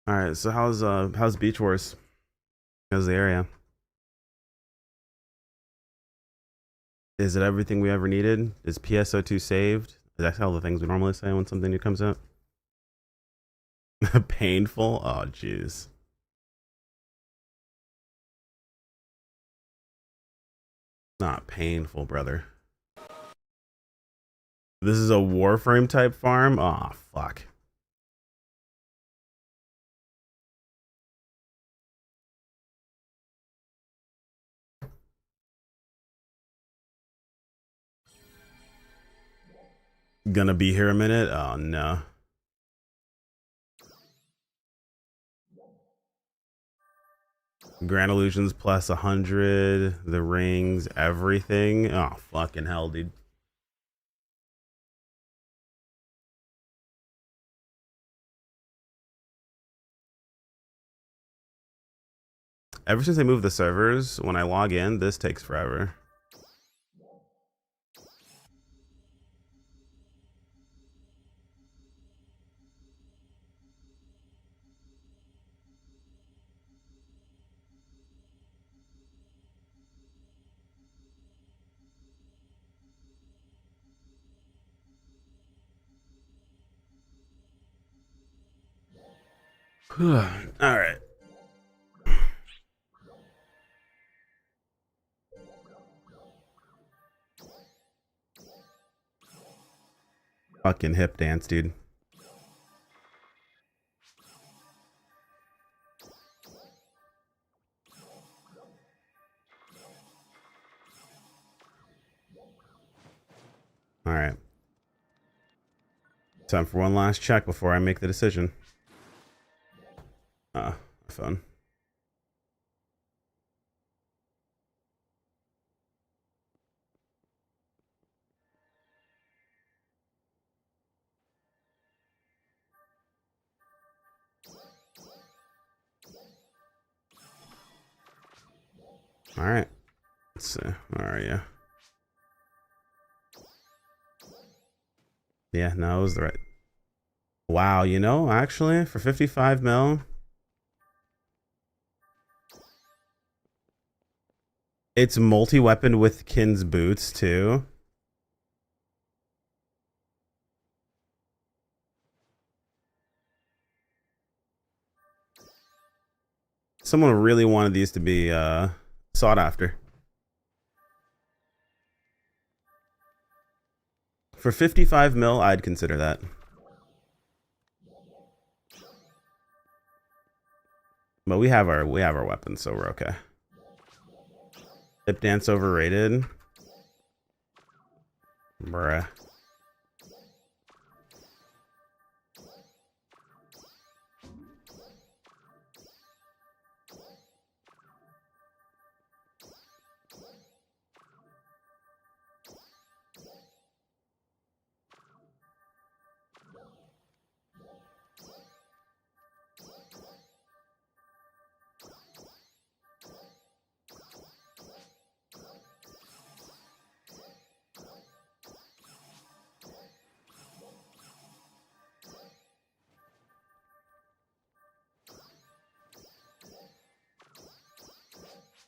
All right, so how's Beach Wars? How's the area? Is it everything we ever needed? Is PSO2 saved? That's all the things we normally say when something new comes out. Painful? Oh, jeez. Not painful, brother. This is a Warframe type farm? Oh, fuck. Gonna be here a minute? Oh, no. Grand Illusions plus 100, the rings, everything. Oh, fucking hell, dude. Ever since they moved the servers, when I log in, this takes forever. All right. Fucking hip dance, dude. All right. Time for one last check before I make the decision. My phone. All right. Let's see. Where are you? Yeah, no, it was the right. Wow, you know, actually, for 55 mil, it's multi-weapon with Kin's boots too. Someone really wanted these to be sought after. For 55 mil, I'd consider that. But we have our weapons, so we're okay. Hip dance overrated. Bruh.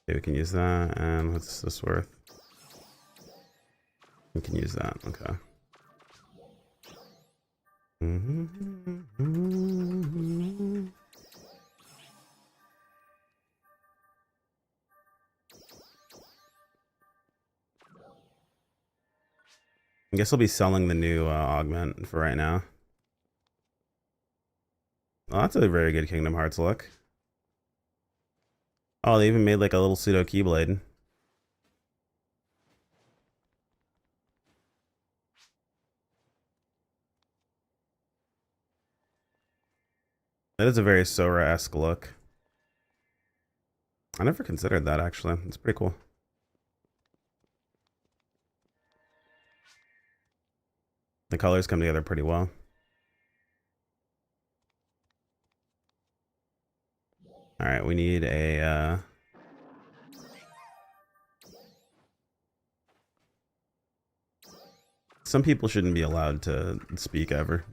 Okay, we can use that. And what's this worth? We can use that. Okay. I guess I'll be selling the new augment for right now. Oh, that's a very good Kingdom Hearts look. Oh, they even made like a little pseudo Keyblade. That is a very Sora-esque look. I never considered that, actually. It's pretty cool. The colors come together pretty well. All right, we need a... Some people shouldn't be allowed to speak ever.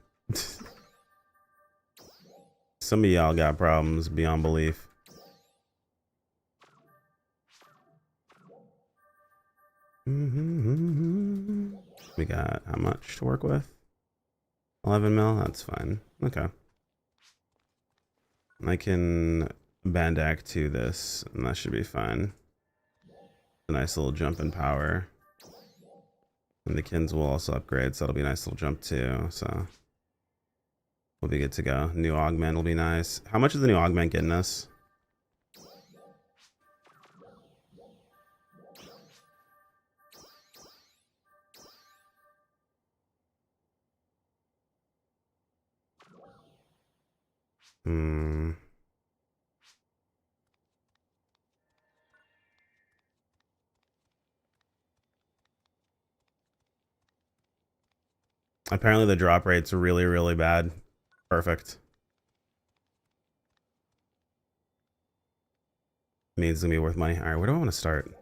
Some of y'all got problems beyond belief. We got how much to work with? 11 mil? That's fine. Okay. I can Bandak to this, and that should be fine. A nice little jump in power. And the Kins will also upgrade, so that'll be a nice little jump too. So we'll be good to go. New augment will be nice. How much is the new augment getting us? Hmm. Apparently the drop rate's really, really bad. Perfect. Means it's gonna be worth money. All right, where do I want to start?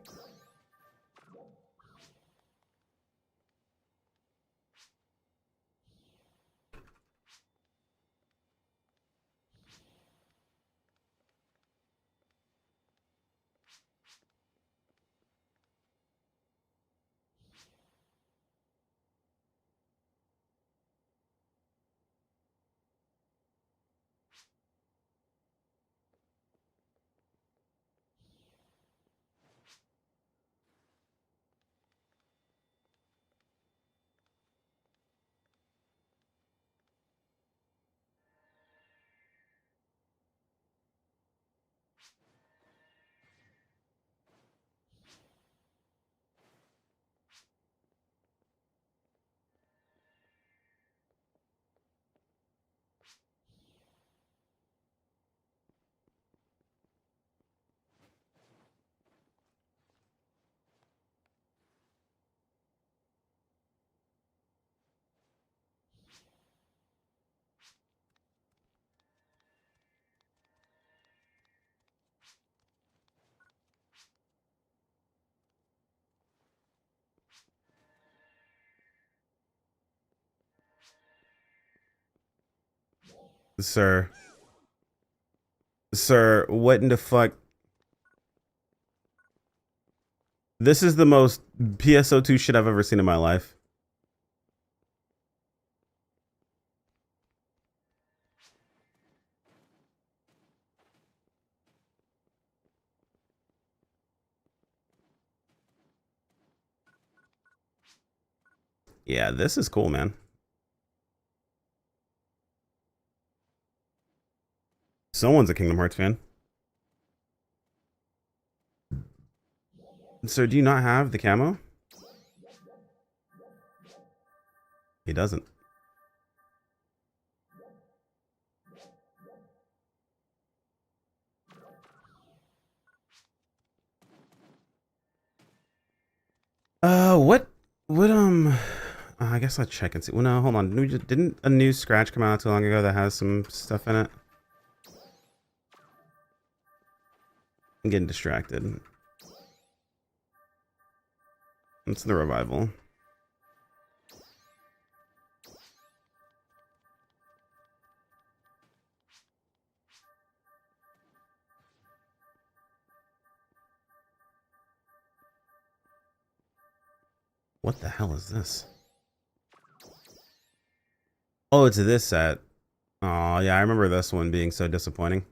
Sir. Sir, what in the fuck? This is the most PSO2 shit I've ever seen in my life. Yeah, this is cool, man. Someone's a Kingdom Hearts fan. Sir, do you not have the camo? He doesn't. What, I guess I'll check and see. Well, no, hold on. Didn't a new scratch come out too long ago that has some stuff in it? I'm getting distracted. It's the revival. What the hell is this? Oh, it's this set. Oh, yeah, I remember this one being so disappointing.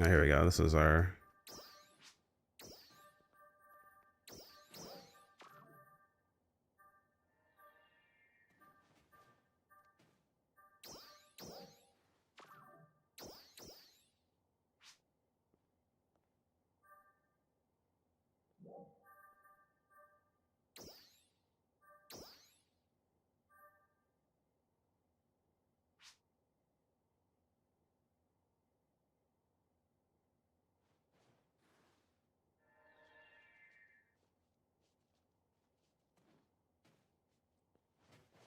Oh, here we go. This is our...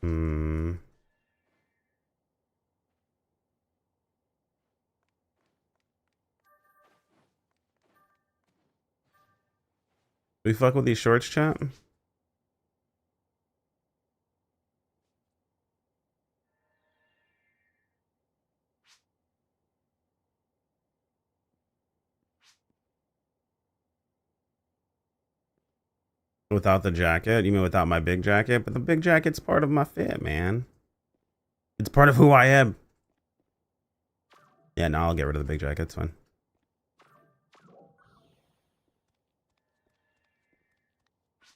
Hmm. We fuck with these shorts, chat? Without the jacket? You mean without my big jacket? But the big jacket's part of my fit, man. It's part of who I am. Yeah, no, I'll get rid of the big jacket. It's fine.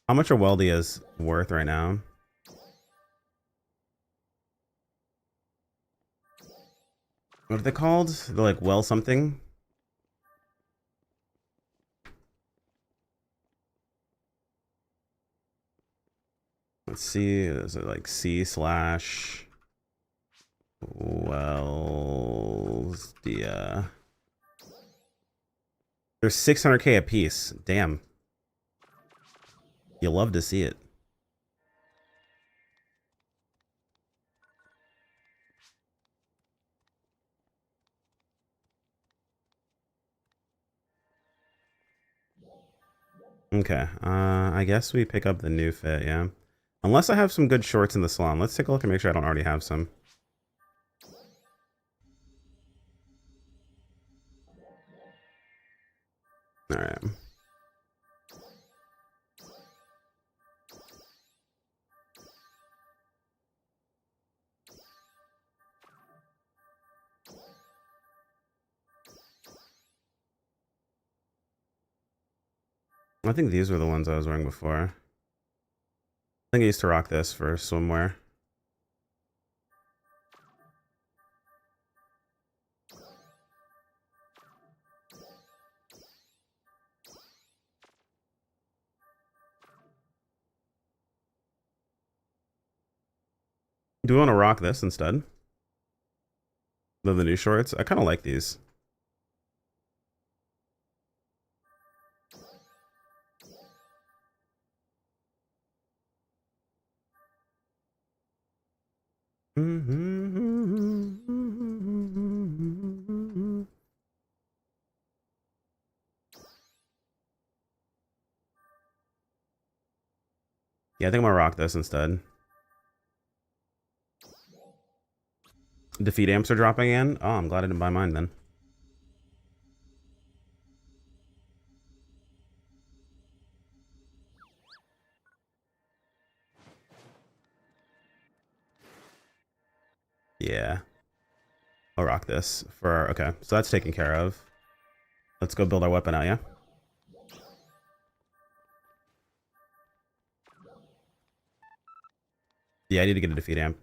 How much are Weldias worth right now? What are they called? They're like well something. Let's see. Is it like C slash Wells? They're 600k a piece. Damn. You love to see it. Okay, I guess we pick up the new fit, yeah. Unless I have some good shorts in the salon. Let's take a look and make sure I don't already have some. Alright. I think these were the ones I was wearing before. I think I used to rock this for swimwear. Do we want to rock this instead? The new shorts? I kind of like these. Yeah, I think I'm gonna rock this instead. Defeat amps are dropping in? Oh, I'm glad I didn't buy mine then. Yeah. I'll rock this for... Okay, so that's taken care of. Let's go build our weapon out, yeah? Yeah, I need to get a defeat amp.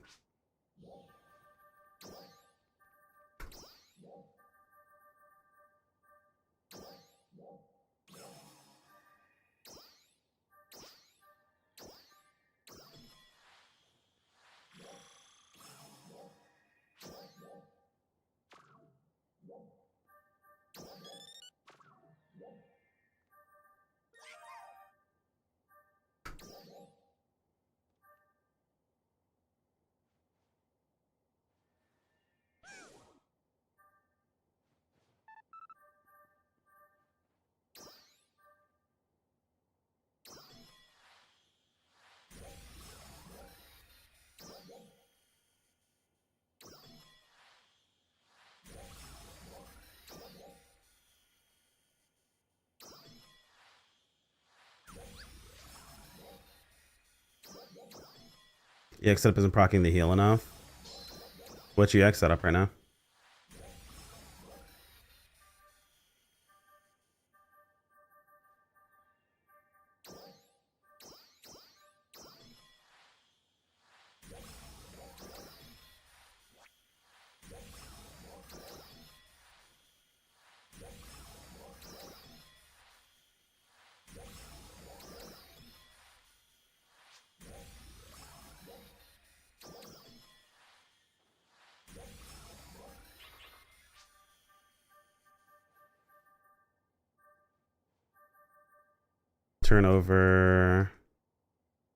EX setup isn't proccing the heal enough. What's your EX setup right now? Turnover,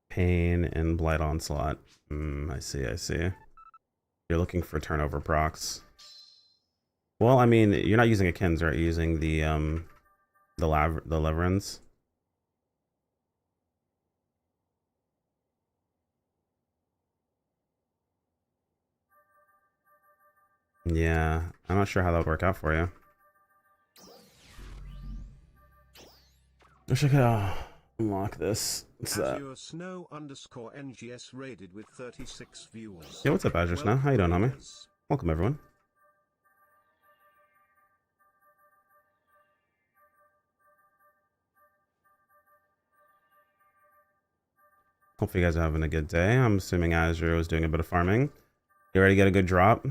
Pain, and Blight Onslaught. I see, I see. You're looking for turnover procs. Well, I mean, you're not using a Kins, right? You're using the Leverins. Yeah, I'm not sure how that would work out for you. Wish I could unlock this. What's that? Azure Snow _NGS raided with 36 viewers. Yeah, what's up, Azure Snow? How you doing, homie? Welcome, everyone. Hopefully you guys are having a good day. I'm assuming Azure was doing a bit of farming. You ready to get a good drop?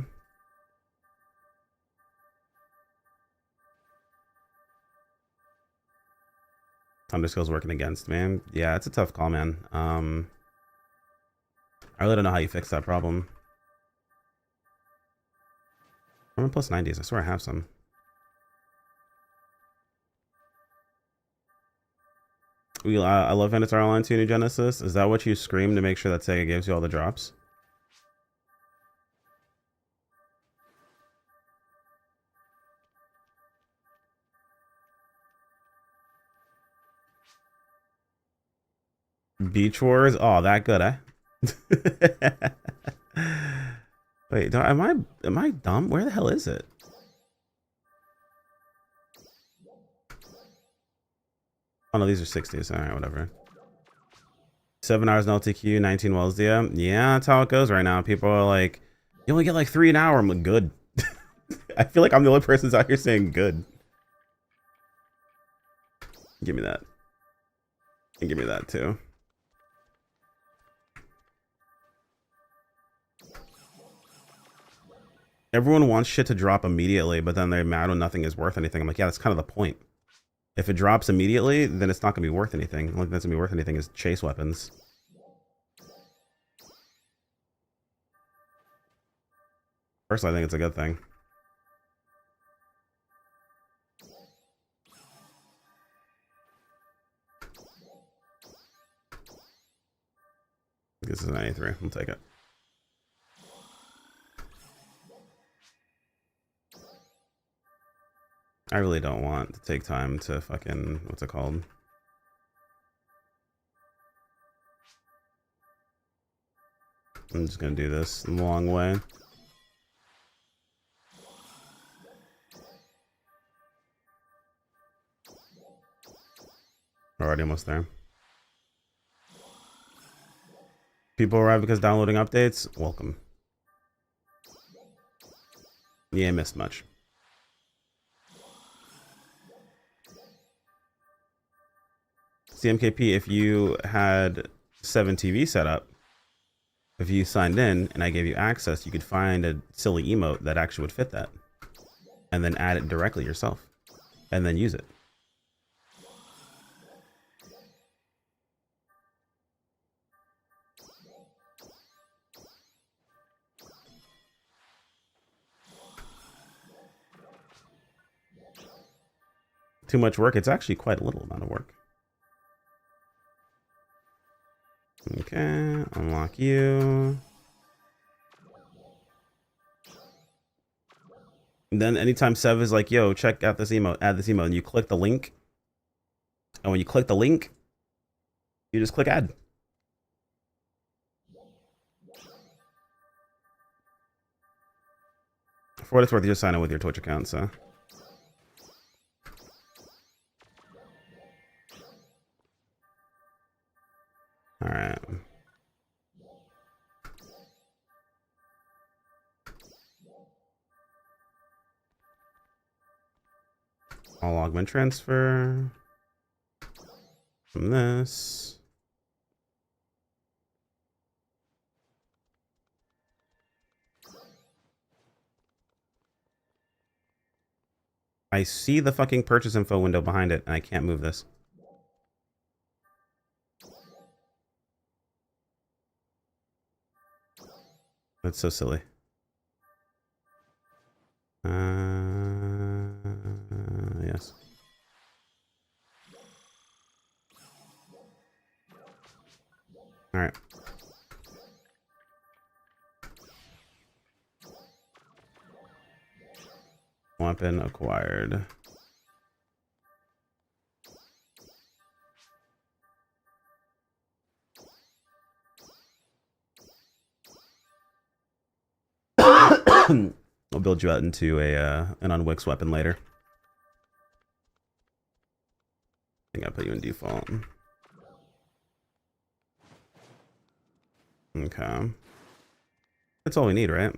Thunderskill's working against me. Yeah, it's a tough call, man. I really don't know how you fix that problem. I'm in plus 90s. I swear I have some. I love Venator Online 2 New Genesis. Is that what you scream to make sure that Sega gives you all the drops? Beach Wars? Oh, that good, eh? Wait, am I dumb? Where the hell is it? Oh no, these are 60s. Alright, whatever. 7 hours in LTQ, 19 wells, yeah. Yeah, that's how it goes right now. People are like, you only get like 3 an hour. I'm like, good. I feel like I'm the only person out here saying good. Give me that. And give me that too. Everyone wants shit to drop immediately, but then they're mad when nothing is worth anything. I'm like, yeah, that's kind of the point. If it drops immediately, then it's not going to be worth anything. The only thing that's going to be worth anything is chase weapons. Personally, I think it's a good thing. This is an 93. I'll take it. I really don't want to take time to fucking... What's it called? I'm just going to do this the long way. We're already almost there. People arrive because downloading updates. Welcome. You ain't missed much. CMKP, if you had 7TV set up, if you signed in and I gave you access, you could find a silly emote that actually would fit that. And then add it directly yourself. And then use it. Too much work? It's actually quite a little amount of work. Okay, unlock you. And then anytime Sev is like, yo, check out this emote, add this emote, and you click the link. And when you click the link, you just click add. For what it's worth, you just sign in with your Twitch account, so. Alright. I'll augment transfer from this. I see the fucking purchase info window behind it, and I can't move this. That's so silly. Yes. All right. Weapon acquired. We'll build you out into a an Unwix weapon later. I think I put you in default. Okay. That's all we need, right?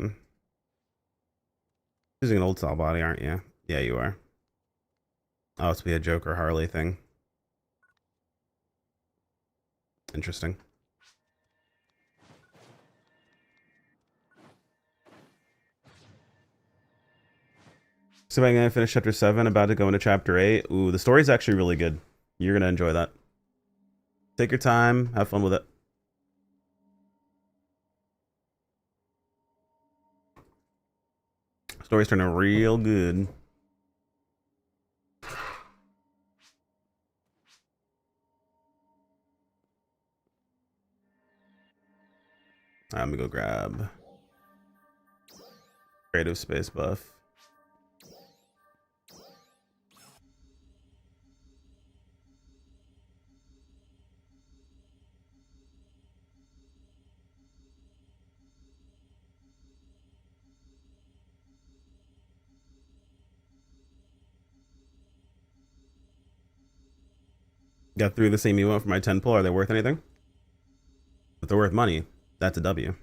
Using an old style body, aren't you? Yeah, you are. Oh, it's be a Joker Harley thing. Interesting. So I'm gonna finish chapter 7, about to go into chapter 8. Ooh, the story's actually really good. You're gonna enjoy that. Take your time, have fun with it. Story's turning real good. I'm gonna go grab creative space buff. Got through the same emote for my 10 pull. Are they worth anything? If they're worth money, that's a W.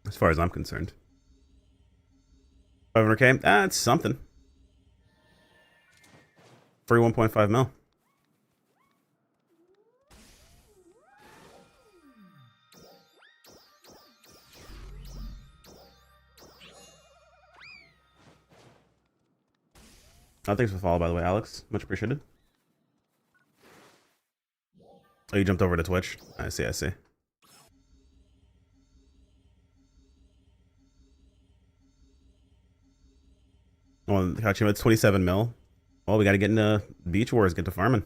As far as I'm concerned. 500k? That's something. Free 1.5 mil. Oh, thanks for the follow, by the way, Alex. Much appreciated. Oh, you jumped over to Twitch. I see, I see. Oh, Hachima, it's 27 mil. Well, we gotta get into Beach Wars, get to farming.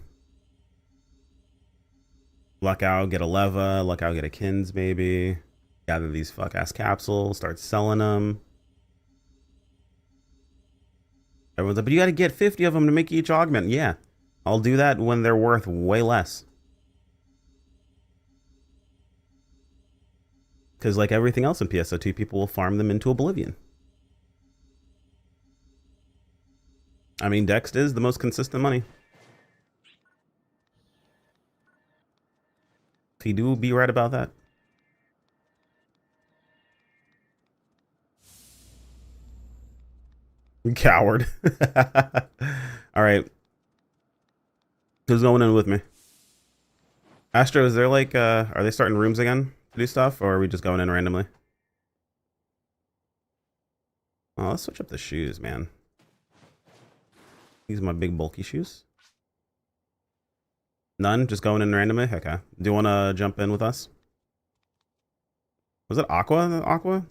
Luck out, get a Leva. Luck out, get a Kins, maybe. Gather these fuck-ass capsules, start selling them. Everyone's like, but you gotta get 50 of them to make each augment. Yeah, I'll do that when they're worth way less. Because like everything else in PSO2, people will farm them into oblivion. I mean, Dext is the most consistent money. He do be right about that. Coward. All right. Who's going in with me? Astro, is there like, are they starting rooms again to do stuff, or are we just going in randomly? Oh, let's switch up the shoes, man. These are my big bulky shoes. None? Just going in randomly? Okay. Do you want to jump in with us? Was it Aqua? Aqua?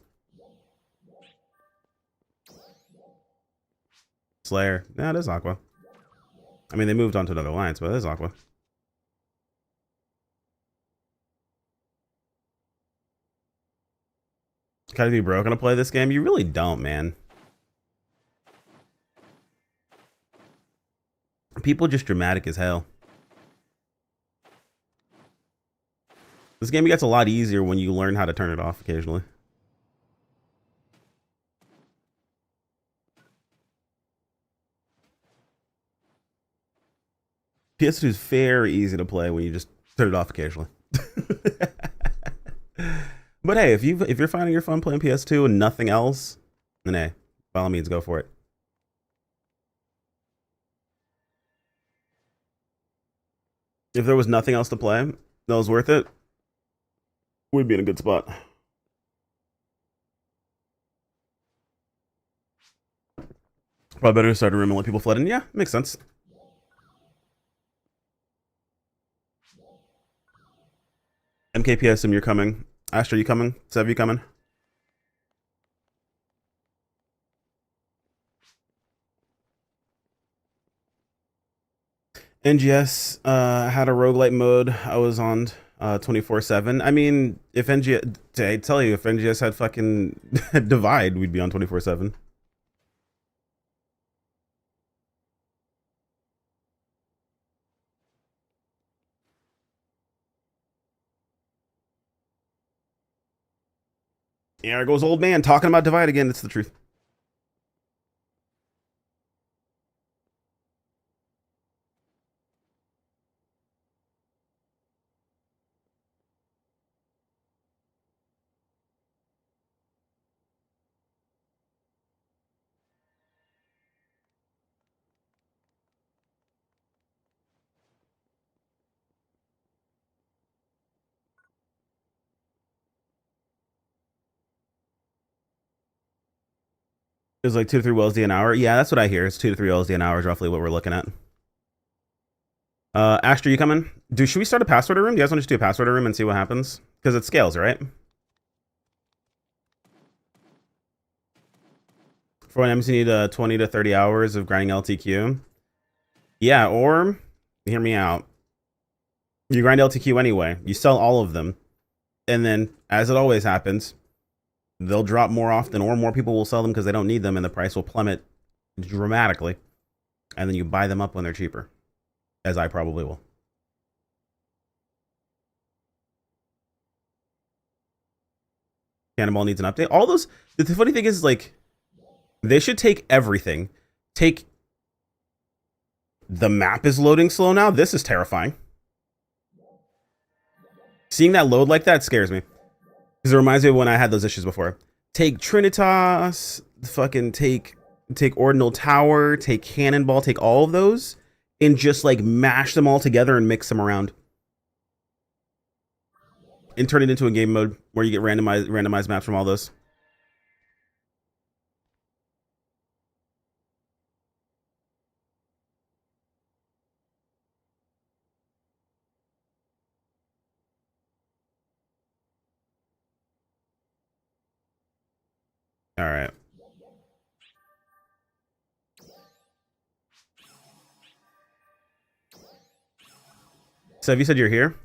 Slayer. Yeah, it is Aqua. I mean, they moved on to another alliance, but it is Aqua. Gotta be broken to play this game? You really don't, man. People just dramatic as hell. This game gets a lot easier when you learn how to turn it off occasionally. PS2 is very easy to play when you just turn it off occasionally. But hey, if you're finding your fun playing PS2 and nothing else, then hey, by all means, go for it. If there was nothing else to play that was worth it, we'd be in a good spot. Probably better to start a room and let people flood in. Yeah, makes sense. MKPSM, you're coming. Astro, you coming? Sev, you coming? NGS had a roguelite mode. I was on 24/7. I mean, if NGS, I tell you, if NGS had fucking Divide, we'd be on 24/7. Yeah, there goes old man talking about Divide again. It's the truth. It was like 2 to 3 LSD an hour. Yeah, that's what I hear. It's 2 to 3 LSD an hour is roughly what we're looking at. Asher, you coming? Dude, should we start a password room? Do you guys want to just do a password room and see what happens? Because it scales, right? For an MC, need 20 to 30 hours of grinding LTQ. Yeah, or hear me out. You grind LTQ anyway. You sell all of them. And then, as it always happens, they'll drop more often or more people will sell them because they don't need them and the price will plummet dramatically. And then you buy them up when they're cheaper. As I probably will. Cannonball needs an update. All those... The funny thing is, like... They should take everything. Take... The map is loading slow now. This is terrifying. Seeing that load like that scares me. Because it reminds me of when I had those issues before. Take Trinitas, fucking take Ordinal Tower, take Cannonball, take all of those, and just like mash them all together and mix them around. And turn it into a game mode where you get randomized maps from all those. All right. So have you said you're here?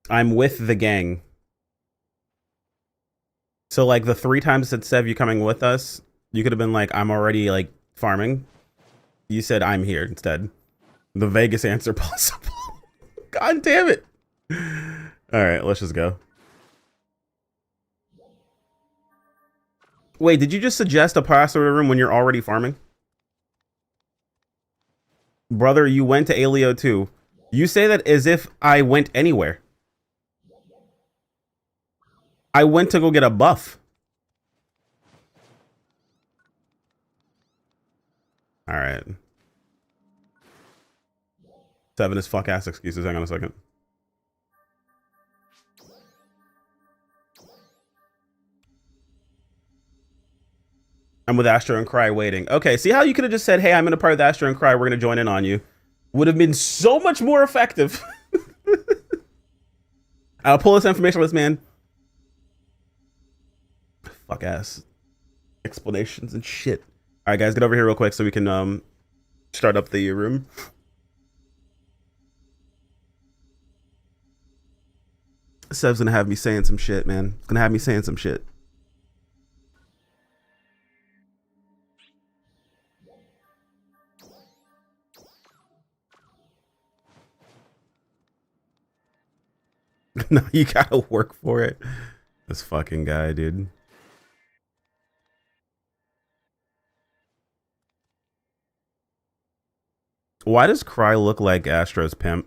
I'm with the gang. So like the 3 times that Sev you coming with us, you could have been like, I'm already like farming. You said I'm here instead. The Vegas answer possible. God damn it. All right, let's just go. Wait, did you just suggest a password room when you're already farming? Brother, you went to Alio too. You say that as if I went anywhere. I went to go get a buff. All right. 7 is fuck ass excuses. Hang on a second. I'm with Astro and Cry waiting. Okay, see how you could have just said, hey, I'm in a part of the Astro and Cry. We're going to join in on you. Would have been so much more effective. I'll pull this information on this man. Fuck ass explanations and shit. All right, guys, get over here real quick so we can start up the room. Sev's gonna have me saying some shit, man. He's gonna have me saying some shit. No, you gotta work for it. This fucking guy, dude. Why does Cry look like Astro's pimp?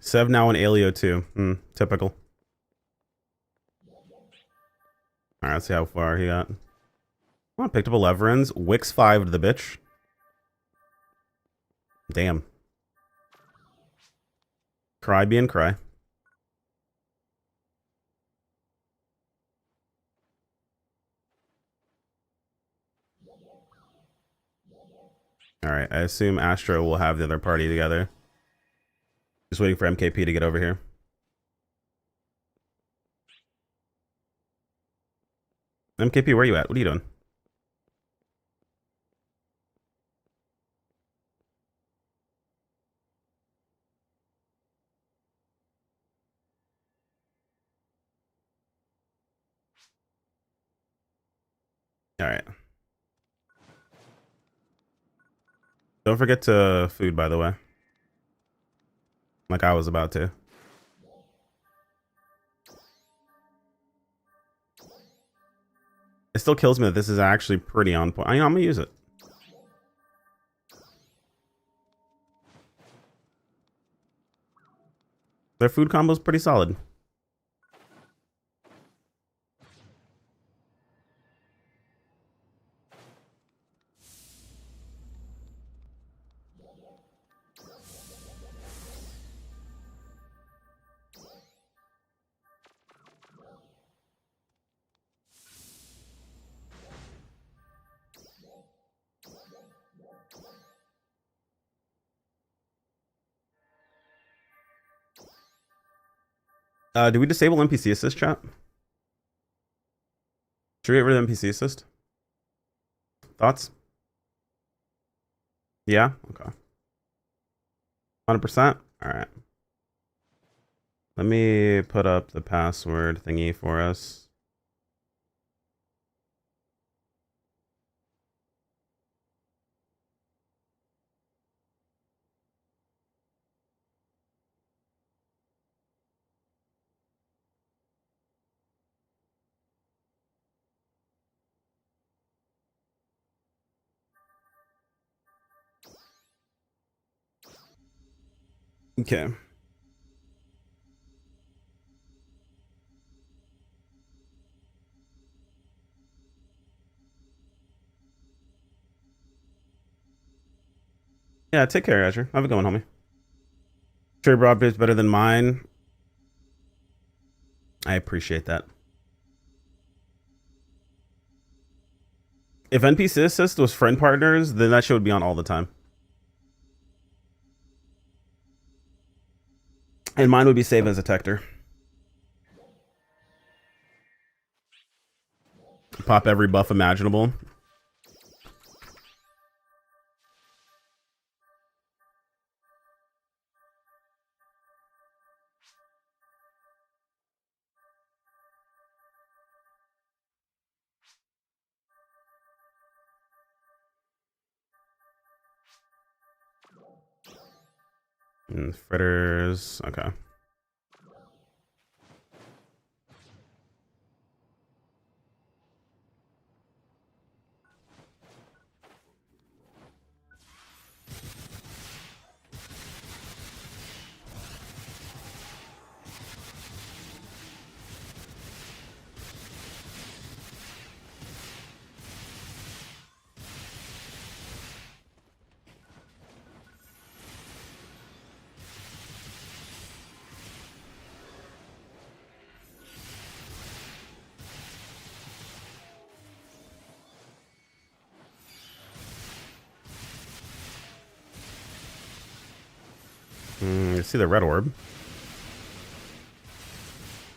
Sev now in Alio too. Typical. All right, let's see how far he got. Oh, picked up 11s. Wix 5'd the bitch. Damn. Cry being Cry. All right, I assume Astro will have the other party together. Just waiting for MKP to get over here. MKP, where are you at? What are you doing? All right. Don't forget to food, by the way. Like I was about to. It still kills me that this is actually pretty on point. I'm gonna use it. Their food combo is pretty solid. Do we disable NPC assist, chat? Should we get rid of NPC assist? Thoughts? Yeah? Okay. 100%? Alright. Let me put up the password thingy for us. Okay. Yeah, take care, Azure. Have a good one, homie. Sure, your broad is better than mine. I appreciate that. If NPC assist was friend partners, then that shit would be on all the time. And mine would be save as a Tector. Pop every buff imaginable. And fritters. Okay. You see the red orb.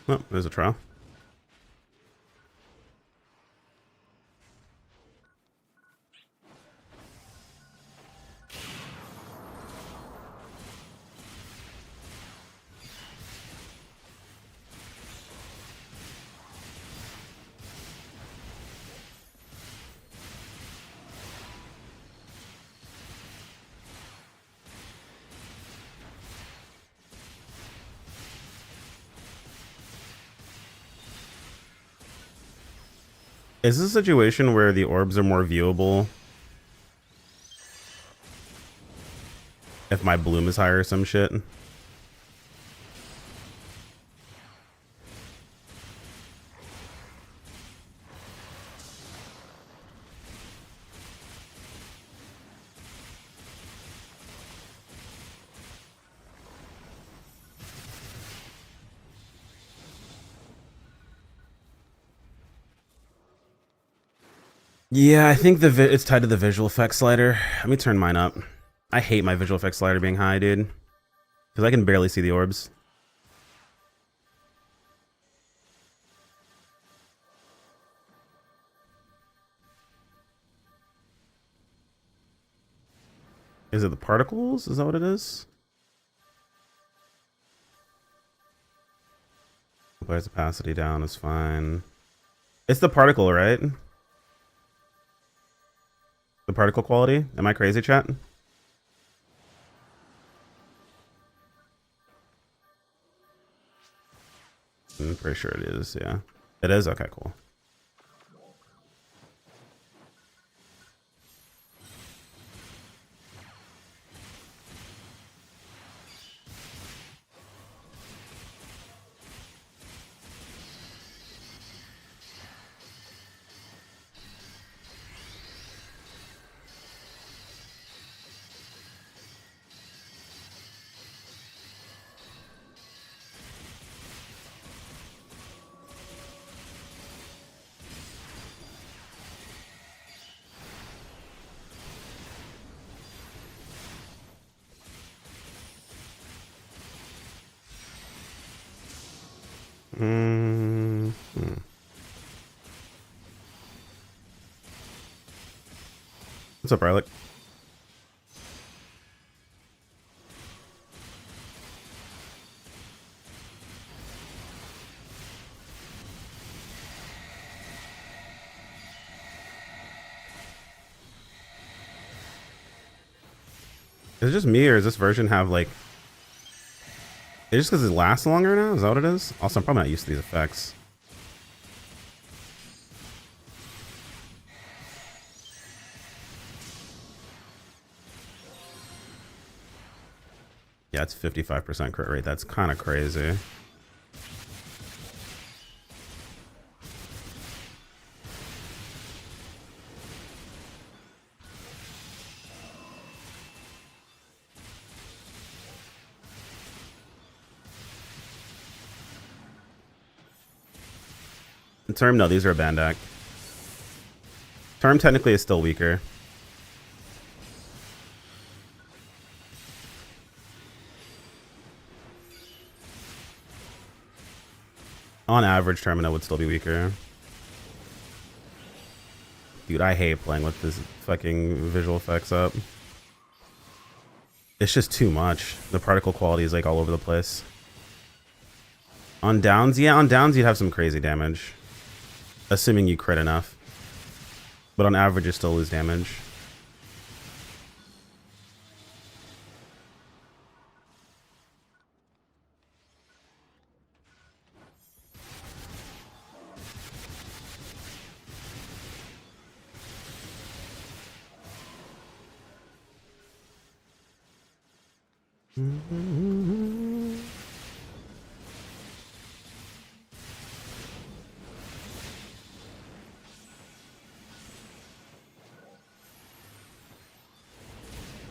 Oh, there's a trial. Is this a situation where the orbs are more viewable if my bloom is higher or some shit? Yeah, I think it's tied to the visual effects slider. Let me turn mine up. I hate my visual effects slider being high, dude. Because I can barely see the orbs. Is it the particles? Is that what it is? Applies opacity down is fine. It's the particle, right? The particle quality? Am I crazy, chat? I'm pretty sure it is, yeah. It is? Okay, cool. What's up, Rylick? Is it just me, or does this version have, like... Is it just because it lasts longer now? Is that what it is? Also, I'm probably not used to these effects. Yeah, it's 55% crit rate. That's kind of crazy. In Term, no, these are a Bandak. Term technically is still weaker. On average, Termina would still be weaker. Dude, I hate playing with this fucking visual effects up. It's just too much. The particle quality is like all over the place. On downs, yeah, on downs you'd have some crazy damage. Assuming you crit enough. But on average you still lose damage.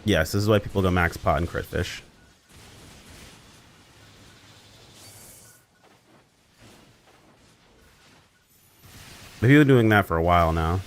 Yes, this is why people go max pot and crit fish. But you've been doing that for a while now.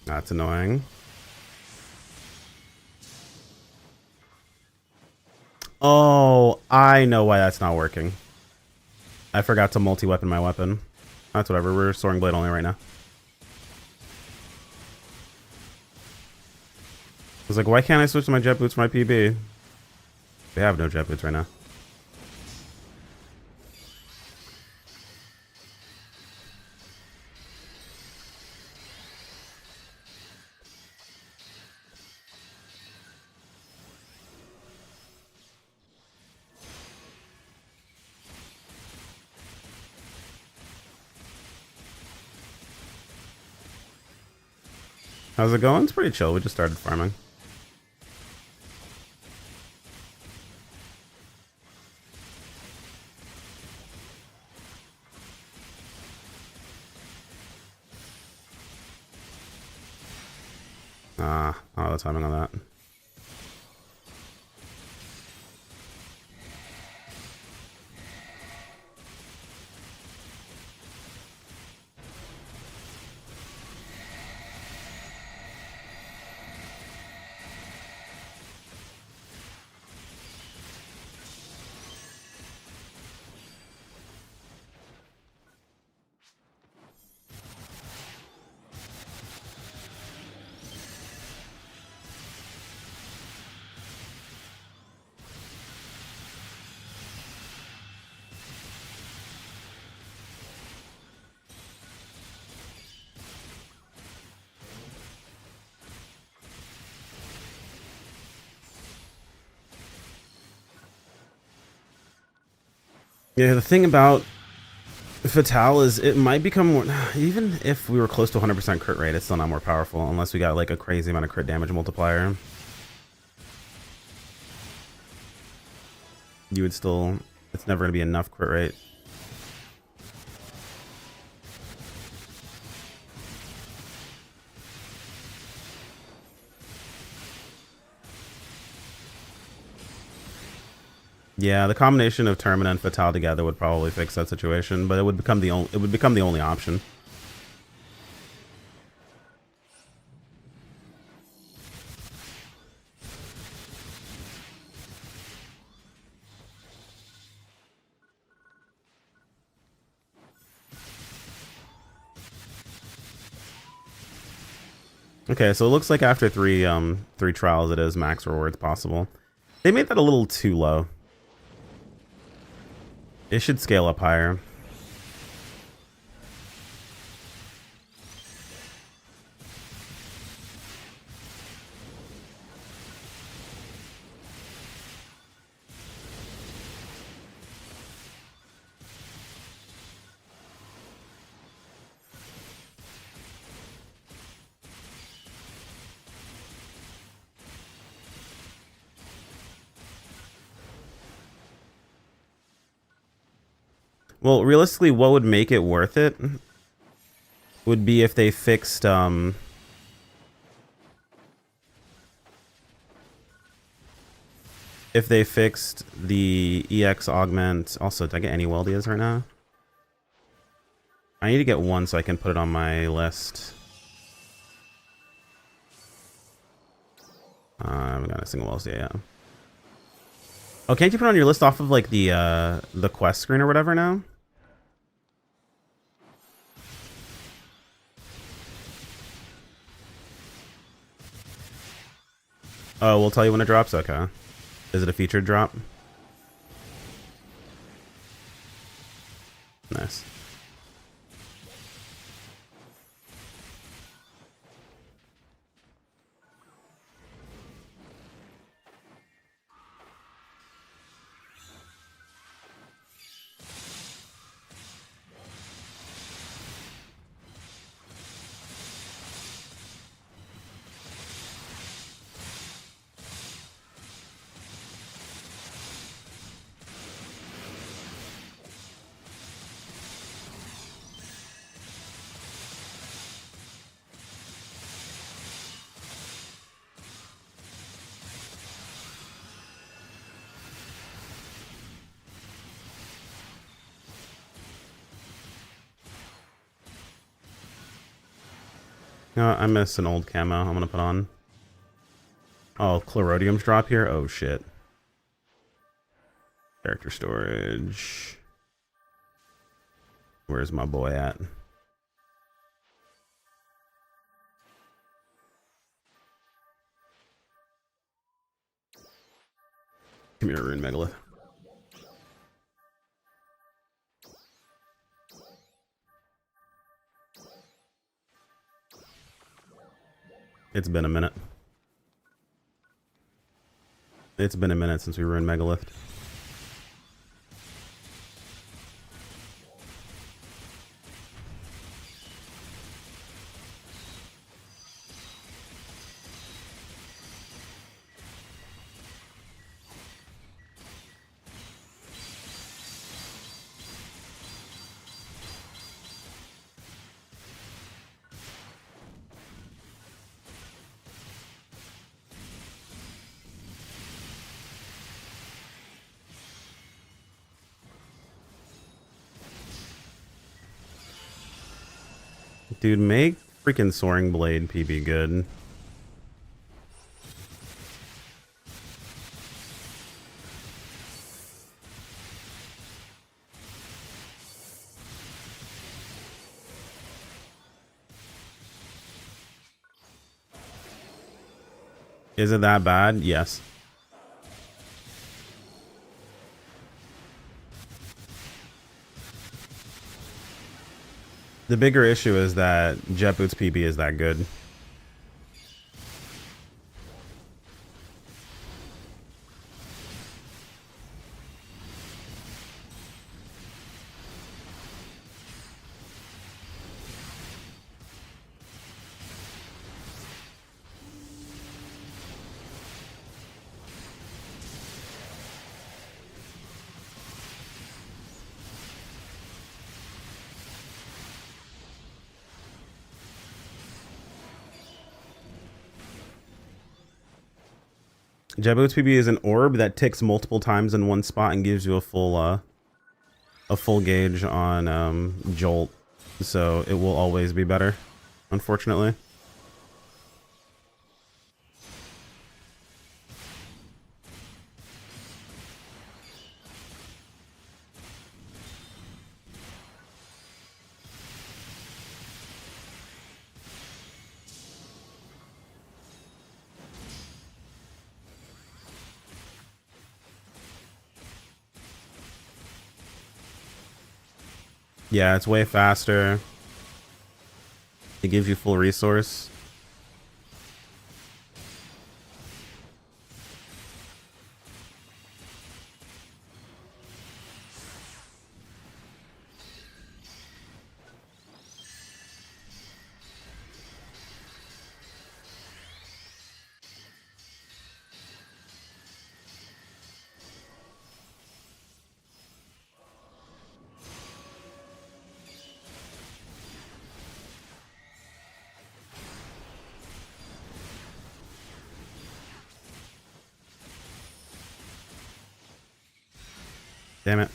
That's annoying. Oh, I know why that's not working. I forgot to multi-weapon my weapon. That's whatever. We're Soaring Blade only right now. I was like, why can't I switch to my jet boots for my PB? We have no jet boots right now. How's it going? It's pretty chill. We just started farming. Oh, the timing on that. Yeah, the thing about Fatal is it might become more, even if we were close to 100% crit rate, it's still not more powerful unless we got like a crazy amount of crit damage multiplier. You would still, it's never going to be enough crit rate. Yeah, the combination of Termina and Fatal together would probably fix that situation, but it would become the only option. Okay, so it looks like after three trials, it is max rewards possible. They made that a little too low. It should scale up higher. Well, realistically, what would make it worth it would be if they fixed the EX augment. Also, did I get any Weldias right now? I need to get one so I can put it on my list. I haven't got a single Weldia yet. Oh, can't you put it on your list off of like the quest screen or whatever now? Oh, we'll tell you when it drops? Okay. Is it a featured drop? Nice. No, I missed an old camo I'm gonna put on. Oh, Chlorodium's drop here? Oh shit. Character storage. Where's my boy at? Come here, Rune Megalith. It's been a minute. It's been a minute since we ruined Megalith. Dude, make freaking Soaring Blade PB good. Is it that bad? Yes. The bigger issue is that Jet Boots PB is that good. Jet Boots PB is an orb that ticks multiple times in one spot and gives you a full gauge on Jolt, so it will always be better, unfortunately. Yeah, it's way faster. It gives you full resource. Damn it.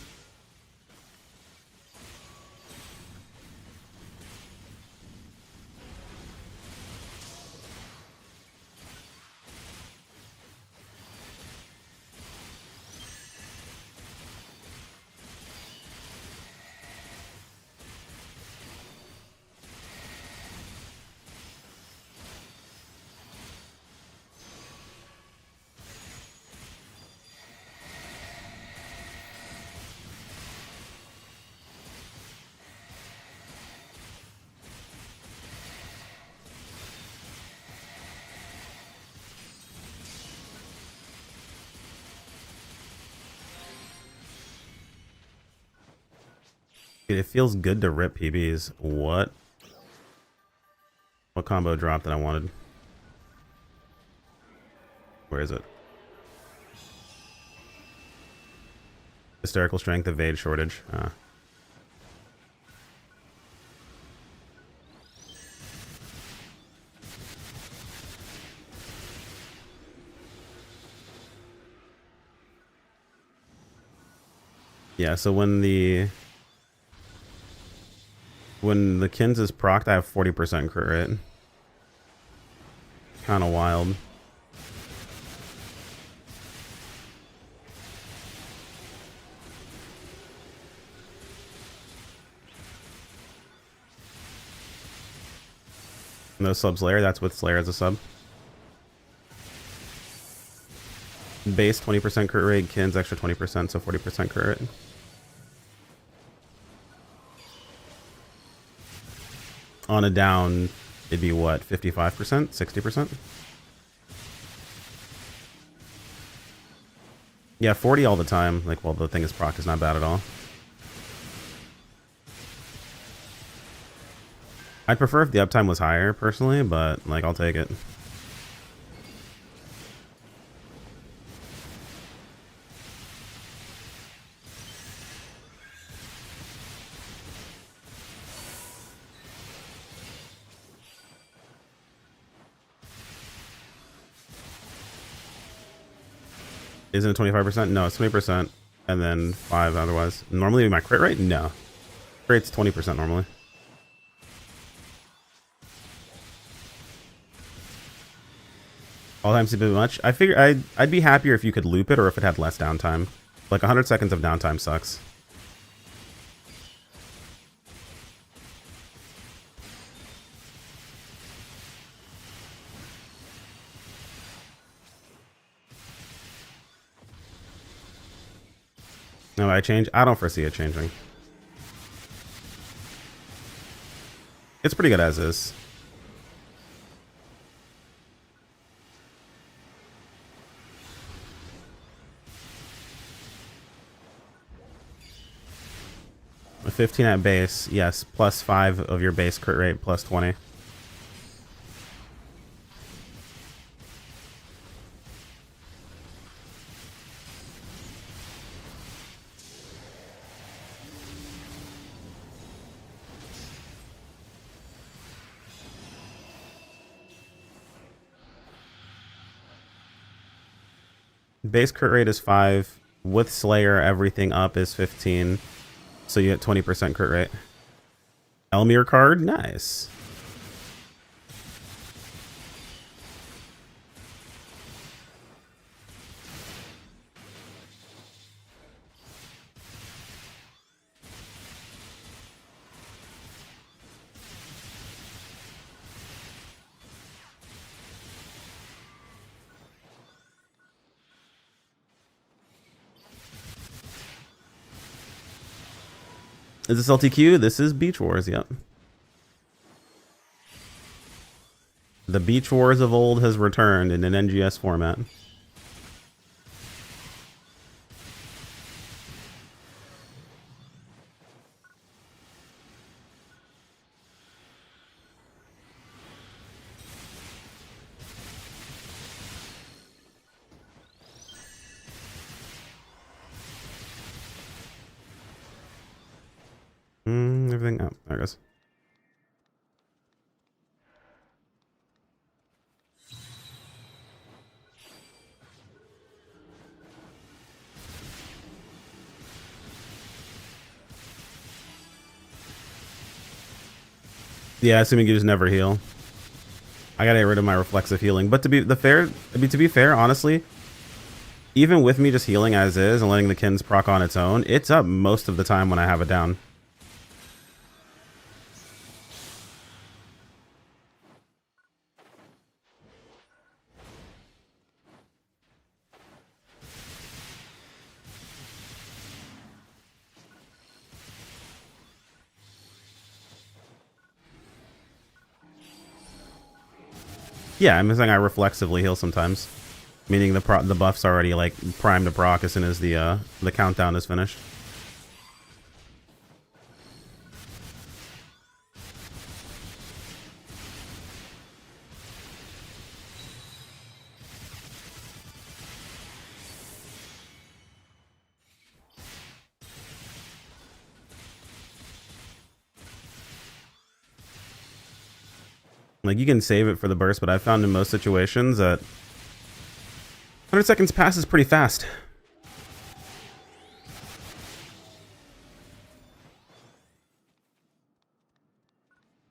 Dude, it feels good to rip PBs. What? What combo drop that I wanted? Where is it? Hysterical Strength, Evade Shortage. Yeah, so when the Kins is procced, I have 40% crit rate. Kind of wild. No sub Slayer, that's with Slayer as a sub. Base 20% crit rate, Kins extra 20%, so 40% crit rate. On a down, it'd be what, 55%? 60%? Yeah, 40 all the time. Like, well, the thing is proc is not bad at all. I'd prefer if the uptime was higher, personally, but, like, I'll take it. Isn't it 25%? No, it's 20%, and then 5 otherwise. Normally my crit rate? No. Crit rate's 20% normally. All time seems a bit much. I figure I'd be happier if you could loop it or if it had less downtime. Like 100 seconds of downtime sucks. No, I change. I don't foresee it changing. It's pretty good as is. A 15 at base, yes, plus 5 of your base crit rate, plus 20. Base crit rate is 5. With Slayer, everything up is 15. So you get 20% crit rate. Elmir card? Nice. Is this LTQ? This is Beach Wars, yep. The Beach Wars of old has returned in an NGS format. Everything up. There it goes. Yeah, assuming you just never heal. I gotta get rid of my reflexive healing. But to be fair, honestly, even with me just healing as is and letting the Kins proc on its own, it's up most of the time when I have it down. Yeah, I'm saying I reflexively heal sometimes, meaning the buff's already like primed to proc as soon as the countdown is finished. Like, you can save it for the burst, but I've found in most situations that 100 seconds passes pretty fast.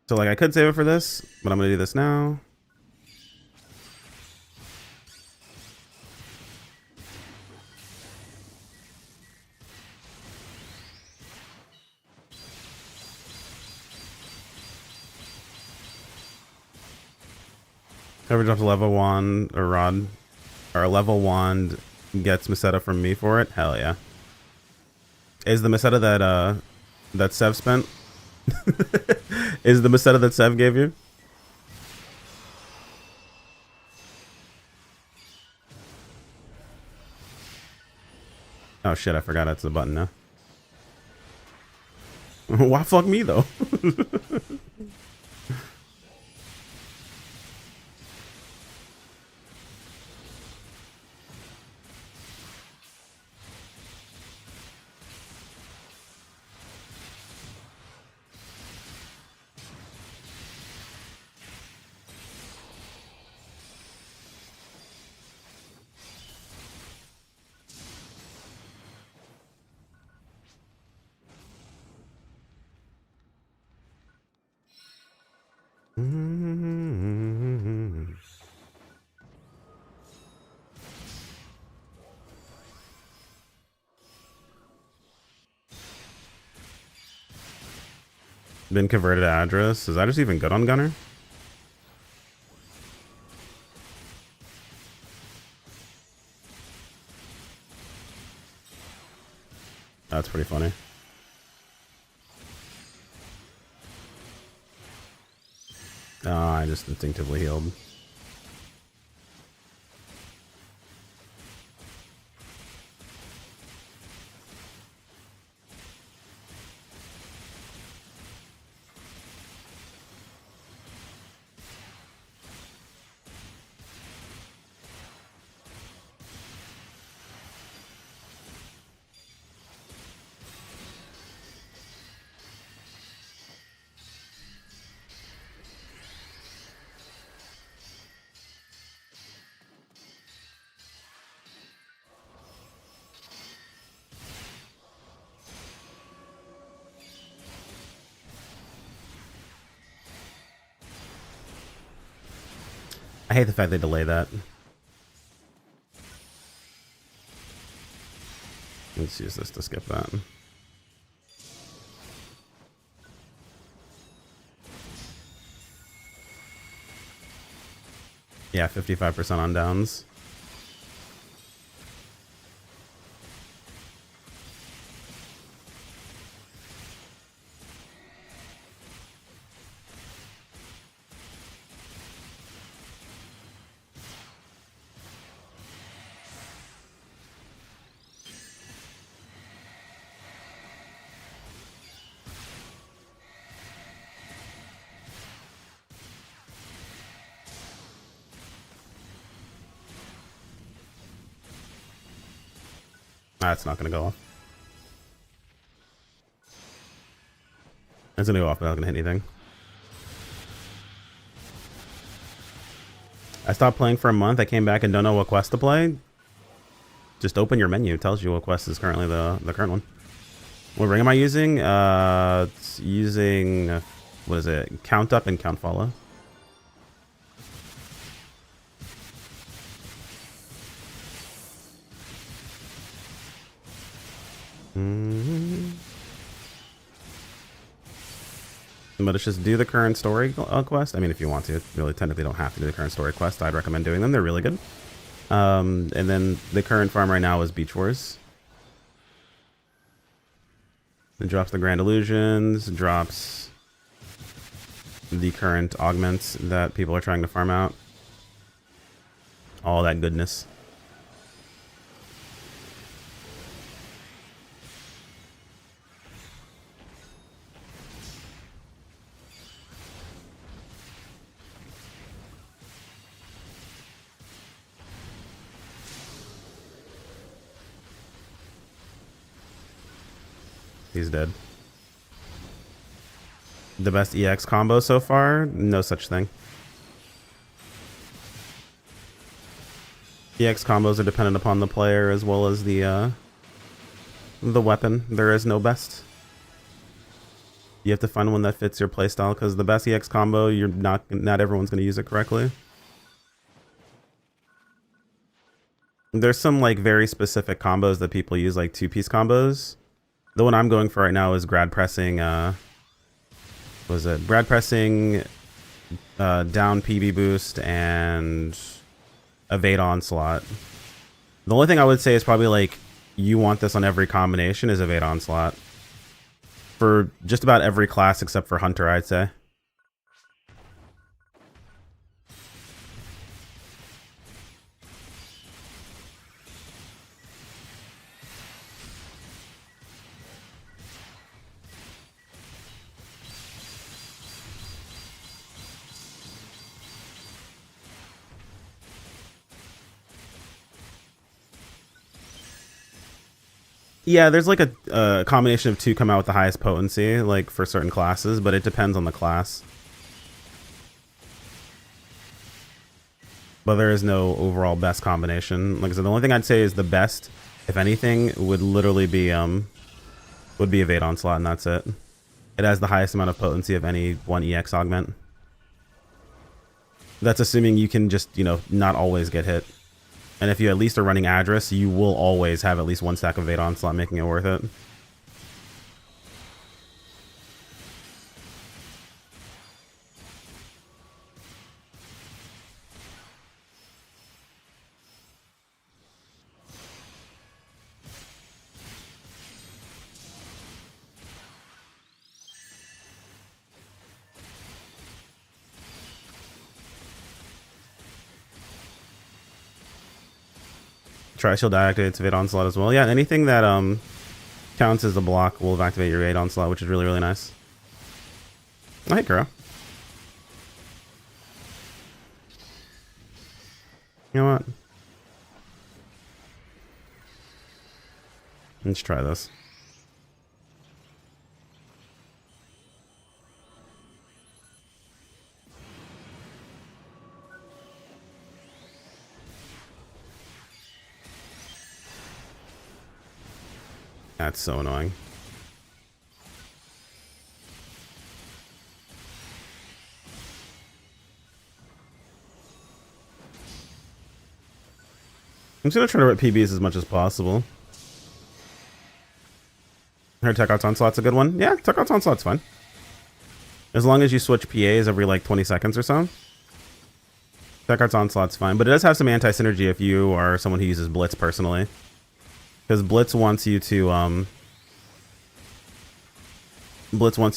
So, like, I could save it for this, but I'm going to do this now. Whoever drops a level wand or rod, or a level wand gets Meseta from me for it. Hell yeah! Is the Meseta that Sev spent? Is the Meseta that Sev gave you? Oh shit! I forgot that's the button now. Why fuck me though? Been converted to Address. Is Address even good on Gunner? That's pretty funny. Oh, I just instinctively healed. I hate the fact they delay that. Let's use this to skip that. Yeah, 55% on downs. That's not going to go off. It's going to go off, but not going to hit anything. I stopped playing for a month. I came back and don't know what quest to play. Just open your menu. It tells you what quest is currently the current one. What ring am I using? It's using, what is it? Count Up and Count Follow. But it's just do the current story quest. I mean, if you want to, really technically don't have to do the current story quest. I'd recommend doing them. They're really good. And then the current farm right now is Beach Wars. It drops the Grand Illusions, drops the current augments that people are trying to farm out. All that goodness. He's dead. The best EX combo so far? No such thing. EX combos are dependent upon the player as well as the weapon. There is no best. You have to find one that fits your playstyle because the best EX combo, you're not everyone's going to use it correctly. There's some like very specific combos that people use, like 2-piece combos. The one I'm going for right now is grad pressing, what was it? Grad pressing, down PB boost, and evade onslaught. The only thing I would say is probably like, you want this on every combination is evade onslaught. For just about every class except for Hunter, I'd say. Yeah, there's like a combination of two come out with the highest potency, like for certain classes, but it depends on the class. But there is no overall best combination. Like I said, the only thing I'd say is the best, if anything, would literally be evade onslaught, and that's it. It has the highest amount of potency of any one EX augment. That's assuming you can just, you know, not always get hit. And if you at least are running Address, you will always have at least one stack of evade onslaught, making it worth it. Tri-Shield activates Evade Onslaught as well. Yeah, anything that counts as a block will activate your Evade Onslaught, which is really, really nice. Oh, hey, Kuro. You know what? Let's try this. That's so annoying. I'm just gonna try to rip PBs as much as possible. Her Tech Outs Onslaught's a good one. Yeah, Tech Outs Onslaught's fine. As long as you switch PAs every like 20 seconds or so. Tech Outs Onslaught's fine, but it does have some anti-synergy if you are someone who uses Blitz personally. Because Blitz wants you to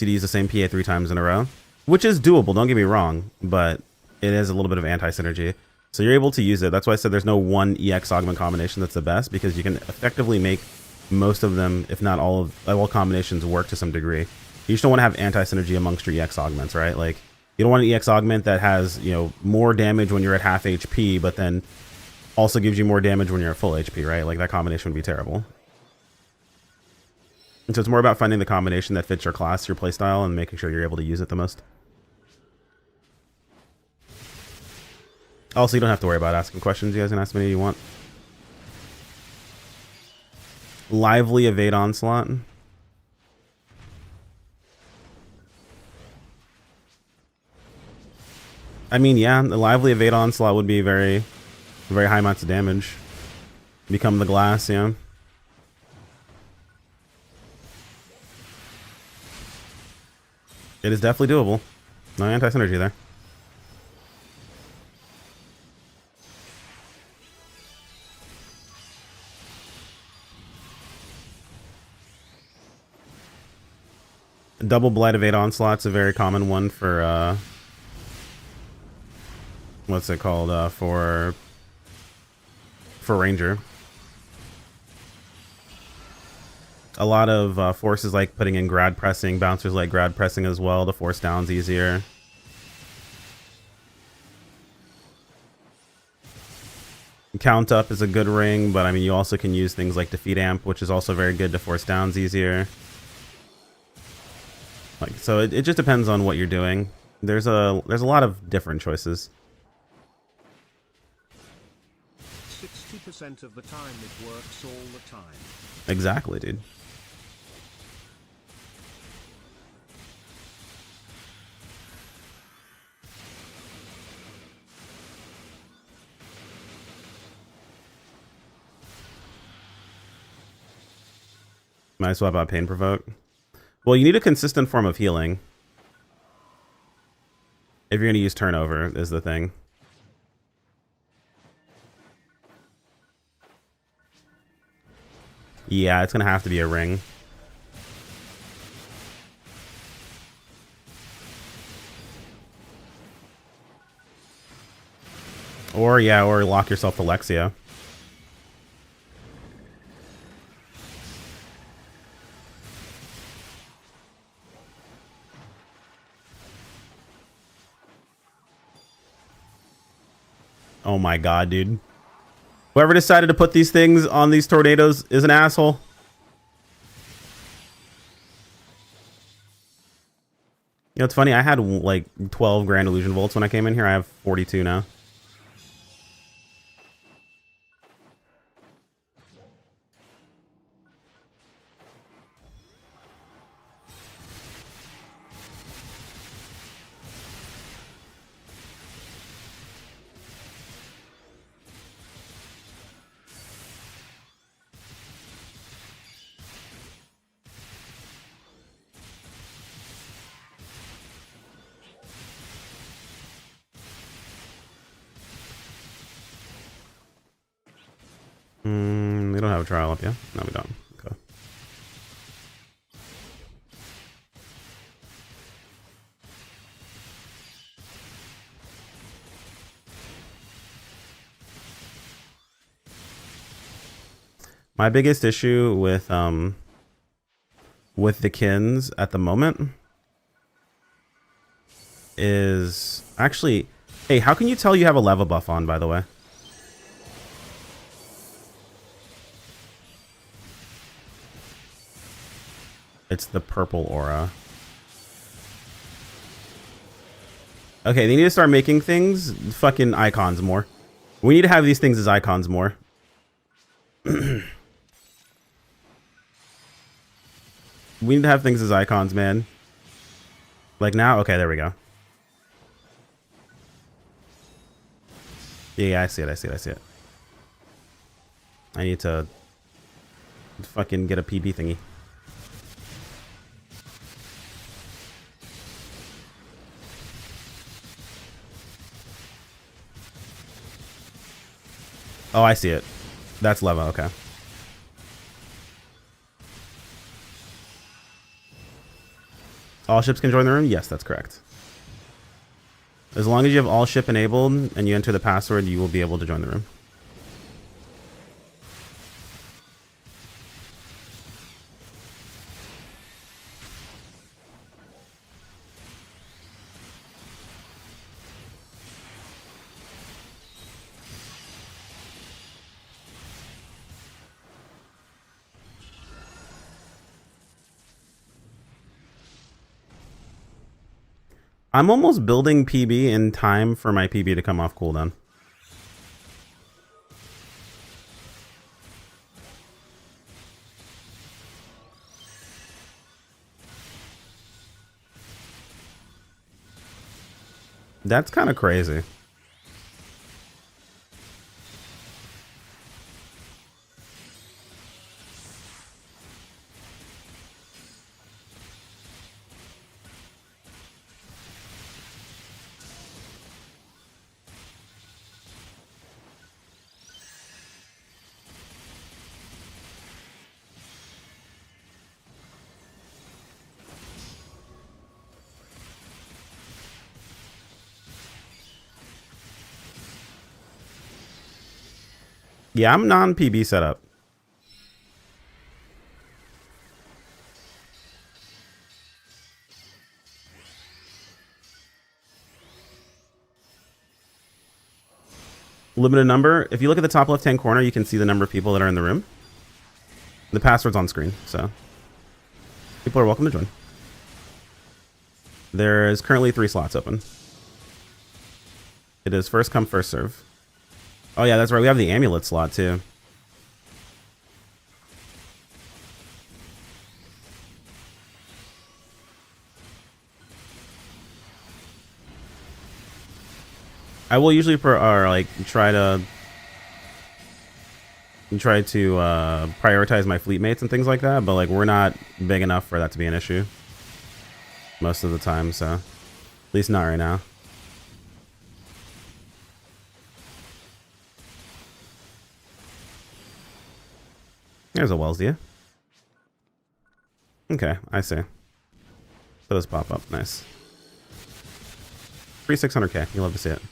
use the same PA 3 times in a row. Which is doable, don't get me wrong, but it is a little bit of anti-synergy. So you're able to use it. That's why I said there's no one EX augment combination that's the best, because you can effectively make most of them, if not all combinations, work to some degree. You just don't want to have anti-synergy amongst your EX augments, right? Like, you don't want an EX augment that has, you know, more damage when you're at half HP, but then also gives you more damage when you're at full HP, right? Like, that combination would be terrible. And so it's more about finding the combination that fits your class, your playstyle, and making sure you're able to use it the most. Also, you don't have to worry about asking questions. You guys can ask me any you want. Lively Evade Onslaught. I mean, yeah, the Lively Evade Onslaught would be very high amounts of damage. Become the glass, yeah. It is definitely doable. No anti-synergy there. Double Blight Evade Onslaught's a very common one for, what's it called, for Ranger. A lot of forces like putting in grad pressing, bouncers like grad pressing as well to force downs easier. Count Up is a good ring, but I mean, you also can use things like Defeat Amp, which is also very good to force downs easier. Like, so it just depends on what you're doing. There's a lot of different choices. 60% of the time it works all the time. Exactly, dude. Might swap out Pain Provoke. Well, you need a consistent form of healing. If you're going to use Turnover, is the thing. Yeah, it's going to have to be a ring. Or, yeah, or lock yourself to Lexia. Oh my god, dude. Whoever decided to put these things on these tornadoes is an asshole. You know, it's funny, I had like 12 Grand Illusion Volts when I came in here. I have 42 now. We don't have a trial up yet. No, we don't. Okay. My biggest issue with the Kins at the moment is actually, hey, how can you tell you have a leva buff on, by the way? It's the purple aura. Okay, they need to start making things fucking icons more. We need to have these things as icons more. We need to have things as icons, man. Like now? Okay, there we go. Yeah, I see it, I see it, I see it. I need to fucking get a PB thingy. Oh, I see it. That's leva, okay. All ships can join the room? Yes, that's correct. As long as you have all ship enabled and you enter the password, you will be able to join the room. I'm almost building PB in time for my PB to come off cooldown. That's kind of crazy. Yeah, I'm non-PB setup. Limited number. If you look at the top left-hand corner, you can see the number of people that are in the room. The password's on screen, so people are welcome to join. There is currently 3 slots open. It is first come, first serve. Oh yeah, that's right. We have the amulet slot too. I will usually try to prioritize my fleet mates and things like that, but like we're not big enough for that to be an issue most of the time, so at least not right now. There's a Wellesley. Okay, I see. So those pop up. Nice. Free 600k. You'll love to see it.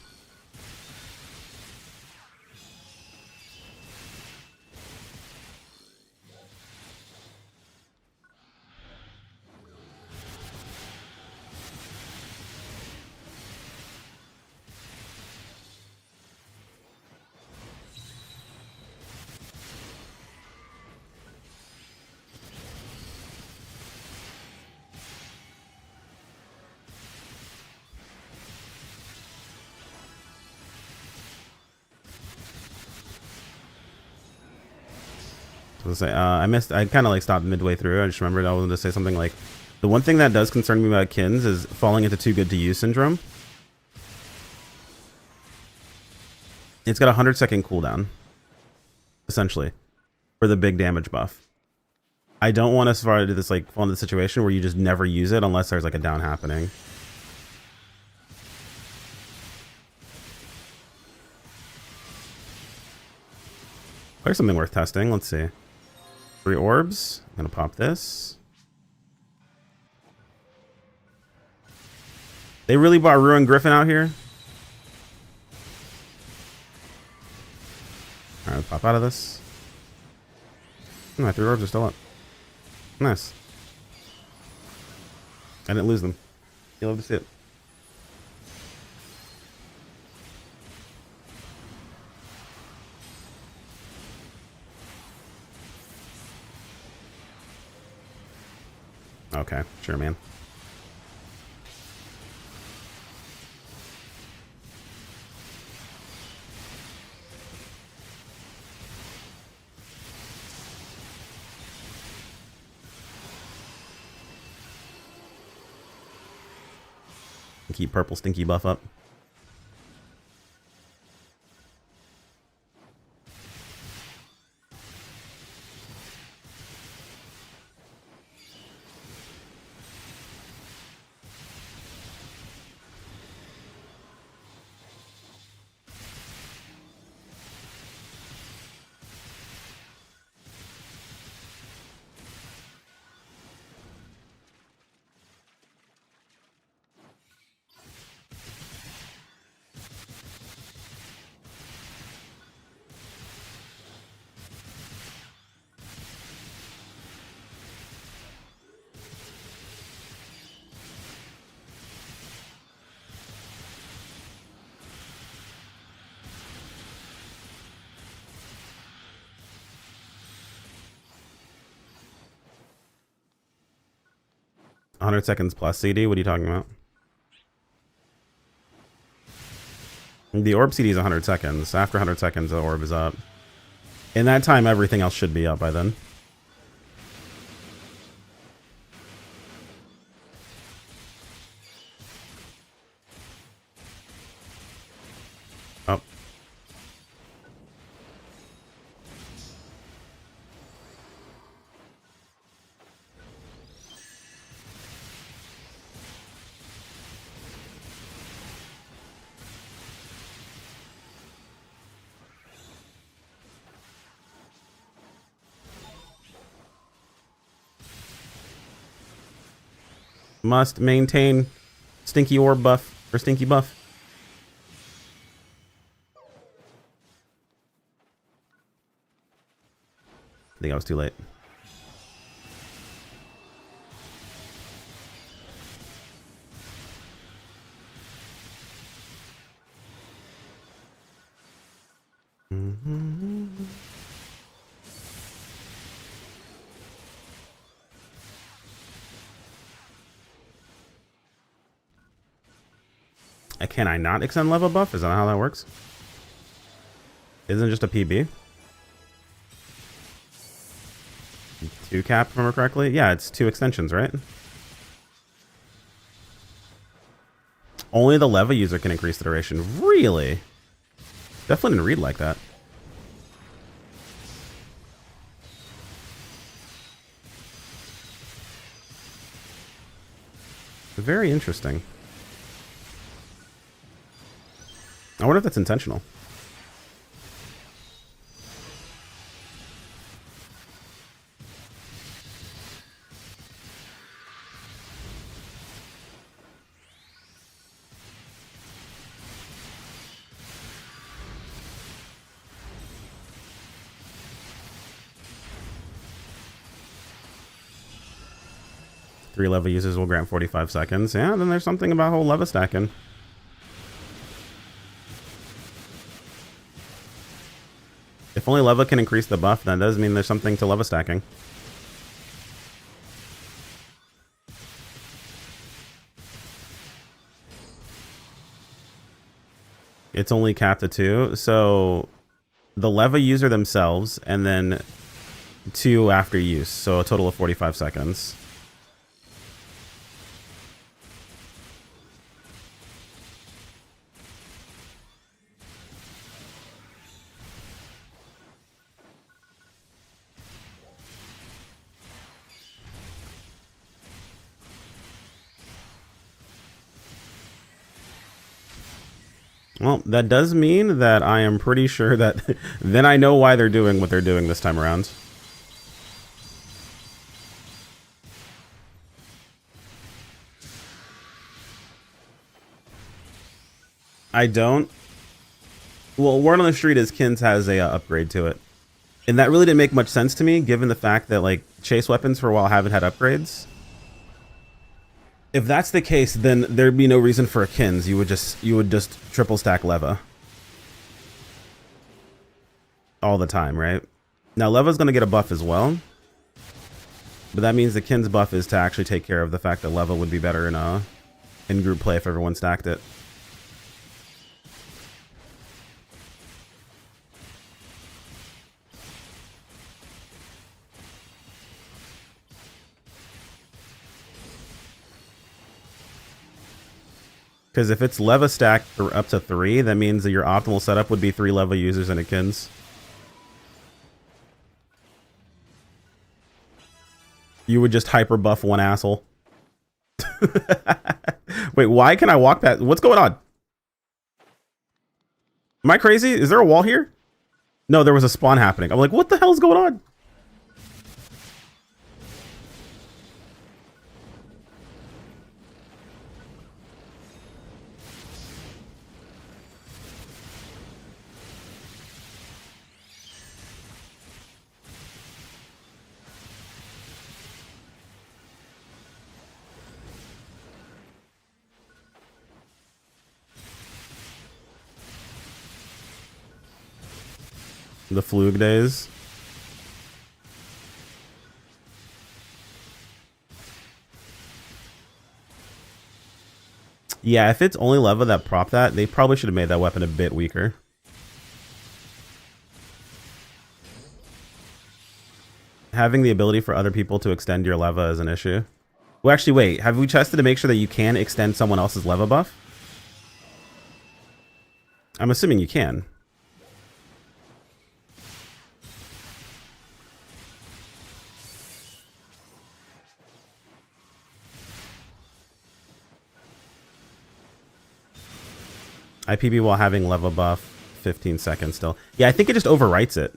I kind of like stopped midway through. I just remembered I wanted to say something like, the one thing that does concern me about Kins is falling into too good to use syndrome. It's got a 100-second cooldown, essentially, for the big damage buff. I don't want us to do this, like, fall into the situation where you just never use it unless there's like a down happening. There's something worth testing. Let's see. 3 orbs. I'm gonna pop this. They really brought Ruin Griffin out here. Alright, pop out of this. My 3 orbs are still up. Nice. I didn't lose them. You'll love to see it. Okay, sure, man. Keep purple stinky buff up. $100 plus CD. What are you talking about? The orb CD is 100 seconds. After 100 seconds, the orb is up. In that time, everything else should be up by then. Oh. Must maintain stinky orb buff or stinky buff. I think I was too late. Can I not extend level buff? Is that how that works? Isn't it just a PB? 2 cap, if I remember correctly? Yeah, it's 2 extensions, right? Only the Leva user can increase the duration. Really? Definitely didn't read like that. Very interesting. I wonder if that's intentional. Three Leva users will grant 45 seconds. Yeah, then there's something about whole Leva stacking. If only Leva can increase the buff, then that does mean there's something to Leva stacking. It's only capped at 2, so the Leva user themselves, and then 2 after use, so a total of 45 seconds. Well, that does mean that I am pretty sure that then I know why they're doing what they're doing this time around. I don't. Well, word on the street is Kins has a upgrade to it. And that really didn't make much sense to me, given the fact that like chase weapons for a while haven't had upgrades. If that's the case, then there'd be no reason for a Kins. You would just triple stack Leva all the time, right? Now Leva's gonna get a buff as well, but that means the Kins buff is to actually take care of the fact that Leva would be better in group play if everyone stacked it. Because if it's Leva stacked up to 3, that means that your optimal setup would be 3 Leva users and a Kins. You would just hyper buff one asshole. Wait, why can I walk past? What's going on? Am I crazy? Is there a wall here? No, there was a spawn happening. I'm like, what the hell is going on? The Flug days. Yeah, if it's only Leva that prop that, they probably should have made that weapon a bit weaker. Having the ability for other people to extend your Leva is an issue. Well, actually, wait. Have we tested to make sure that you can extend someone else's Leva buff? I'm assuming you can. IPB while having Leva buff, 15 seconds still. Yeah, I think it just overwrites it.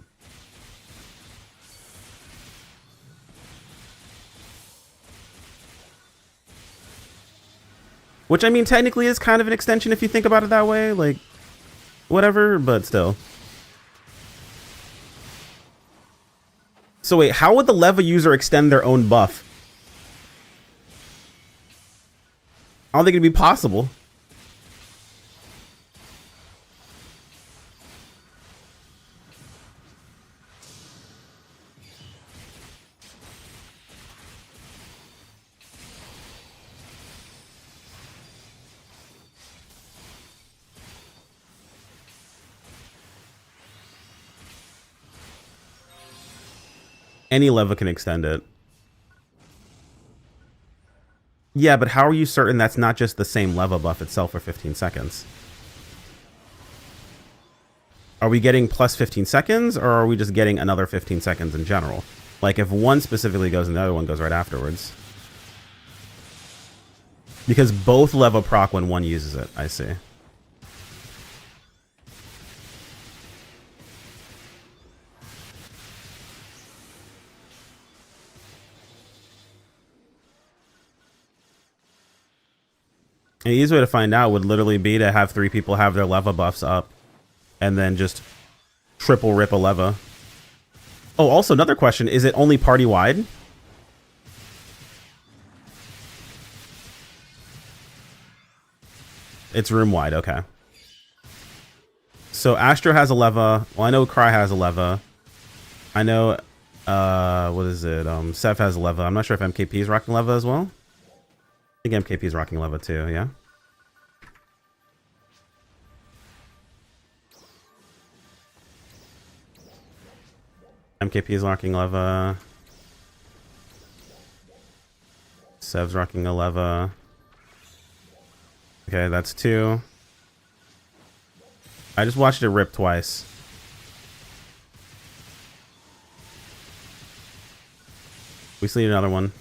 Which, I mean, technically is kind of an extension if you think about it that way. Like, whatever, but still. So wait, how would the Leva user extend their own buff? I don't think it'd be possible. Any Leva can extend it. Yeah, but how are you certain that's not just the same Leva buff itself for 15 seconds? Are we getting plus 15 seconds, or are we just getting another 15 seconds in general? Like, if one specifically goes and the other one goes right afterwards. Because both Leva proc when one uses it, I see. An easy way to find out would literally be to have 3 people have their Leva buffs up and then just triple rip a Leva. Oh, also another question, is it only party wide? It's room wide, okay. So Astro has a Leva. Well, I know Cry has a Leva. I know, what is it? Sev has a Leva. I'm not sure if MKP is rocking Leva as well. I think MKP is rocking Leva too, yeah? MKP is rocking Leva. Sev's rocking a Leva. Okay, that's 2. I just watched it rip twice. We still need another one.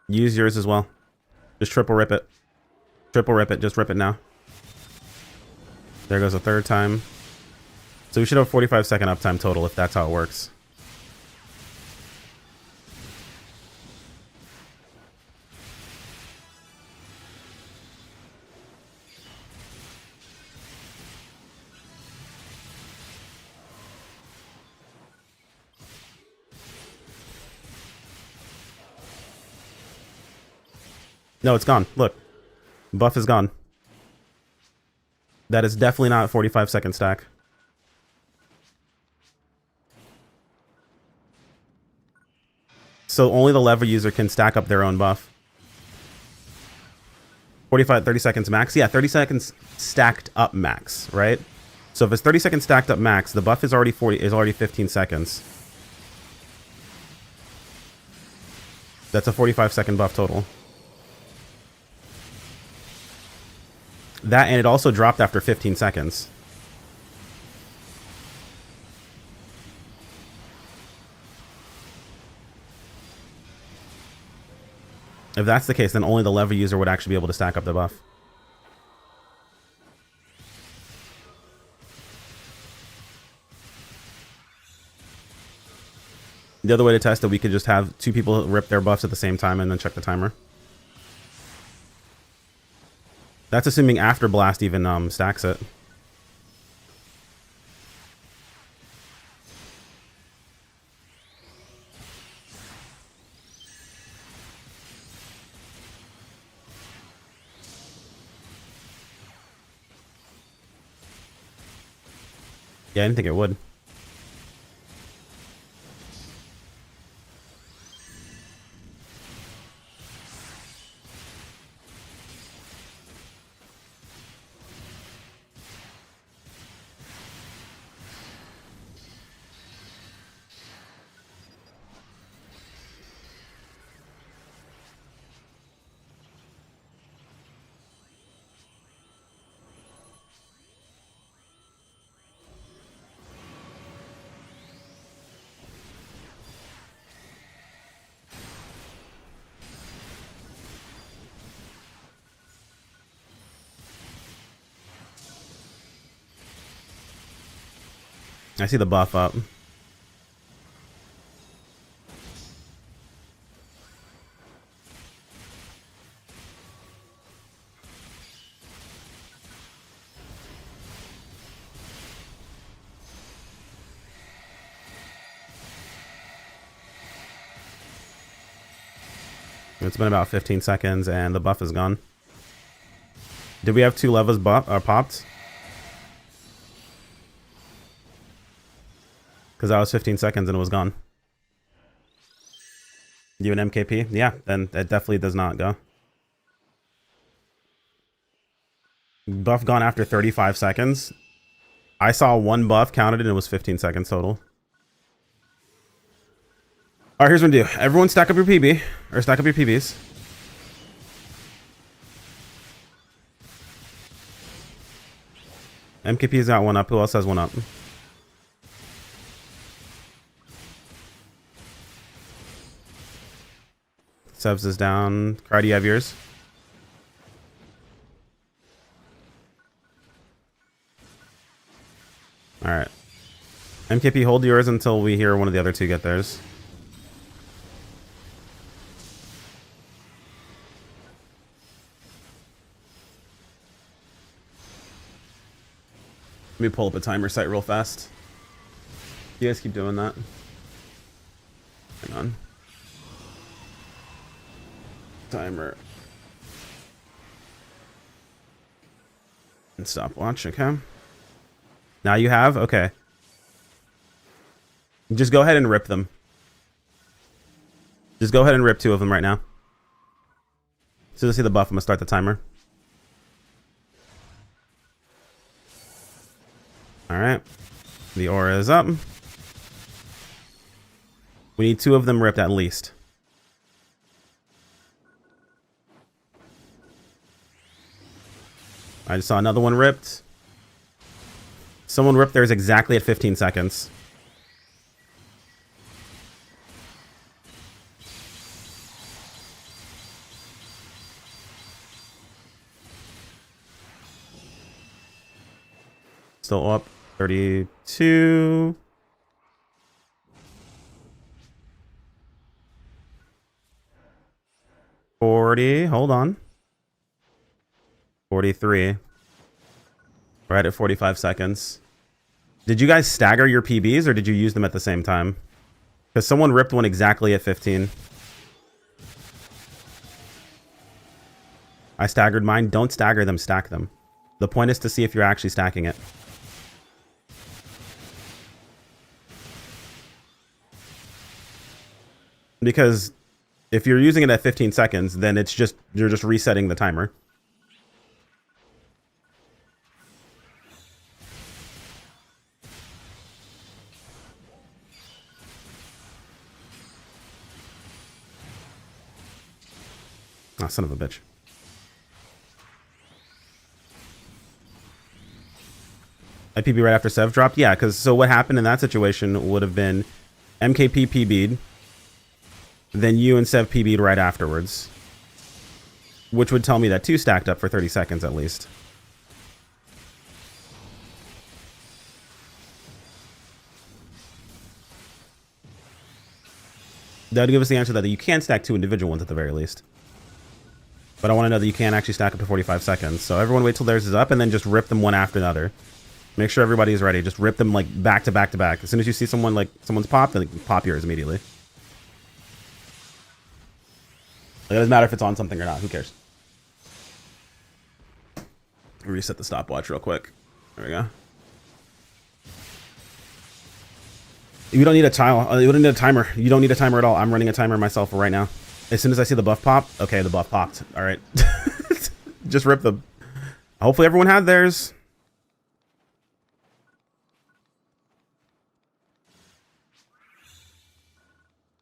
Use yours as well. Just triple rip it. Triple rip it. Just rip it now. There goes a 3rd time. So we should have a 45-second uptime total if that's how it works. No, it's gone. Look. Buff is gone. That is definitely not a 45-second stack. So only the lever user can stack up their own buff. 30 seconds max. Yeah, 30 seconds stacked up max, right? So if it's 30 seconds stacked up max, the buff is already 15 seconds. That's a 45-second buff total. That, and it also dropped after 15 seconds. If that's the case, then only the lever user would actually be able to stack up the buff. The other way to test it, we could just have 2 people rip their buffs at the same time and then check the timer. That's assuming after Blast even stacks it. Yeah, I didn't think it would. I see the buff up. It's been about 15 seconds and the buff is gone. Did we have 2 levers popped? Because that was 15 seconds and it was gone. You an MKP? Yeah, then it definitely does not go. Buff gone after 35 seconds. I saw 1 buff counted and it was 15 seconds total. Alright, here's what we do. Everyone stack up your PB. Or stack up your PBs. MKP's got 1 up. Who else has 1 up? Sebs is down. Cry, do you have yours? Alright. MKP, hold yours until we hear one of the other 2 get theirs. Let me pull up a timer site real fast. You guys keep doing that. Hang on. Timer. And stopwatch, okay. Now you have? Okay. Just go ahead and rip them. Just go ahead and rip 2 of them right now. As soon as I see the buff, I'm gonna start the timer. Alright. The aura is up. We need 2 of them ripped at least. I just saw another one ripped. Someone ripped theirs exactly at 15 seconds. Still up. 32. Hold on. 43. Right at 45 seconds. Did you guys stagger your PBs or did you use them at the same time? Because someone ripped one exactly at 15. I staggered mine. Don't stagger them, stack them. The point is to see if you're actually stacking it. Because if you're using it at 15 seconds, then it's just, you're just resetting the timer. Oh, son of a bitch. I PB right after Sev dropped? Yeah, because so what happened in that situation would have been MKP PB'd, then you and Sev PB'd right afterwards, which would tell me that 2 stacked up for 30 seconds at least. That would give us the answer that you can stack 2 individual ones at the very least. But I want to know that you can actually stack up to 45 seconds. So everyone wait till theirs is up and then just rip them one after another. Make sure everybody's ready. Just rip them like back to back to back. As soon as you see someone like someone's popped, then pop yours immediately. Like, it doesn't matter if it's on something or not. Who cares? Reset the stopwatch real quick. There we go. You don't need a tile. You don't need a timer. You don't need a timer at all. I'm running a timer myself right now. As soon as I see the buff pop, okay, the buff popped. All right, just rip them. Hopefully everyone had theirs.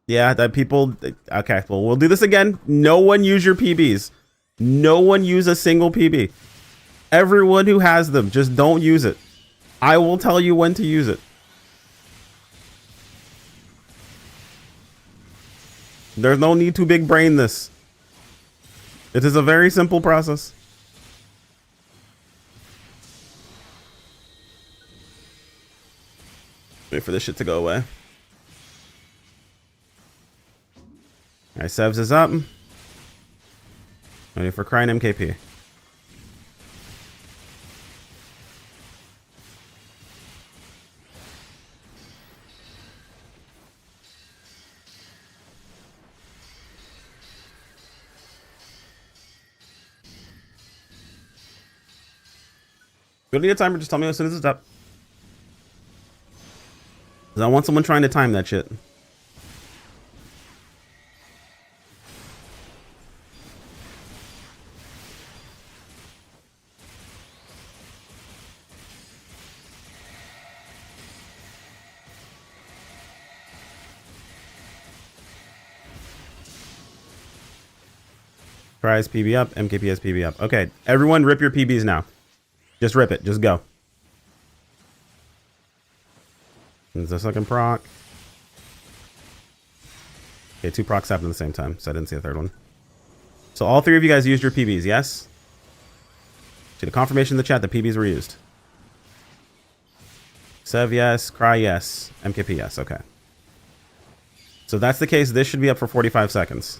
Yeah, that people. Okay, well, we'll do this again. No one use your PBs. No one use a single PB. Everyone who has them, just don't use it. I will tell you when to use it. There's no need to big brain this. It is a very simple process. Wait for this shit to go away. Alright, Sevs is up. Ready for crying MKP. You don't need a timer, just tell me as soon as it's up. 'Cause I want someone trying to time that shit. Prize PB up, MKPS PB up. Okay, everyone rip your PBs now. Just rip it. Just go. There's a second proc. Okay, 2 procs happened at the same time, so I didn't see the third one. So all 3 of you guys used your PBs, yes? See the confirmation in the chat that PBs were used. Sev, yes. Cry, yes. MKP, yes. Okay. So if that's the case, this should be up for 45 seconds.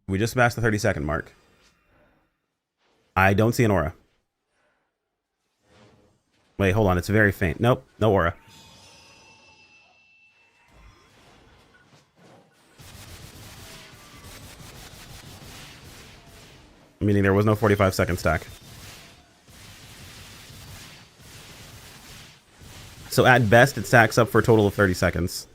We just passed the 30-second mark. I don't see an aura. Wait, hold on. It's very faint. Nope, no aura. Meaning there was no 45-second stack. So at best, it stacks up for a total of 30 seconds.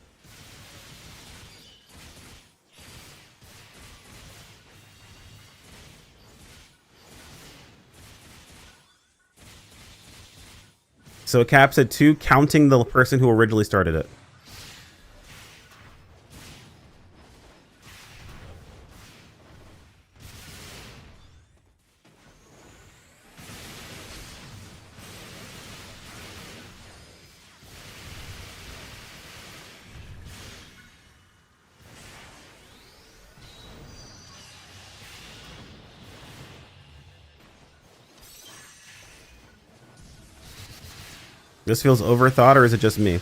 So it caps at 2, counting the person who originally started it. This feels overthought, or is it just me?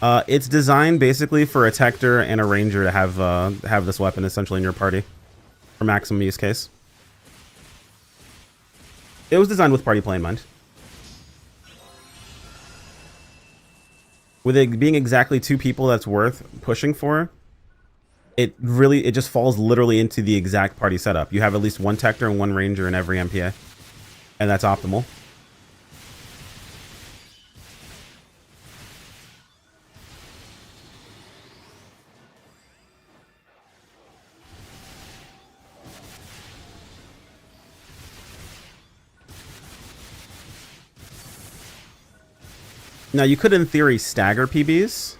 It's designed basically for a Tector and a Ranger to have this weapon essentially in your party for maximum use case. It was designed with party play in mind. With it being exactly 2 people that's worth pushing for, it just falls literally into the exact party setup. You have at least 1 Tector and 1 Ranger in every MPA, and that's optimal. Now, you could, in theory, stagger PBs.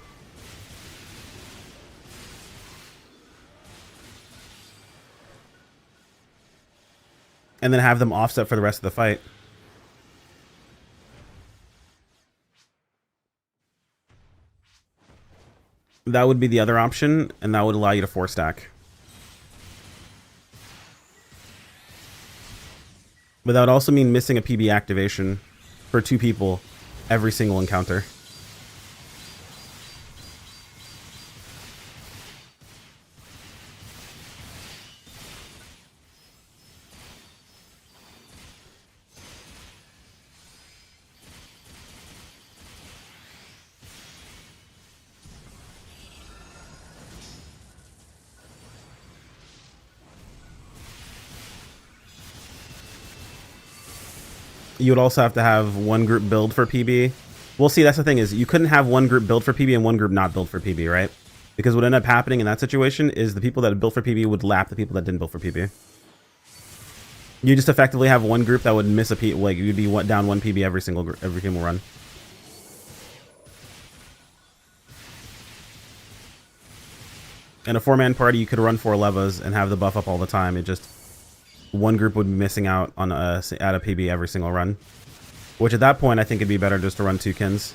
And then have them offset for the rest of the fight. That would be the other option, and that would allow you to 4-stack. But that would also mean missing a PB activation for 2 people every single encounter. You would also have to have 1 group build for PB. Well, see, that's the thing is you couldn't have 1 group build for PB and 1 group not build for PB, right? Because what ended up happening in that situation is the people that had built for PB would lap the people that didn't build for PB. You just effectively have 1 group that would miss a PB, like you'd be down 1 PB every single run. In a 4-man party, you could run 4 levas and have the buff up all the time. It just 1 group would be missing out on at a PB every single run. Which at that point, I think it'd be better just to run 2 kins.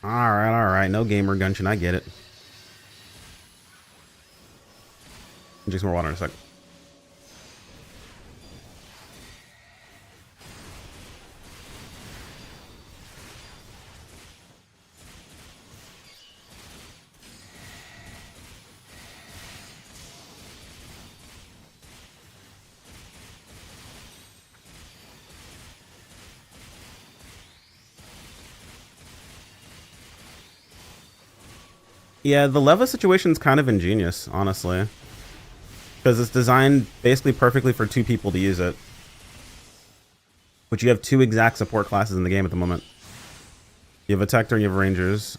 Alright. No gamer gungeon. I get it. Drink some more water in a sec. Yeah, the leva situation is kind of ingenious, honestly. Because it's designed basically perfectly for 2 people to use it. But you have 2 exact support classes in the game at the moment. You have a Tector and you have Rangers.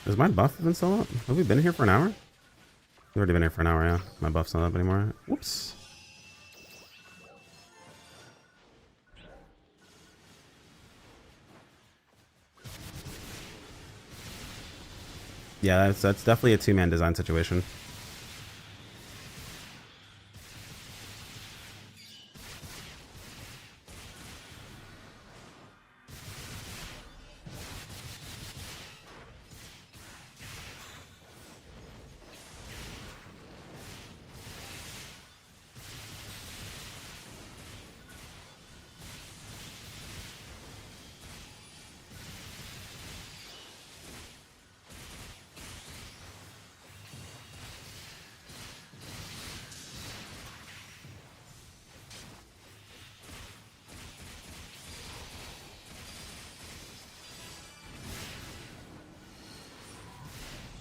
Is my buff even still up? Have we been here for an hour? We've already been here for an hour, yeah. My buff's not up anymore. Whoops. Yeah, that's definitely a 2-man design situation.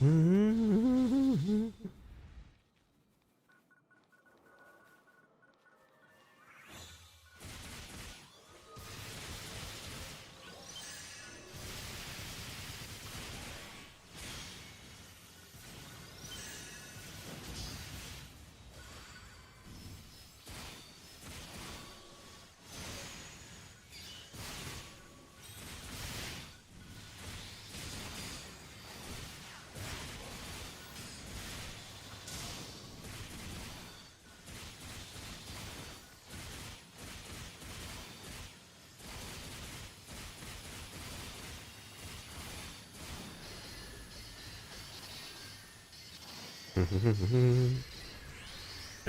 You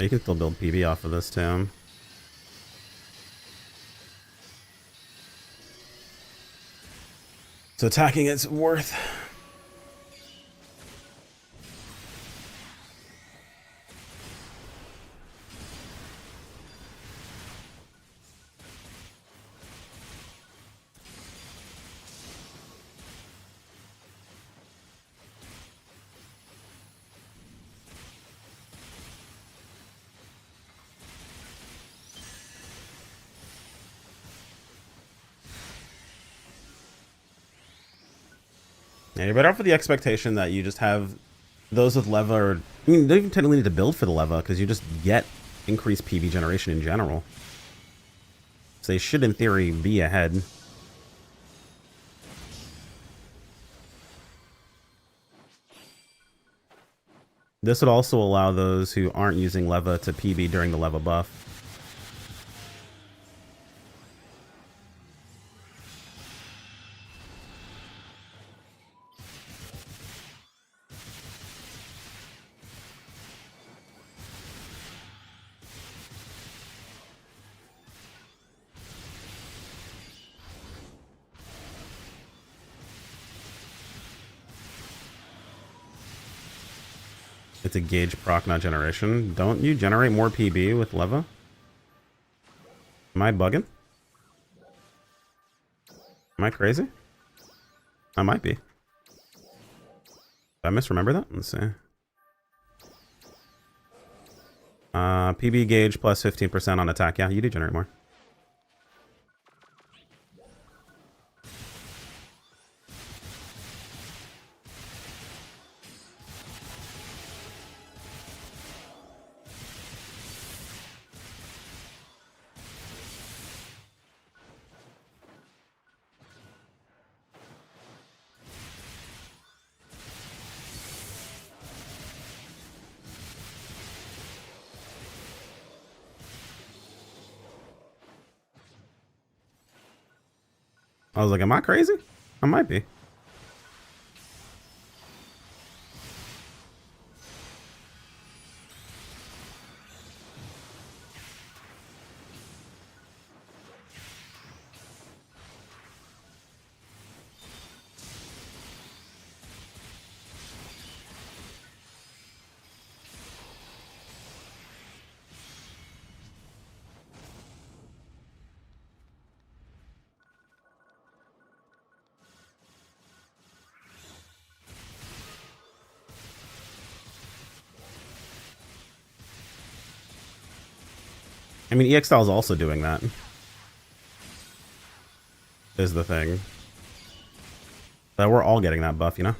can still build PB off of this too. So attacking it's worth. Yeah, you're better off with the expectation that you just have those with leva, or I mean, you don't even technically need to build for the leva because you just get increased PB generation in general. So they should, in theory, be ahead. This would also allow those who aren't using leva to PB during the leva buff. It's a gauge proc, not generation. Don't you generate more PB with leva? Am I bugging? Am I crazy? I might be. Did I misremember that? Let's see. PB gauge plus 15% on attack. Yeah, you do generate more. I was like, am I crazy? I might be. I mean, EX style is also doing that. Is the thing. That we're all getting that buff, you know?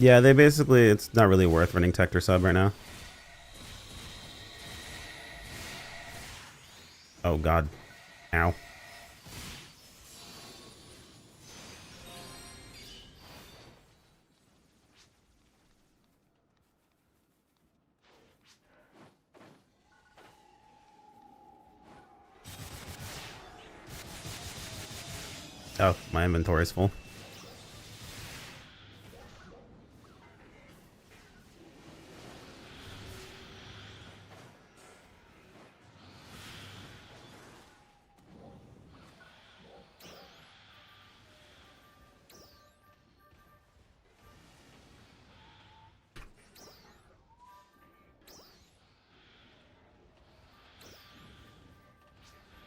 Yeah, they basically, it's not really worth running Tector sub right now. Oh god. Ow. Oh, my inventory's full.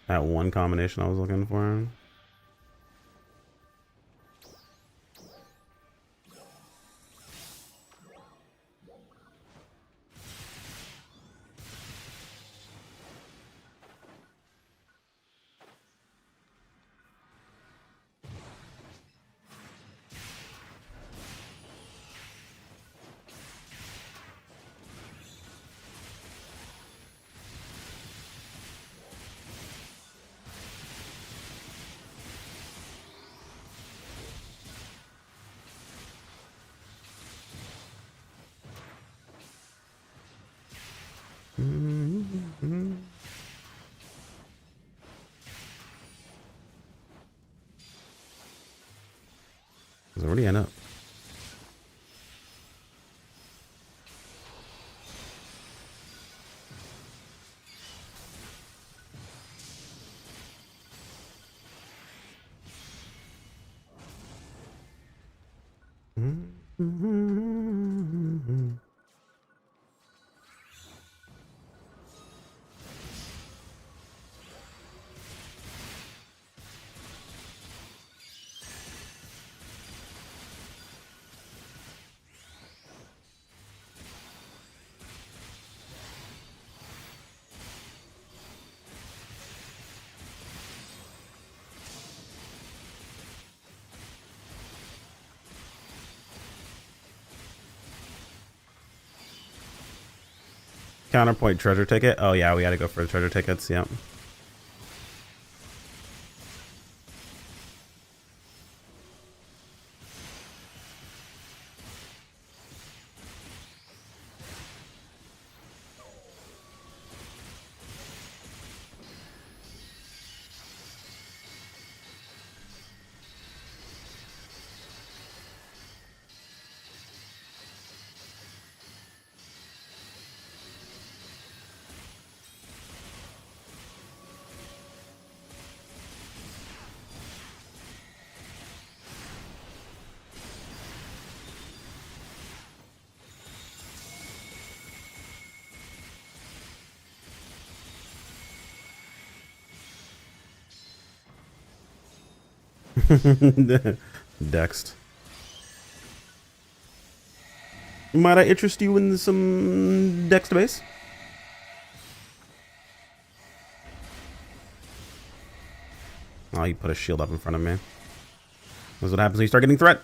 That one combination I was looking for. Where do you end up? Counterpoint treasure ticket. Oh yeah, we gotta go for the treasure tickets. Yep. Dext. Might I interest you in some Dext base? Oh, you put a shield up in front of me. That's what happens when you start getting threat.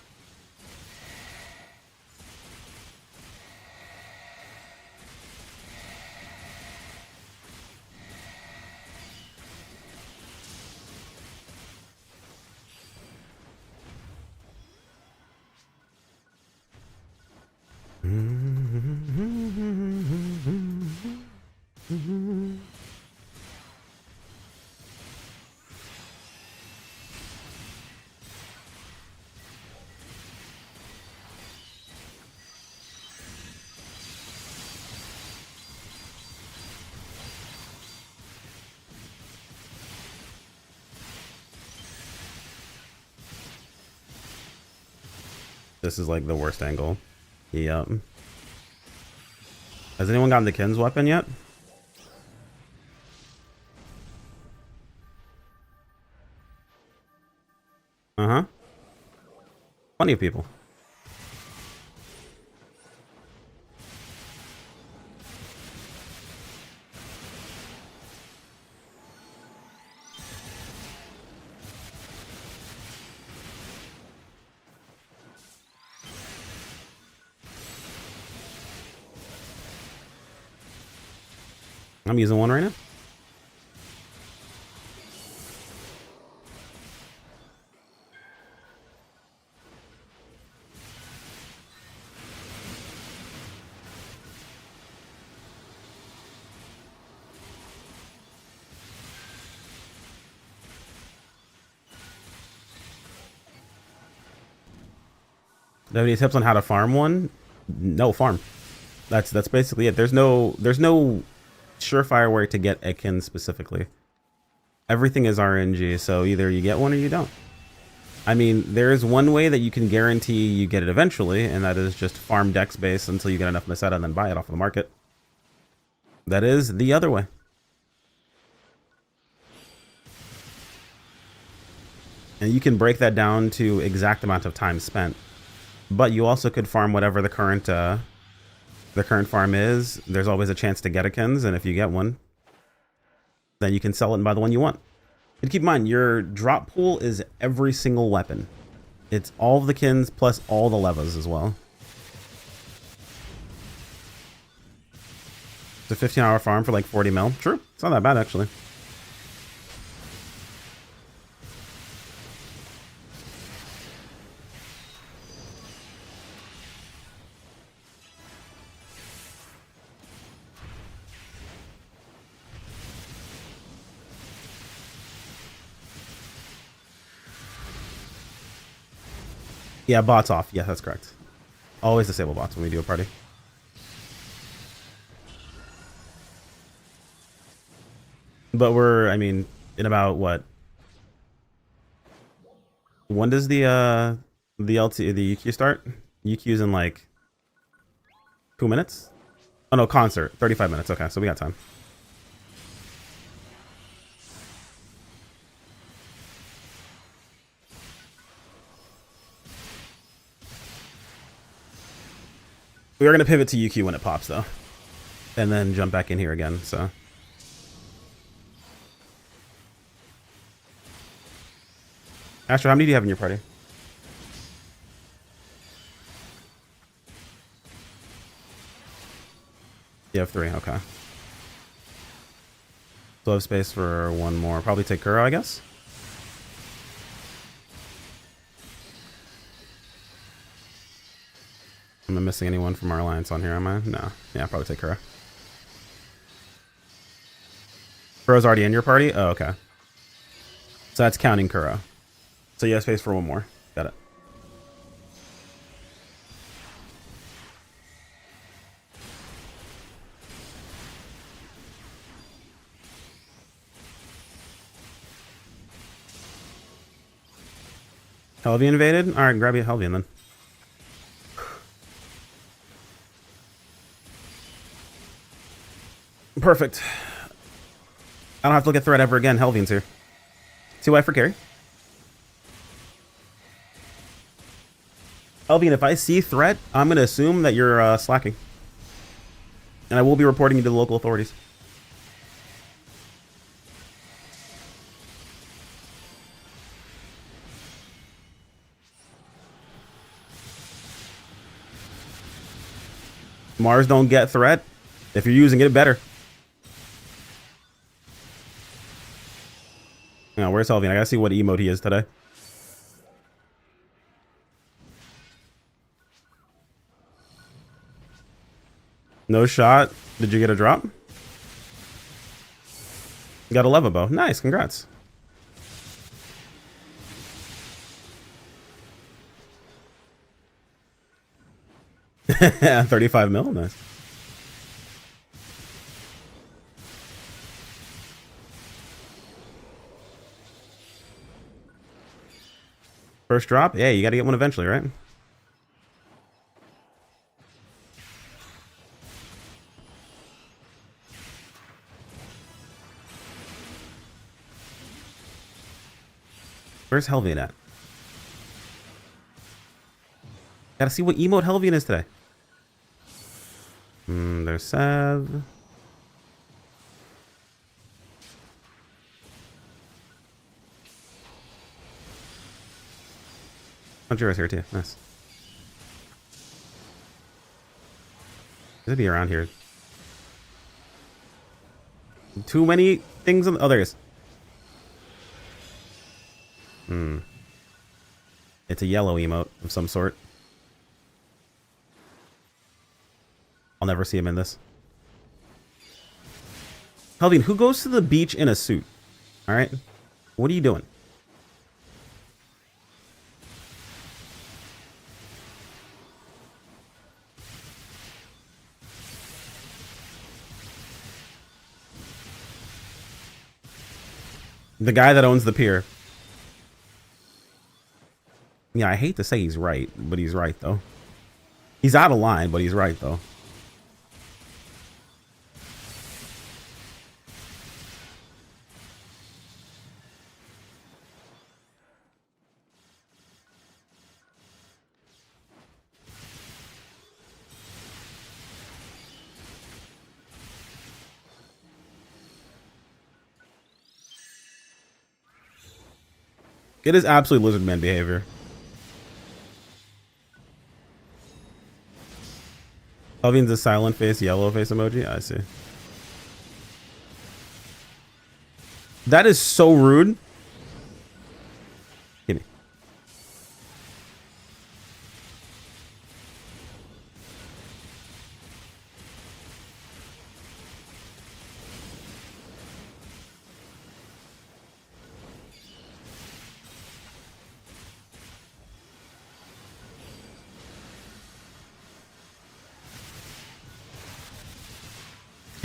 This is like the worst angle. Yep. Has anyone gotten the Kin's weapon yet? Uh-huh. Plenty of people. I'm using one right now. Do you have any tips on how to farm one? No, farm. That's basically it. There's no surefire way to get Ekin specifically. Everything is RNG, so either you get one or you don't. I mean, there is one way that you can guarantee you get it eventually, and that is just farm Dex base until you get enough Meseta and then buy it off of the market. That is the other way. And you can break that down to exact amount of time spent. But you also could farm whatever the current farm is. There's always a chance to get a Kins, and if you get one, then you can sell it and buy the one you want. And keep in mind, your drop pool is every single weapon. It's all the Kins plus all the levas as well. It's a 15-hour farm for like 40 mil. True, it's not that bad actually. Yeah, bots off. Yeah, that's correct. Always disable bots when we do a party. But we're, I mean, in about what? When does the UQ start? UQ's in like 2 minutes? Oh no, concert. 35 minutes. Okay, so we got time. We are going to pivot to UQ when it pops, though. And then jump back in here again, so. Astro, how many do you have in your party? You have 3, okay. Still have space for one more. Probably take Kuro, I guess? Am I missing anyone from our alliance on here, am I? No. Yeah, probably take Kuro. Kuro's already in your party? Oh, okay. So that's counting Kuro. So you have space for one more. Got it. Helvian invaded? Alright, grab you Helvian then. Perfect. I don't have to look at threat ever again. Helvian's here. 2i for carry. Helvian, if I see threat, I'm going to assume that you're slacking. And I will be reporting you to the local authorities. Mars don't get threat. If you're using it, better. Now, where's Helvian? I gotta see what emote he is today. No shot. Did you get a drop? Got a leva bow. Nice, congrats. Yeah, 35 mil, nice. First drop? Yeah, you gotta get one eventually, right? Where's Helvian at? Gotta see what emote Helvian is today. There's Sev. Juro's here too. Nice. He'll be around here. Too many things on. Oh, there it is. It's a yellow emote of some sort. I'll never see him in this. Helvine, who goes to the beach in a suit? All right, what are you doing? The guy that owns the pier. Yeah, I hate to say he's right, but he's right, though. He's out of line, but he's right, though. It is absolute lizard man behavior. Helvine's a silent face, yellow face emoji. I see. That is so rude. Give me.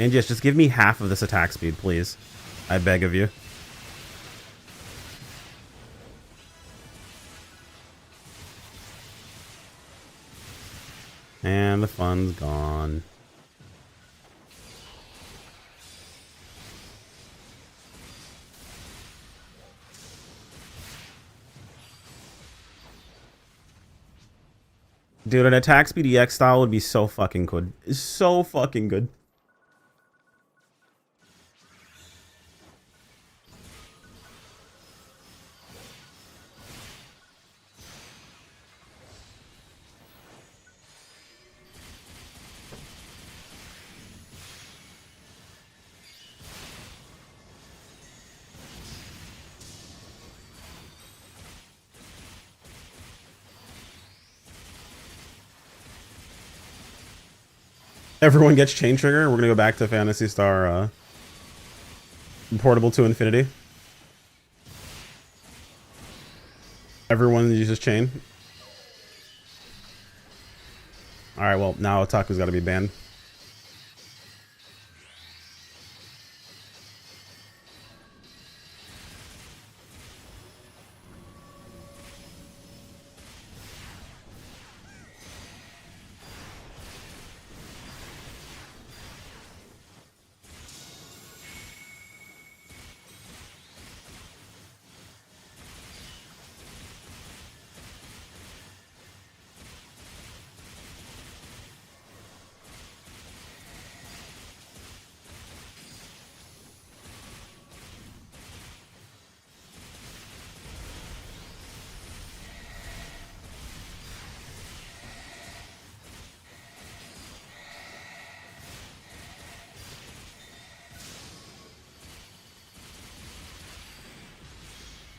And yes, just give me half of this attack speed, please. I beg of you. And the fun's gone. Dude, an attack speed EX style would be so fucking good. So fucking good. Everyone gets chain trigger. We're gonna go back to Phantasy Star Portable to Infinity. Everyone uses chain. Alright, well, now Otaku's gotta be banned.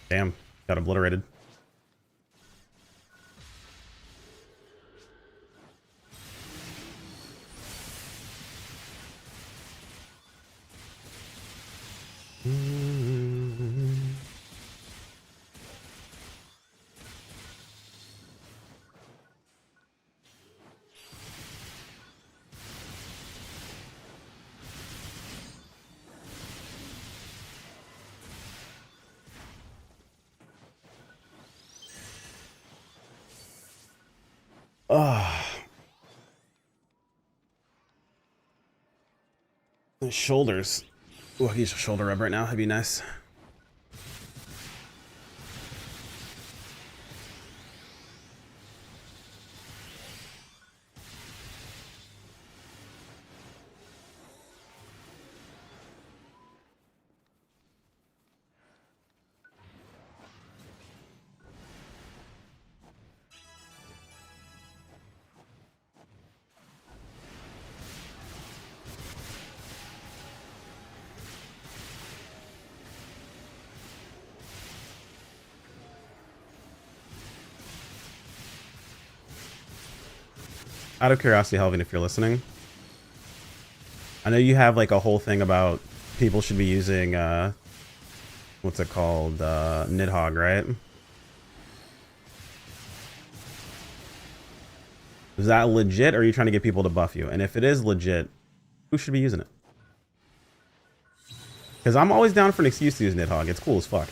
Damn, got obliterated. The shoulders. Ooh, I can use a shoulder rub right now. That'd be nice. Out of curiosity, Helvin, if you're listening, I know you have like a whole thing about people should be using what's it called, Nidhogg, right? Is that legit, or are you trying to get people to buff you? And if it is legit, who should be using it? Because I'm always down for an excuse to use Nidhogg. It's cool as fuck.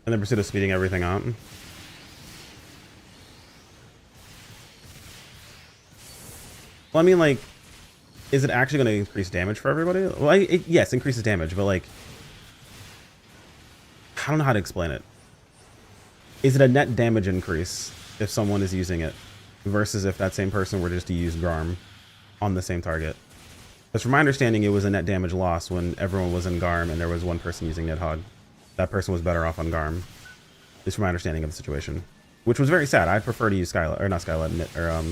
In the pursuit of speeding everything up. Well, I mean, like, is it actually going to increase damage for everybody? Well, yes, increases damage, but like, I don't know how to explain it. Is it a net damage increase if someone is using it versus if that same person were just to use Garm on the same target? Because from my understanding, it was a net damage loss when everyone was in Garm and there was one person using Nidhogg. That person was better off on Garm. Is from my understanding of the situation, which was very sad. I'd prefer to use Skylight, or not Skylight, or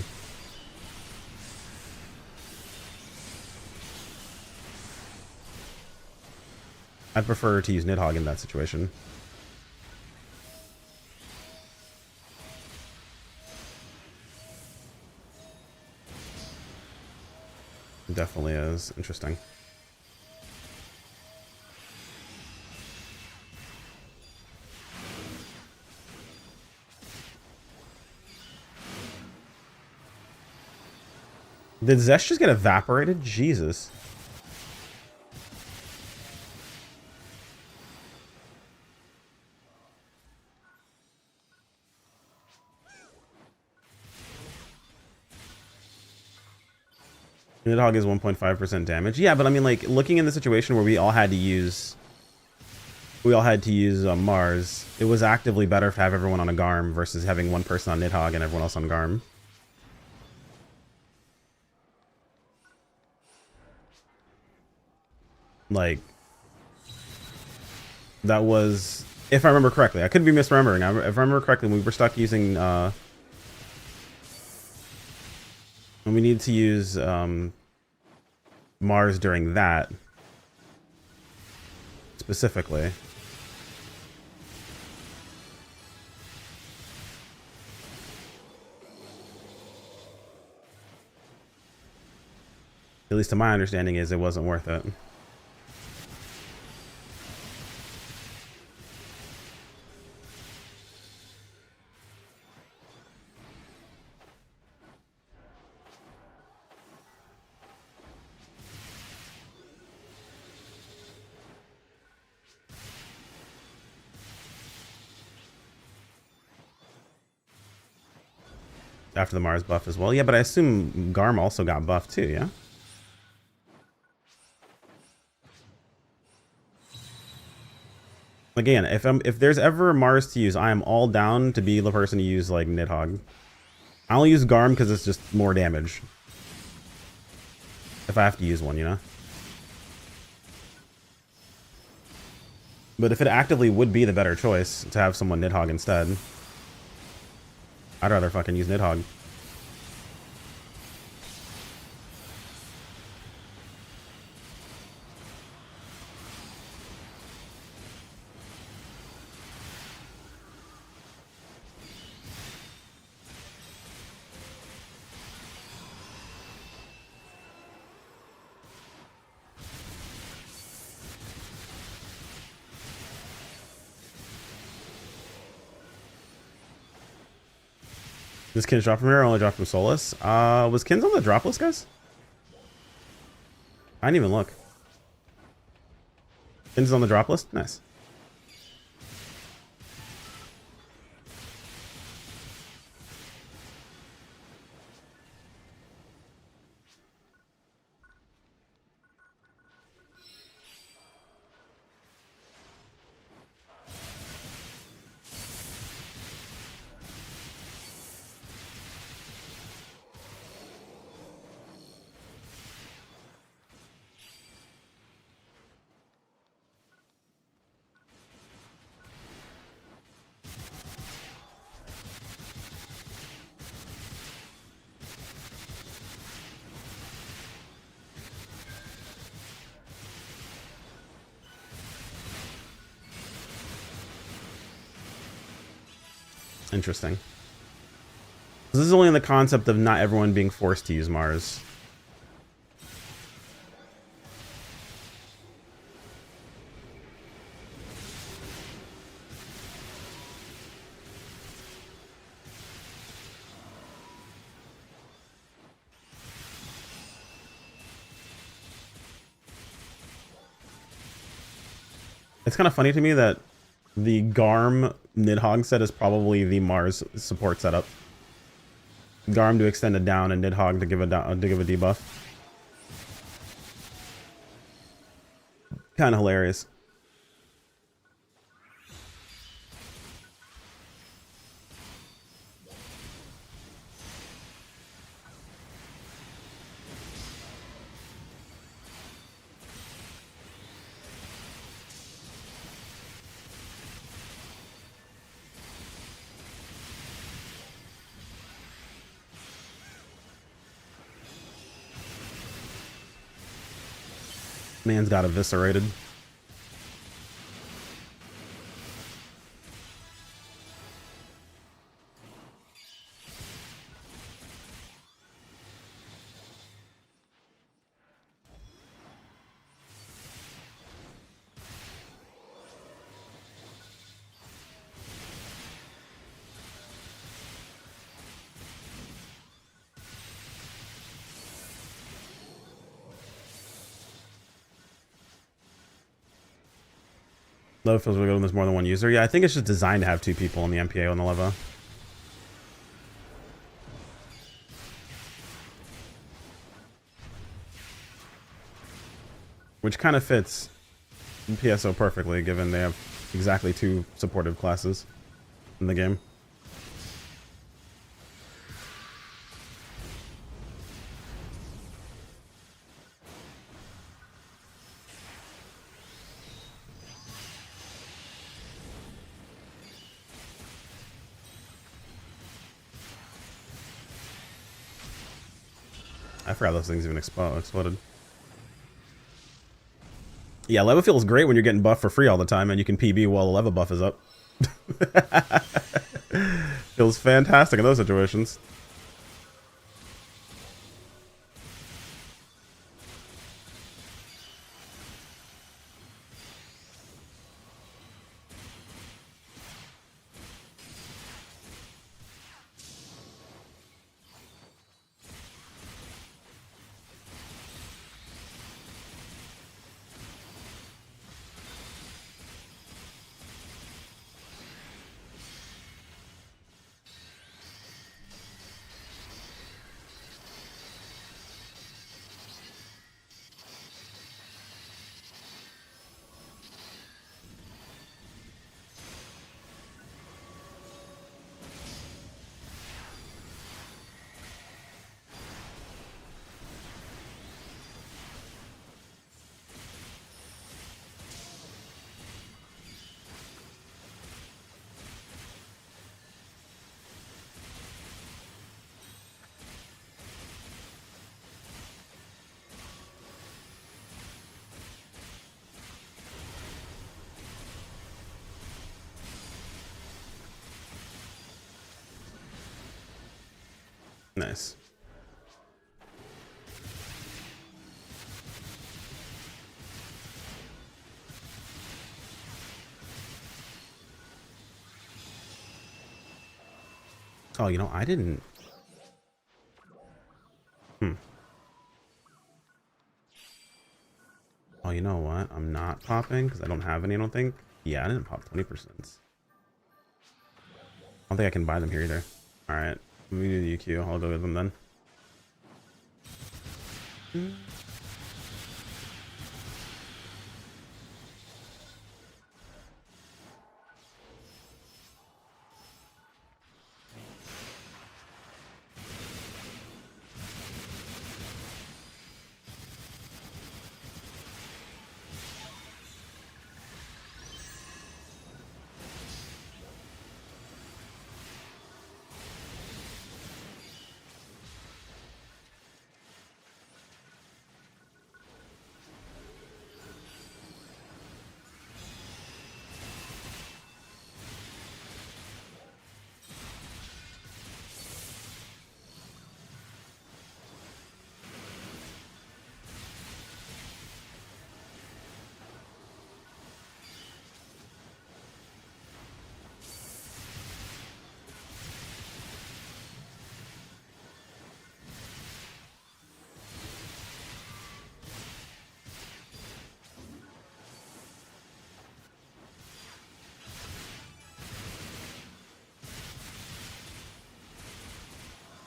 I'd prefer to use Nidhogg in that situation. It definitely is interesting. Did Zesh just get evaporated? Jesus. Nidhogg is 1.5% damage. Yeah, but I mean, like, looking in the situation where we all had to use Mars, it was actively better to have everyone on a Garm versus having one person on Nidhogg and everyone else on Garm. Like, that was, if I remember correctly, I could be misremembering. If I remember correctly, when we were stuck using, when we needed to use Mars during that, specifically. At least to my understanding is it wasn't worth it. After the Mars buff as well. Yeah, but I assume Garm also got buffed too, yeah? Again, if there's ever Mars to use, I am all down to be the person to use like Nidhogg. I only use Garm because it's just more damage. If I have to use one, you know? But if it actively would be the better choice to have someone Nidhogg instead, I'd rather fucking use Nidhogg. This Kin's drop from here, only drop from Solus. Was Kin's on the drop list, guys? I didn't even look. Kin's on the drop list? Nice. Interesting. This is only in the concept of not everyone being forced to use Mars. It's kind of funny to me that the Garm Nidhogg set is probably the Mars support setup. Garm to extend it down and Nidhogg to give a debuff. Kind of hilarious. Man's got eviscerated. Leva feels really good when there's more than one user. Yeah, I think it's just designed to have two people in the MPA on the Leva. Which kind of fits PSO perfectly, given they have exactly two supportive classes in the game. I forgot those things even exploded. Yeah, Leva feels great when you're getting buffed for free all the time and you can PB while the Leva buff is up. Feels fantastic in those situations. Nice. Oh, you know, I didn't... Oh, you know what? I'm not popping because I don't have any, I don't think. Yeah, I didn't pop 20%. I don't think I can buy them here either. Alright, let me do the UQ. I'll go with them then.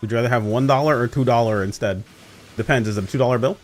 Would you rather have $1 or $2 instead? Depends. Is it a $2 bill?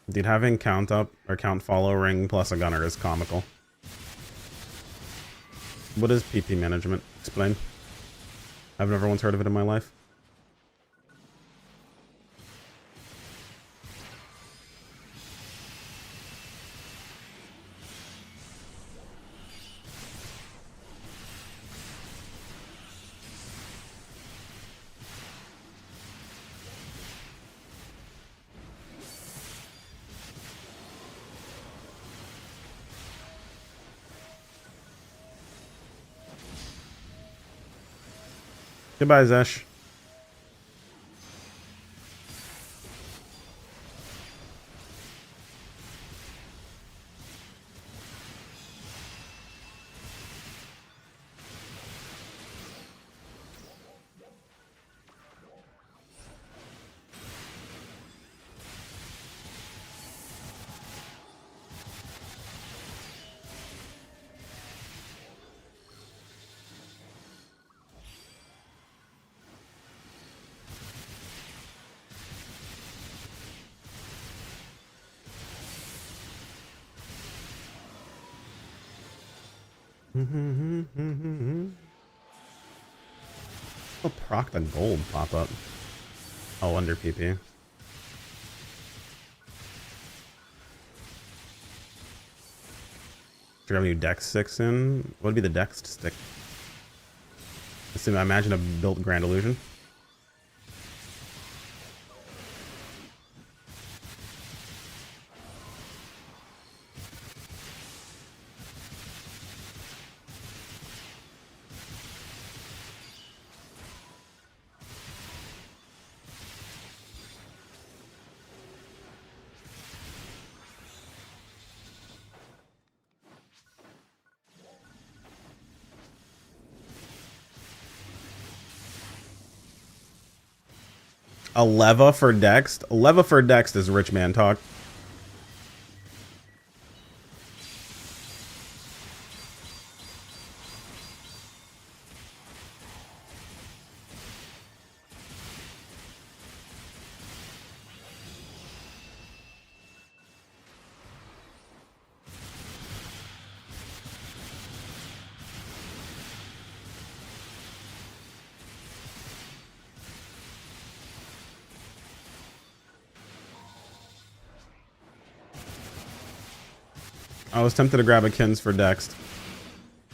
Dude, having count up or count follow ring plus a gunner is comical. What is PP management? Explain. I've never once heard of it in my life. Goodbye, Zesh. Oh, proc the gold pop up. Oh, under PP. Do you have any Dex 6 in? What would be the Dex stick? I imagine a built Grand Illusion. A Leva for Dext? A Leva for Dext is rich man talk. I was tempted to grab a Kins for Dext,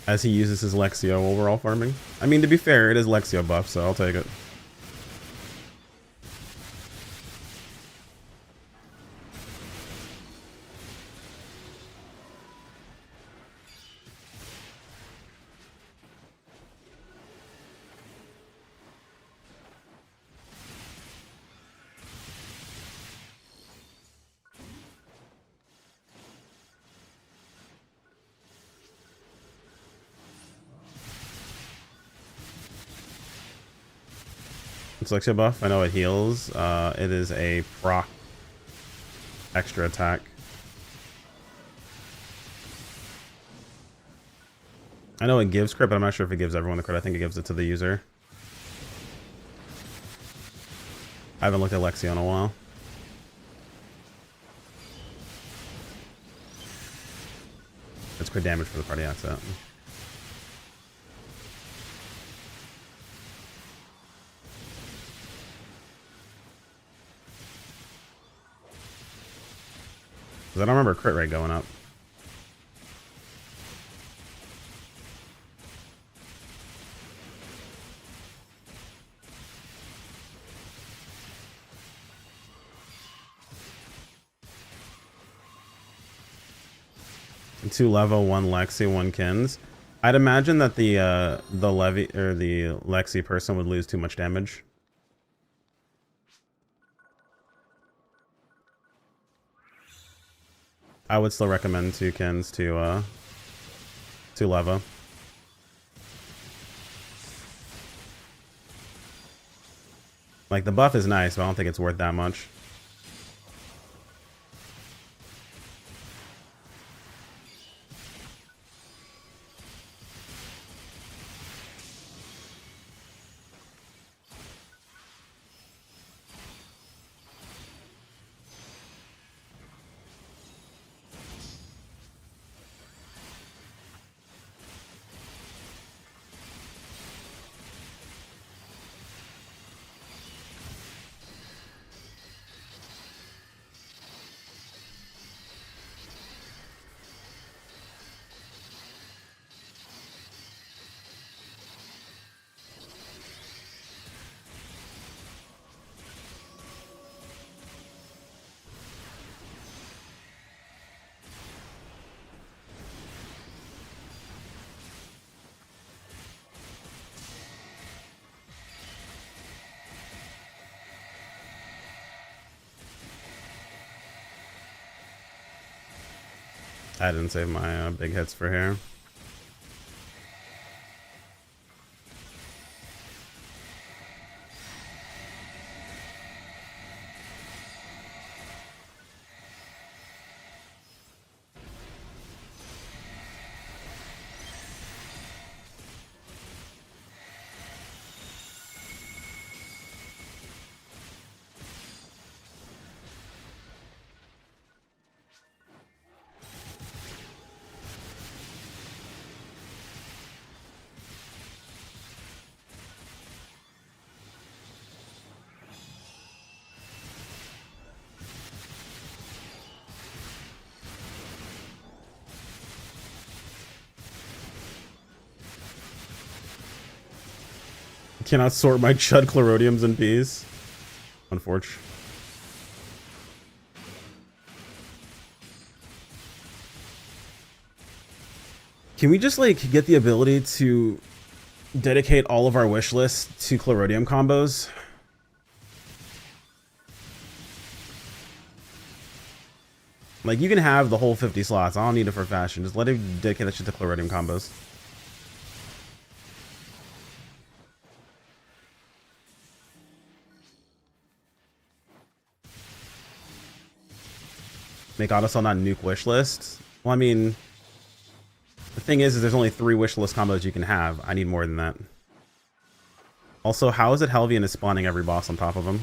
as he uses his Lexio overall farming. I mean, to be fair, it is Lexio buff, so I'll take it. It's Lexio buff. I know it heals. It is a proc extra attack. I know it gives crit, but I'm not sure if it gives everyone the crit. I think it gives it to the user. I haven't looked at Lexio in a while. It's crit damage for the party asset. 'Cause I don't remember crit rate going up. Two level, one Lexi, one Kins. I'd imagine that the Levy or the Lexi person would lose too much damage. I would still recommend two Kins to Leva. Like the buff is nice, but I don't think it's worth that much. I didn't save my big hits for here. Cannot sort my Chud Chlorodiums in peace. Unfortunate. Can we just like get the ability to dedicate all of our wish list to Chlorodium combos? Like you can have the whole 50 slots. I don't need it for fashion. Just let it dedicate that shit to Chlorodium combos. Make Autosell not nuke wish list. Well, I mean, the thing is there's only 3 wish list combos you can have. I need more than that. Also, how is it Helvian is spawning every boss on top of him?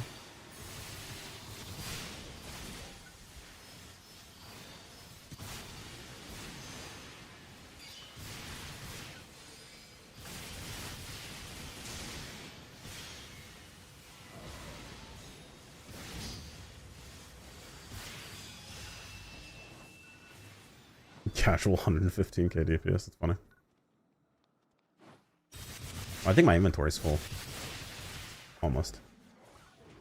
Casual 115k DPS, that's funny. I think my inventory's full. Almost.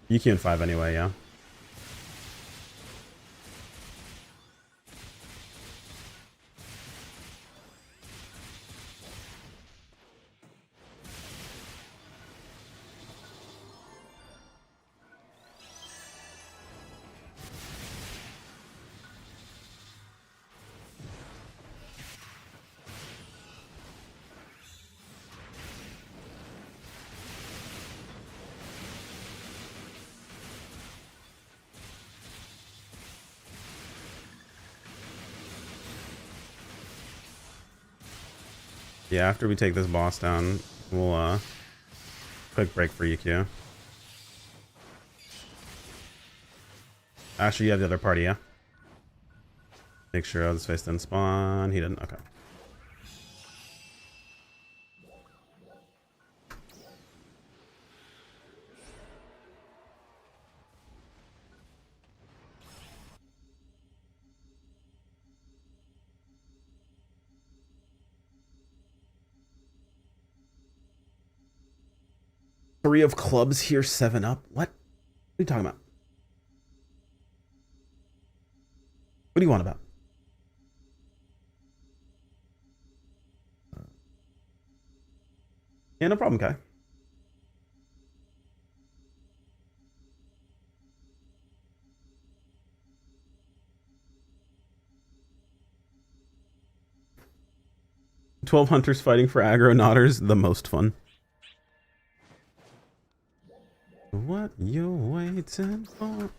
EQ in 5 anyway, yeah. Yeah, after we take this boss down, we'll quick break for EQ. Actually, you have the other party, yeah? Make sure his face didn't spawn. He didn't. Okay. 3 of clubs here, 7 up. What? What are you talking about? What do you want about? Yeah, no problem, Kai. "12 hunters fighting for aggro nodders, the most fun." What you waiting for?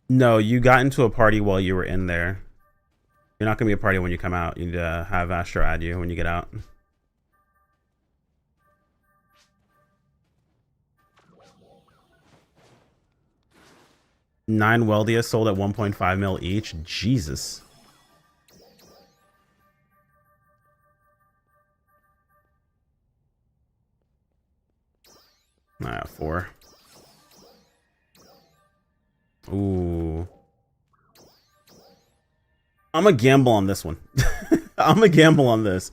No, you got into a party while you were in there. You're not gonna be a party when you come out. You need to have Astro add you when you get out. Nine Weldia sold at 1.5 mil each. Jesus. Ah, 4. Ooh. I'm gonna gamble on this one. I'm gonna gamble on this.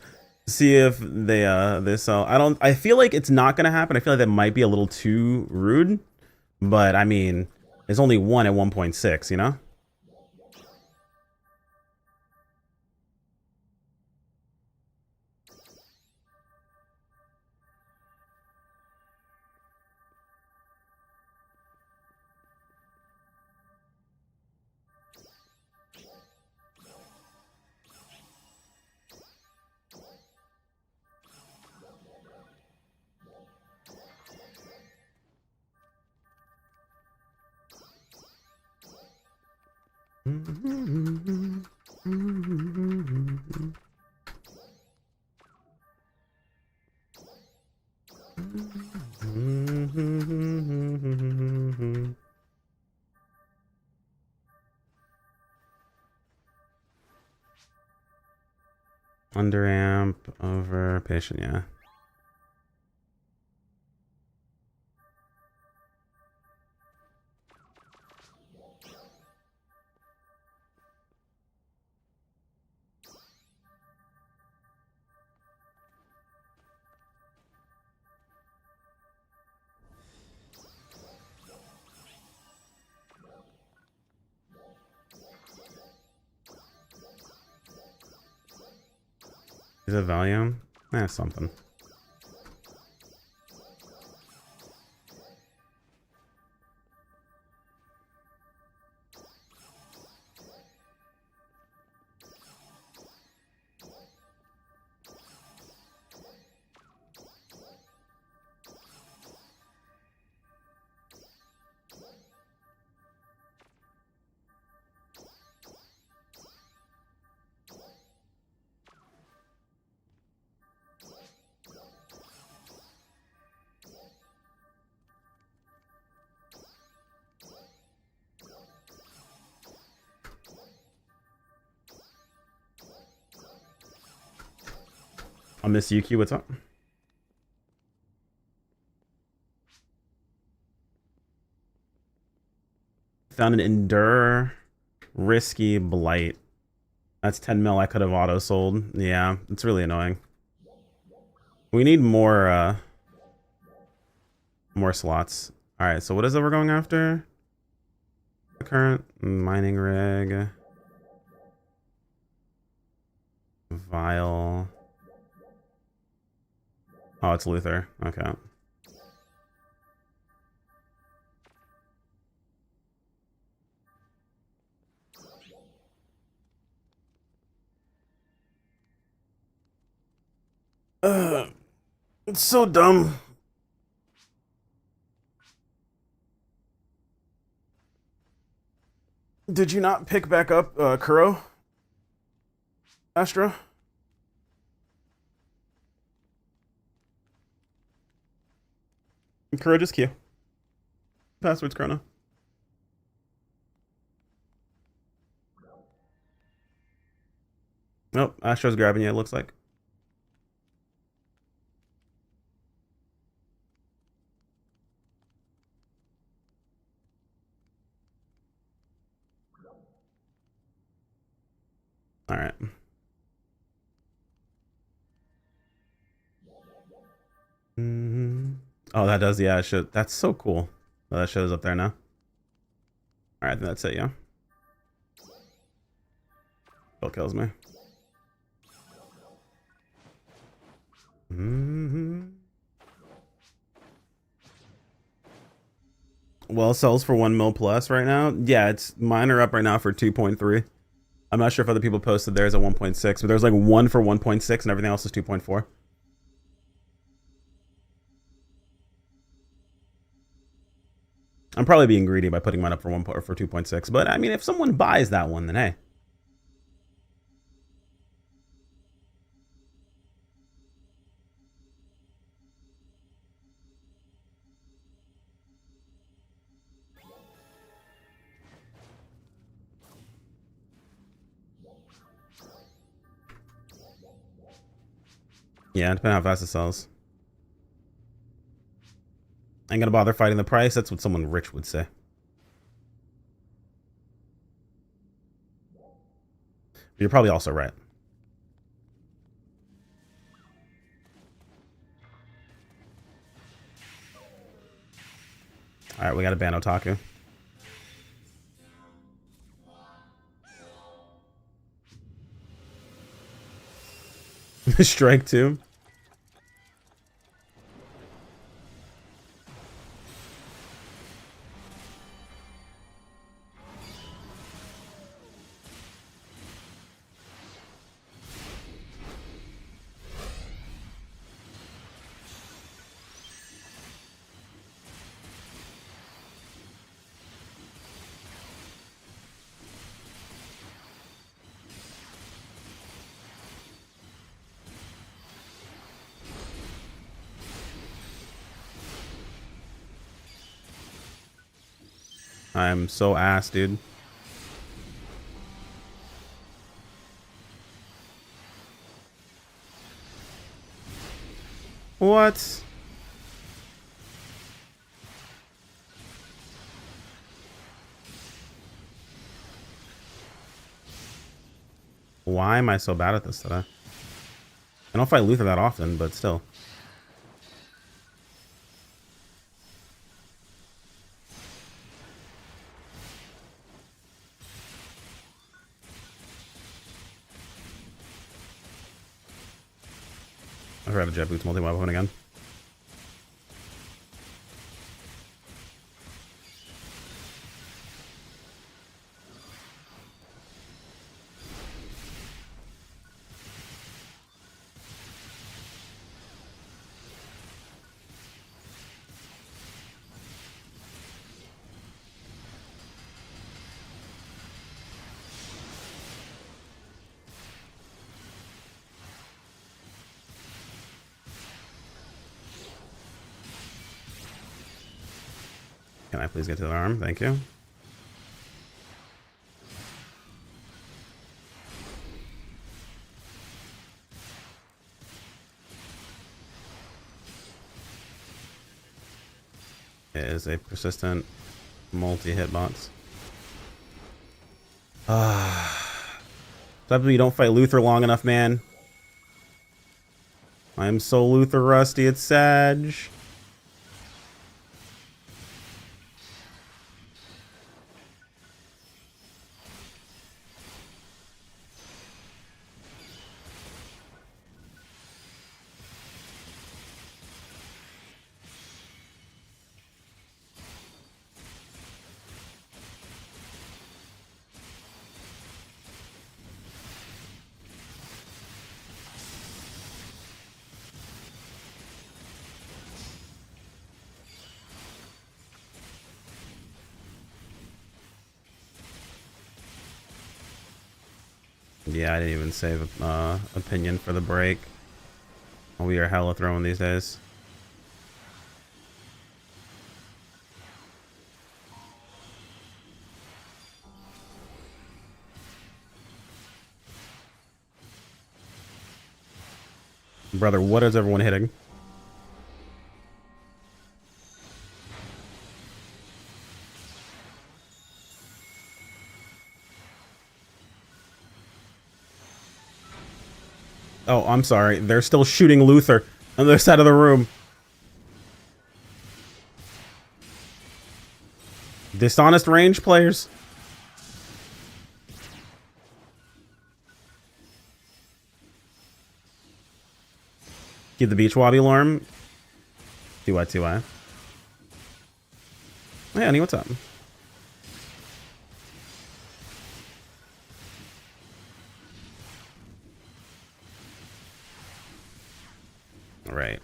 See if they sell. I feel like it's not gonna happen. I feel like that might be a little too rude. But I mean, there's only one at 1.6, you know? Underamp over patient, yeah. Is it volume? Something. I miss Yuki, what's up? Found an Endure Risky Blight. That's 10 mil I could have auto sold. Yeah, it's really annoying. We need more slots. Alright, so what is it we're going after? Current mining rig. Vile. Oh, it's Luther. Okay. It's so dumb. Did you not pick back up Kuro? Astra? Kuro, just Q. Password's Chrono. Nope, Astra's grabbing you, it looks like. Alright. Oh, that does, yeah, it should. That's so cool. Oh, that shows up there now. Alright, then that's it, yeah. Still kills me. Well, sells for 1 mil plus right now. Yeah, it's mine are up right now for 2.3. I'm not sure if other people posted theirs at 1.6, but there's like one for 1.6 and everything else is 2.4. I'm probably being greedy by putting mine up for 2.6, but I mean, if someone buys that one, then hey. Yeah, depending on how fast it sells. Ain't gonna bother fighting the price. That's what someone rich would say. You're probably also right. Alright, we got a ban Otaku. Strike 2. I'm so ass, dude. What? Why am I so bad at this today? I don't fight Luther that often, but still. I forgot the Jet Boots multi-weapon again. Can I please get to the arm? Thank you. It is a persistent multi-hitbox. Typically, you don't fight Luther long enough, man. I'm so Luther rusty, it's Sag. Yeah, I didn't even save opinion for the break. We are hella throwing these days. Brother, what is everyone hitting? Oh, I'm sorry. They're still shooting Luther on the other side of the room. Dishonest range players. Get the beach wabi alarm. TY. Hey, honey, what's up? All right.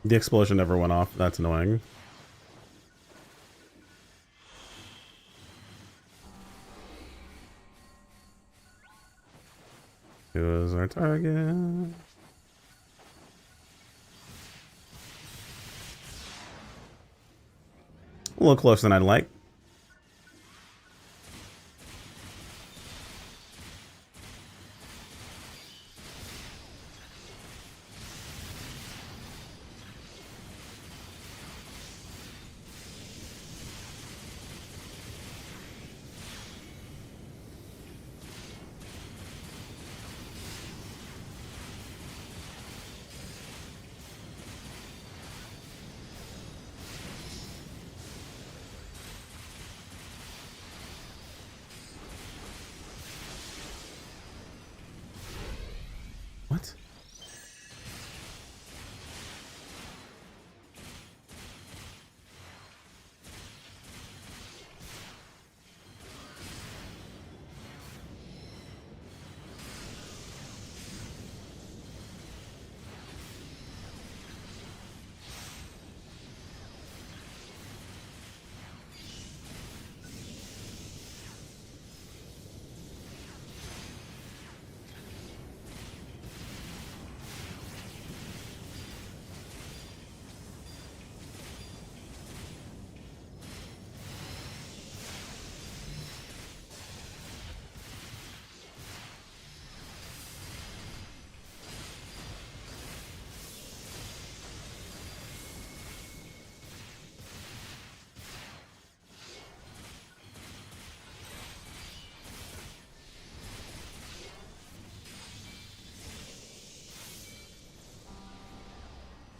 The explosion never went off. That's annoying. Who is our target? A little closer than I'd like. What?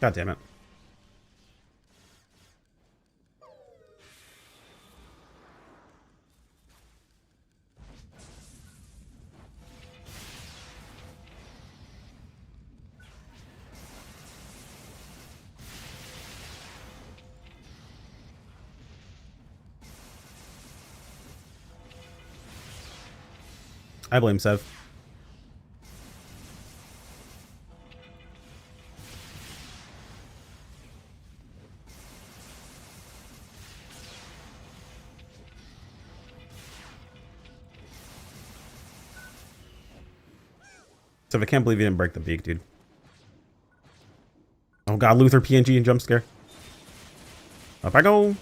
God damn it. I blame Sev. Sev, I can't believe you didn't break the beak, dude. Oh god, Luther PNG and jump scare. Up I go.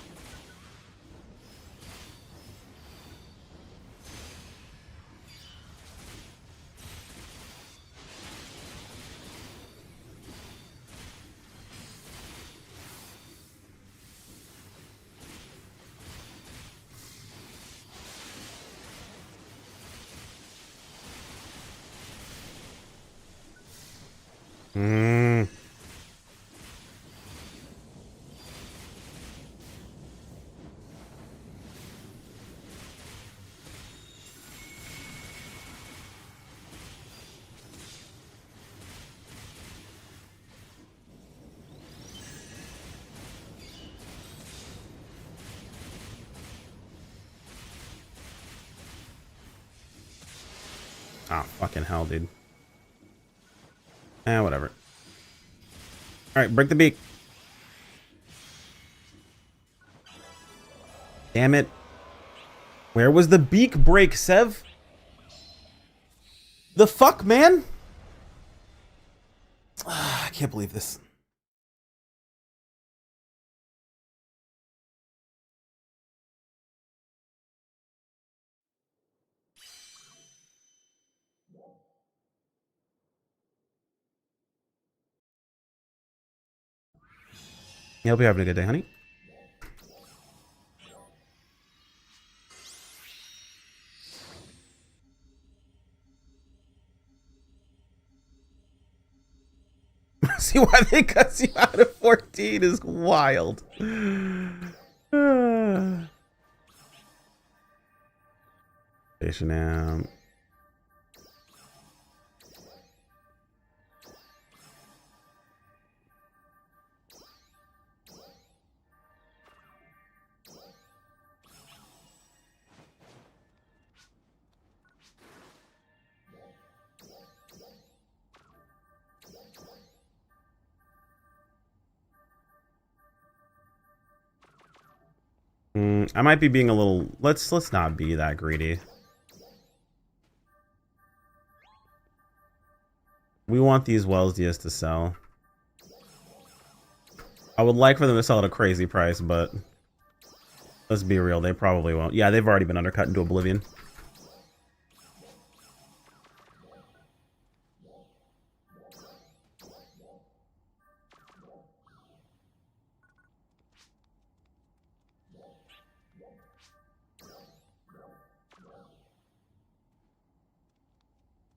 Oh, fucking hell, dude. Whatever. Alright, break the beak. Damn it. Where was the beak break, Sev? The fuck, man? I can't believe this. I hope you're having a good day, honey. See why they cut you out of 14 is wild. Station amp. I might be being a little. Let's not be that greedy. We want these Wells Dias to sell. I would like for them to sell at a crazy price, but let's be real, they probably won't. Yeah, they've already been undercut into oblivion.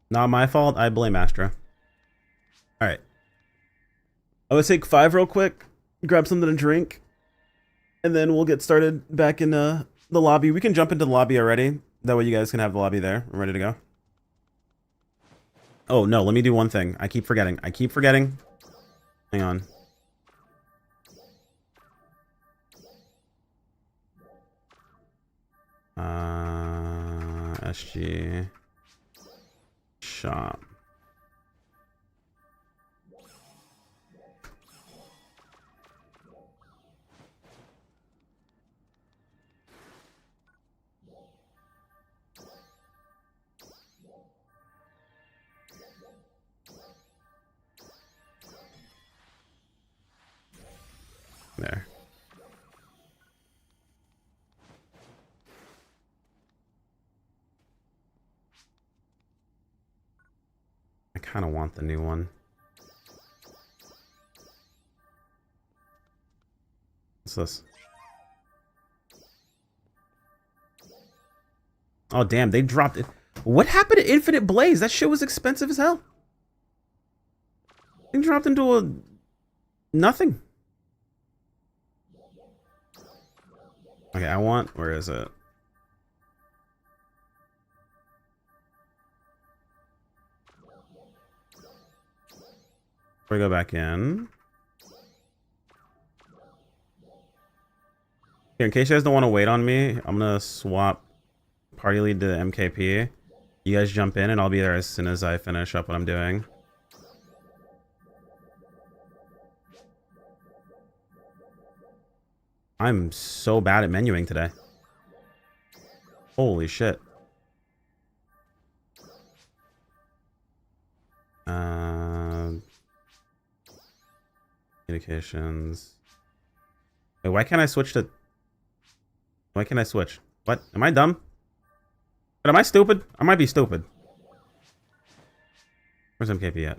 Not my fault. I blame Astra. All right. I would take 5 real quick, grab something to drink, and then we'll get started back in the lobby. We can jump into the lobby already. That way you guys can have the lobby there. I'm ready to go. Oh, no. Let me do one thing. I keep forgetting. Hang on. SG. Shop. There. I kind of want the new one. What's this? Oh, damn. They dropped it. What happened to Infinite Blaze? That shit was expensive as hell. They dropped into a... nothing. Okay, I want... Where is it? We go back in. Here, in case you guys don't want to wait on me, I'm gonna swap party lead to MKP. You guys jump in and I'll be there as soon as I finish up what I'm doing. I'm so bad at menuing today. Holy shit. Communications. Wait, why can't I switch to... Why can't I switch? What? Am I dumb? But am I stupid? I might be stupid. Where's MKP at?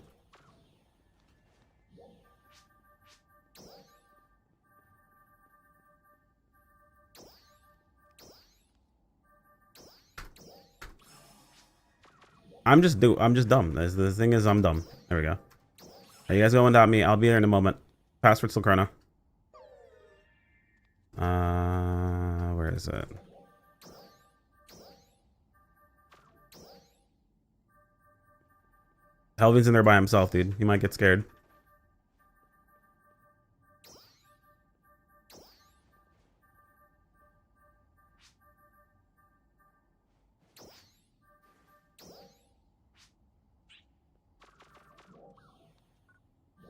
I'm just dumb. The thing is, I'm dumb. There we go. Are you guys going without me? I'll be there in a moment. Password still chrono. Where is it? Helvin's in there by himself, dude. He might get scared.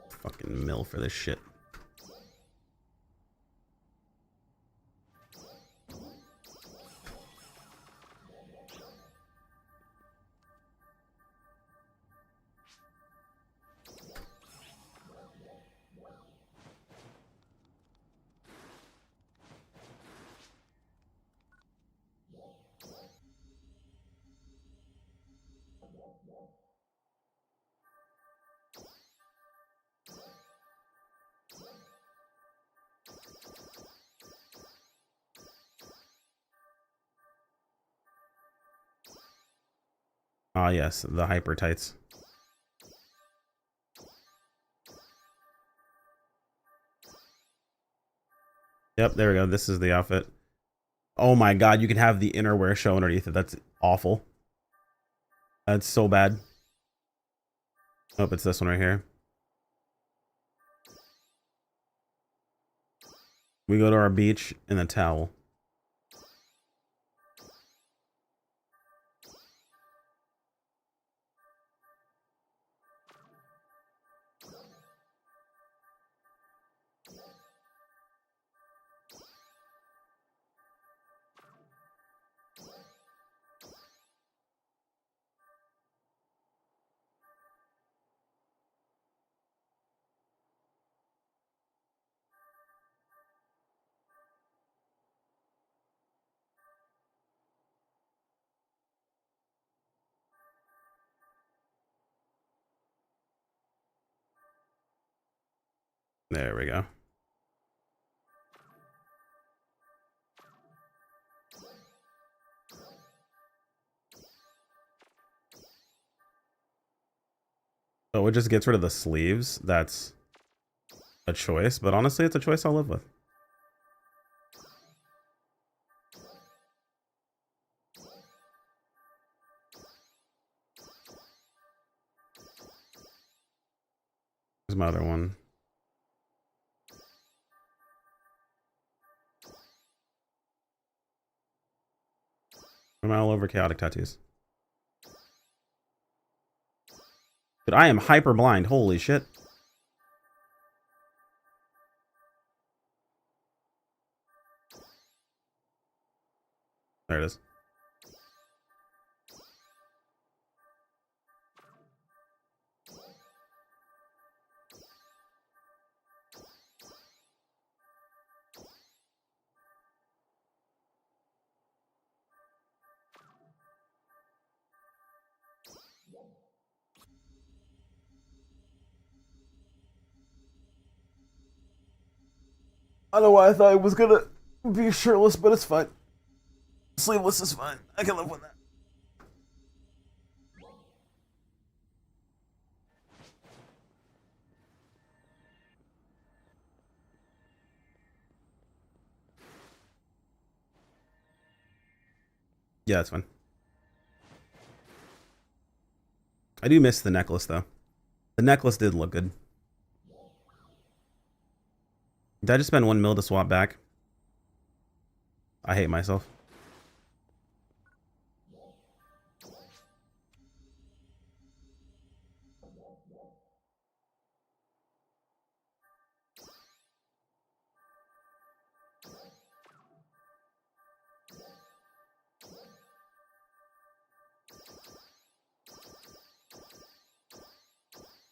Fucking mill for this shit. Ah, yes, the hyper tights. Yep, there we go. This is the outfit. Oh my god, you can have the innerwear show underneath it. That's awful. That's so bad. Oh, it's this one right here. We go to our beach in a towel. There we go. So it just gets rid of the sleeves. That's a choice, but honestly, it's a choice I'll live with. Here's my other one. I'm all over chaotic tattoos. But I am hyper blind. Holy shit. There it is. I don't know why I thought I was gonna be shirtless, but it's fine. Sleeveless is fine. I can live with that. Yeah, that's fine. I do miss the necklace, though. The necklace did look good. Did I just spend 1 mil to swap back? I hate myself.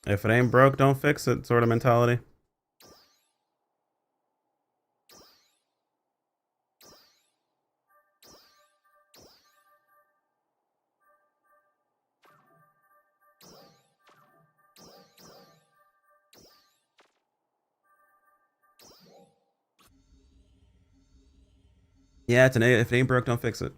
If it ain't broke, don't fix it sort of mentality. Yeah, it's an A. If it ain't broke, don't fix it.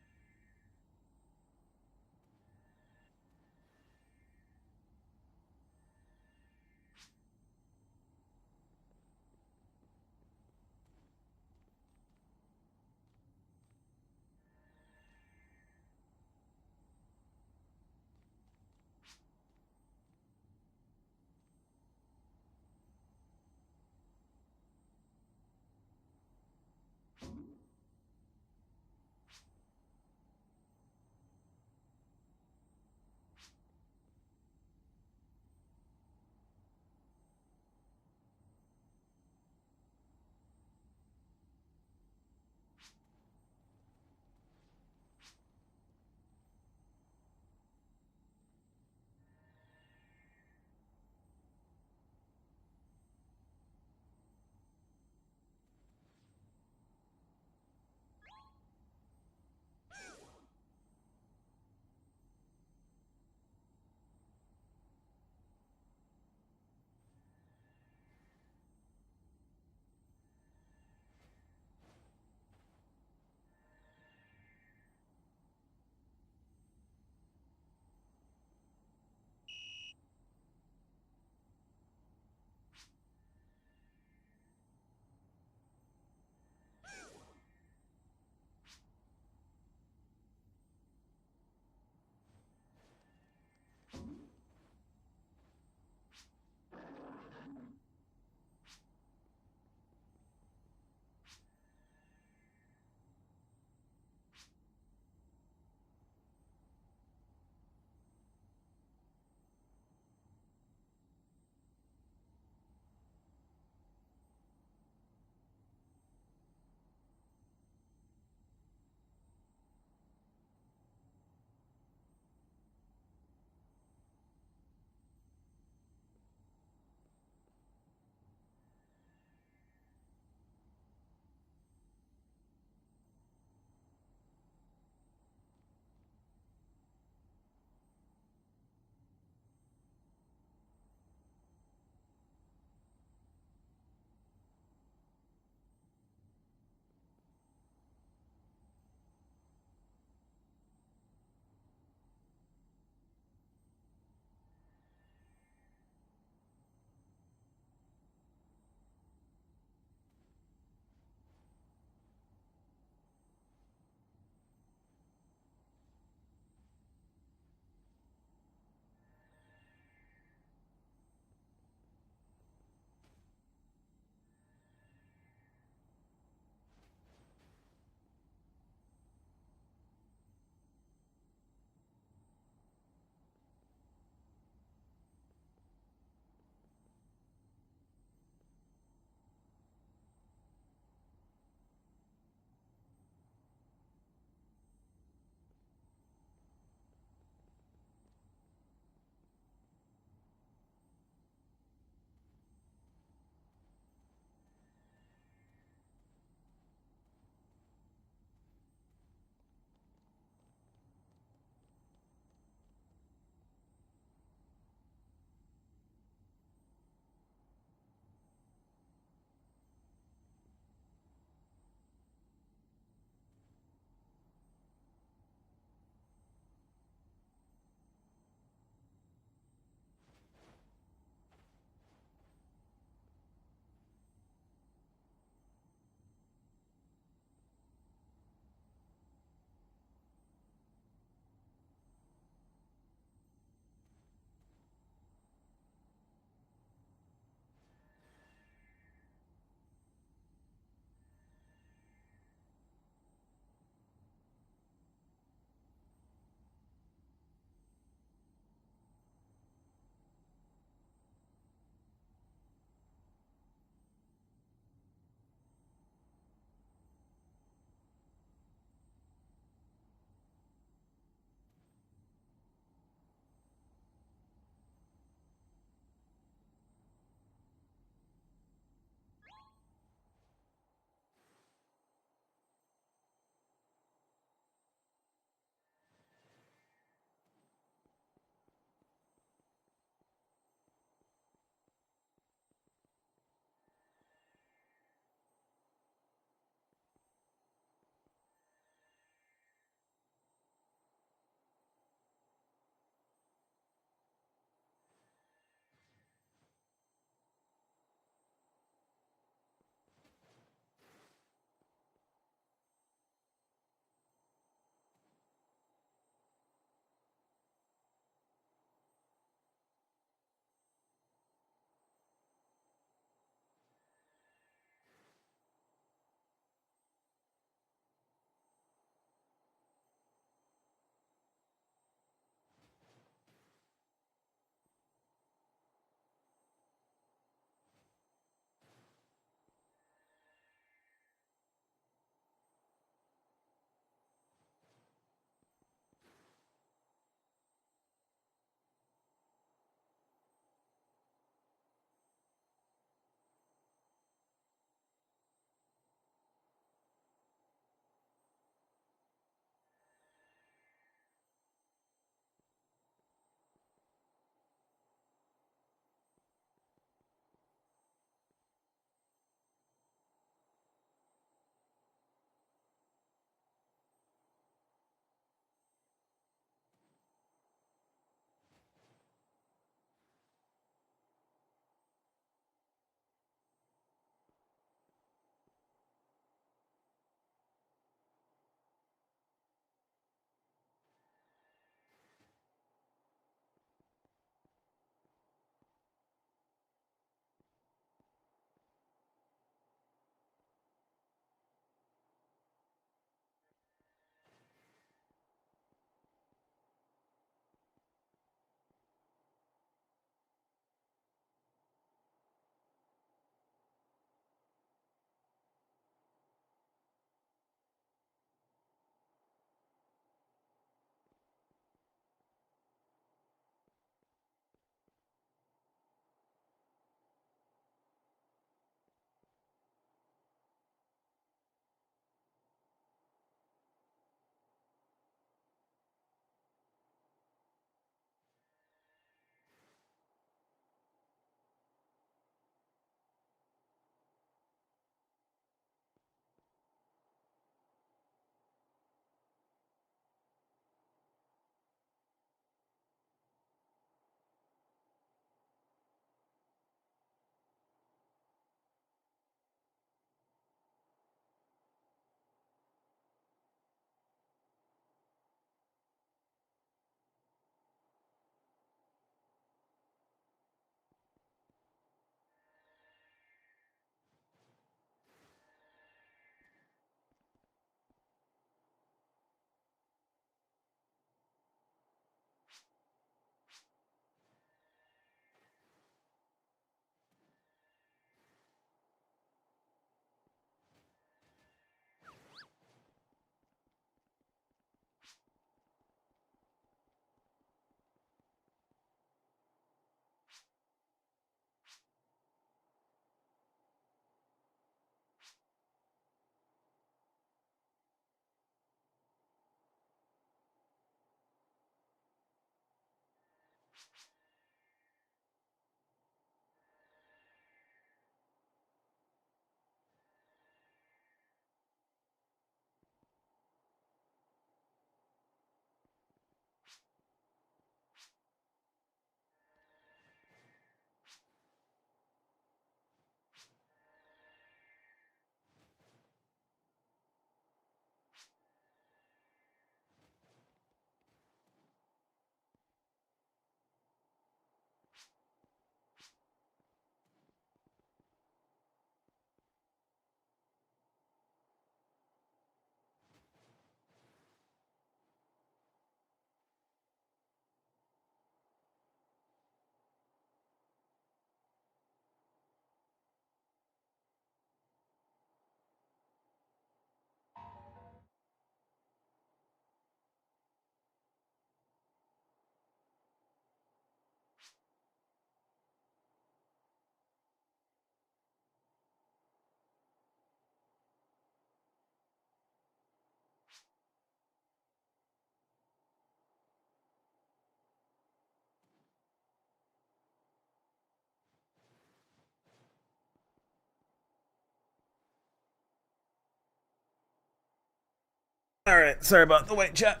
All right, sorry about the wait, chat.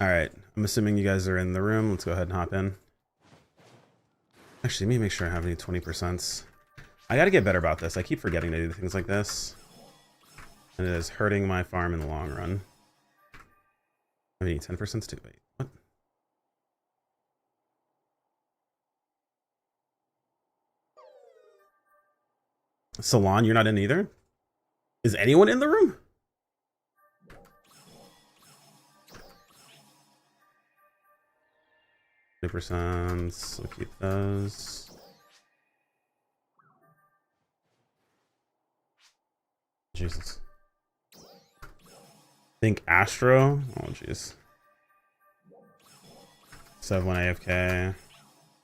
All right, I'm assuming you guys are in the room. Let's go ahead and hop in. Actually, let me make sure I have any 20%. I gotta get better about this. I keep forgetting to do things like this. And it is hurting my farm in the long run. I need 10% too. Wait, what? Salon, you're not in either? Is anyone in the room? %. We'll keep those. Jesus. Think Astro. Oh jeez. 7 AFK.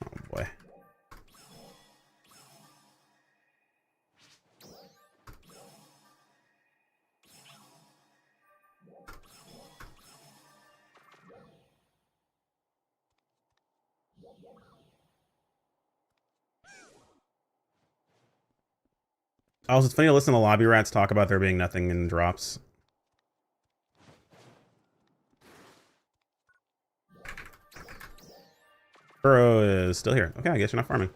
Oh boy. Also, it's funny to listen to lobby rats talk about there being nothing in drops. Burrow is still here. Okay, I guess you're not farming.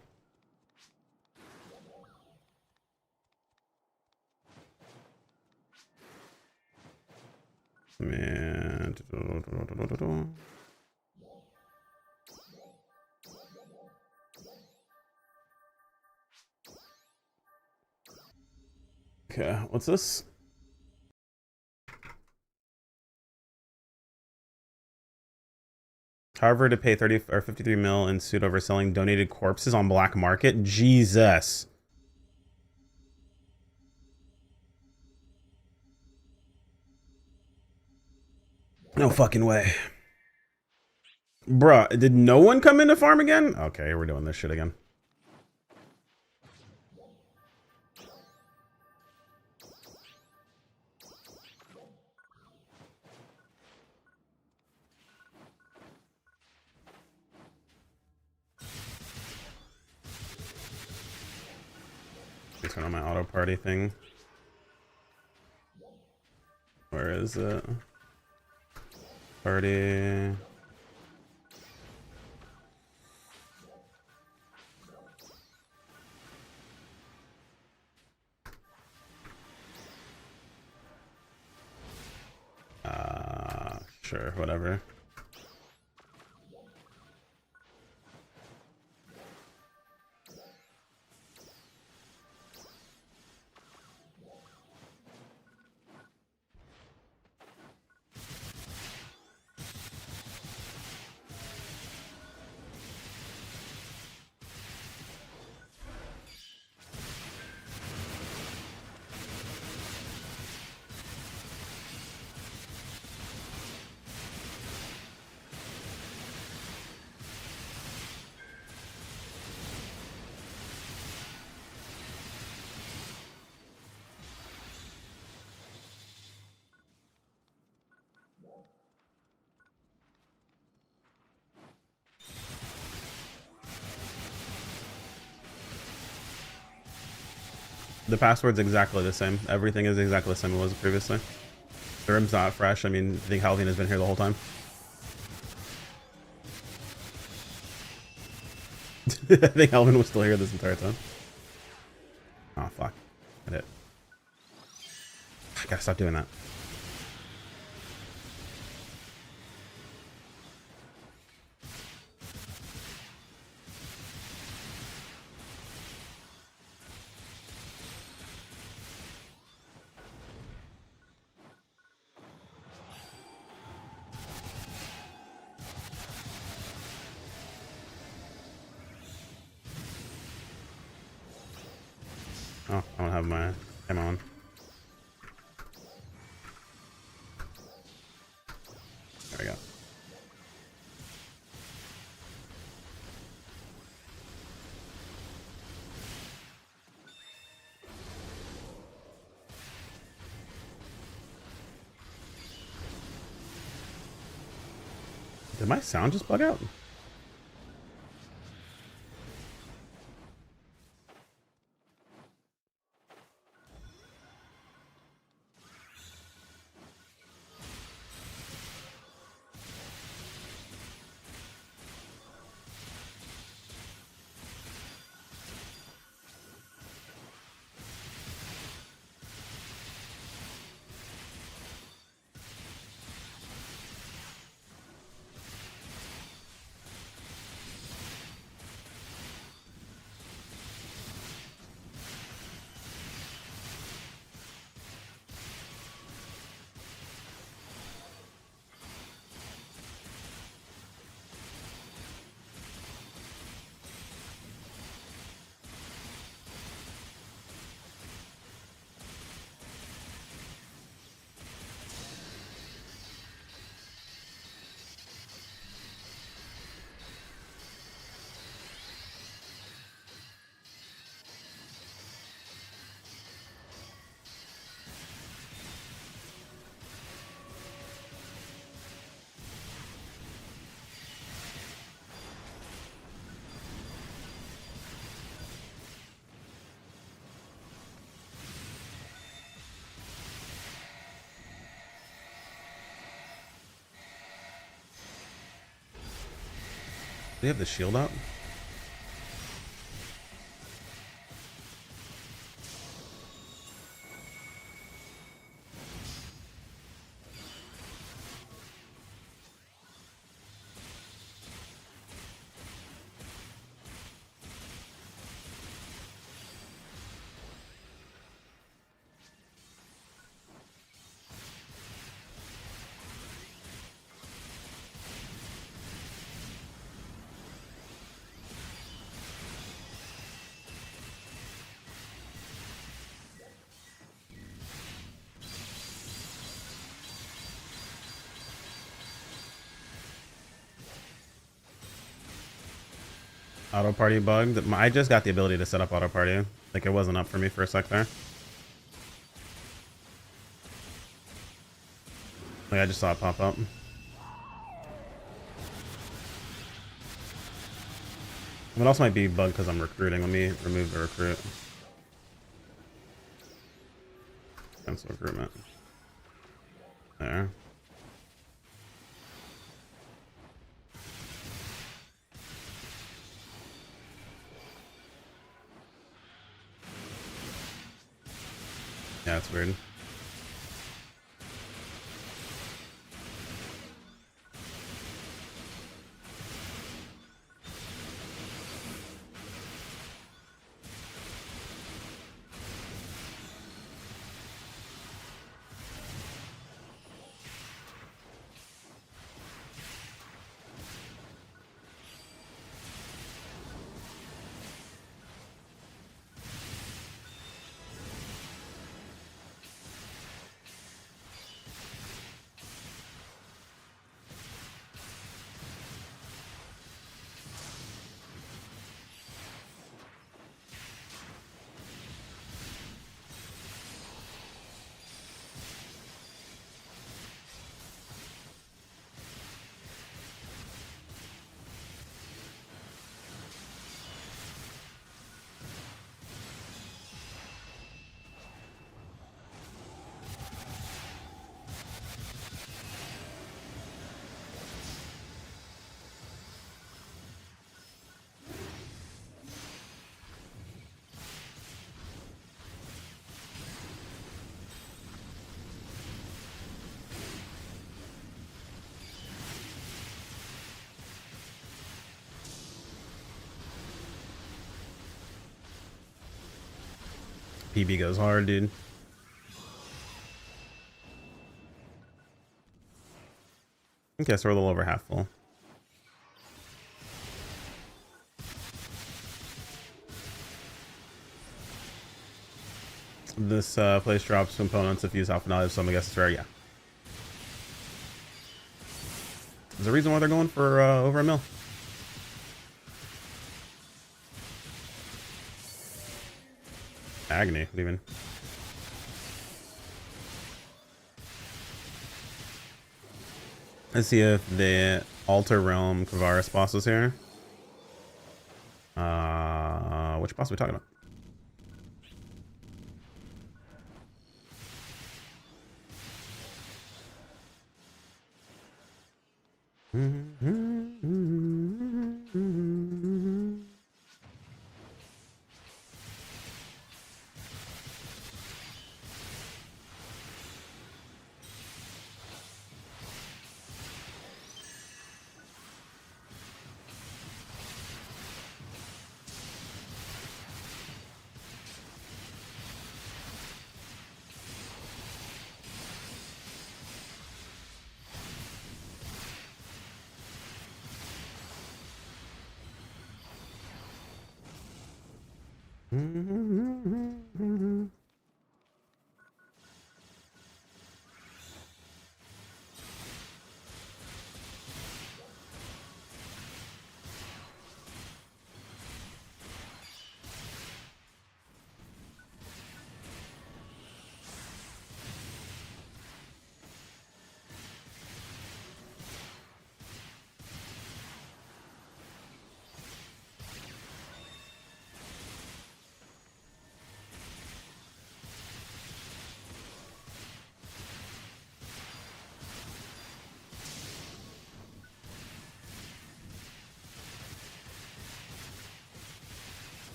Man. Okay, what's this? However, to pay 30 or 53 mil in suit over selling donated corpses on black market. Jesus. No fucking way. Bruh, did no one come in to farm again? Okay, we're doing this shit again. Turn on my auto party thing. Where is it? Party. Sure, whatever. The password's exactly the same. Everything is exactly the same as it was previously. The room's not fresh. I mean, I think Halvin has been here the whole time. I think Halvin was still here this entire time. Oh, fuck. I did. I gotta stop doing that. Oh, I don't have my camera on. There we go. Did my sound just bug out? they have the shield up? Auto party bugged. I just got the ability to set up auto party. Like, it wasn't up for me for a sec there. Like, I just saw it pop up. It also might be bugged because I'm recruiting. Let me remove the recruit. Cancel recruitment. There. Yeah, it's weird. PB goes hard, dude. Okay, so we're a little over half full. This place drops components if you use alpha knowledge, so I'm gonna guess it's rare. Yeah. There's a reason why they're going for over a mil. Agony, what do you mean? Let's see if the Altar Realm Kavaris boss is here. Which boss are we talking about?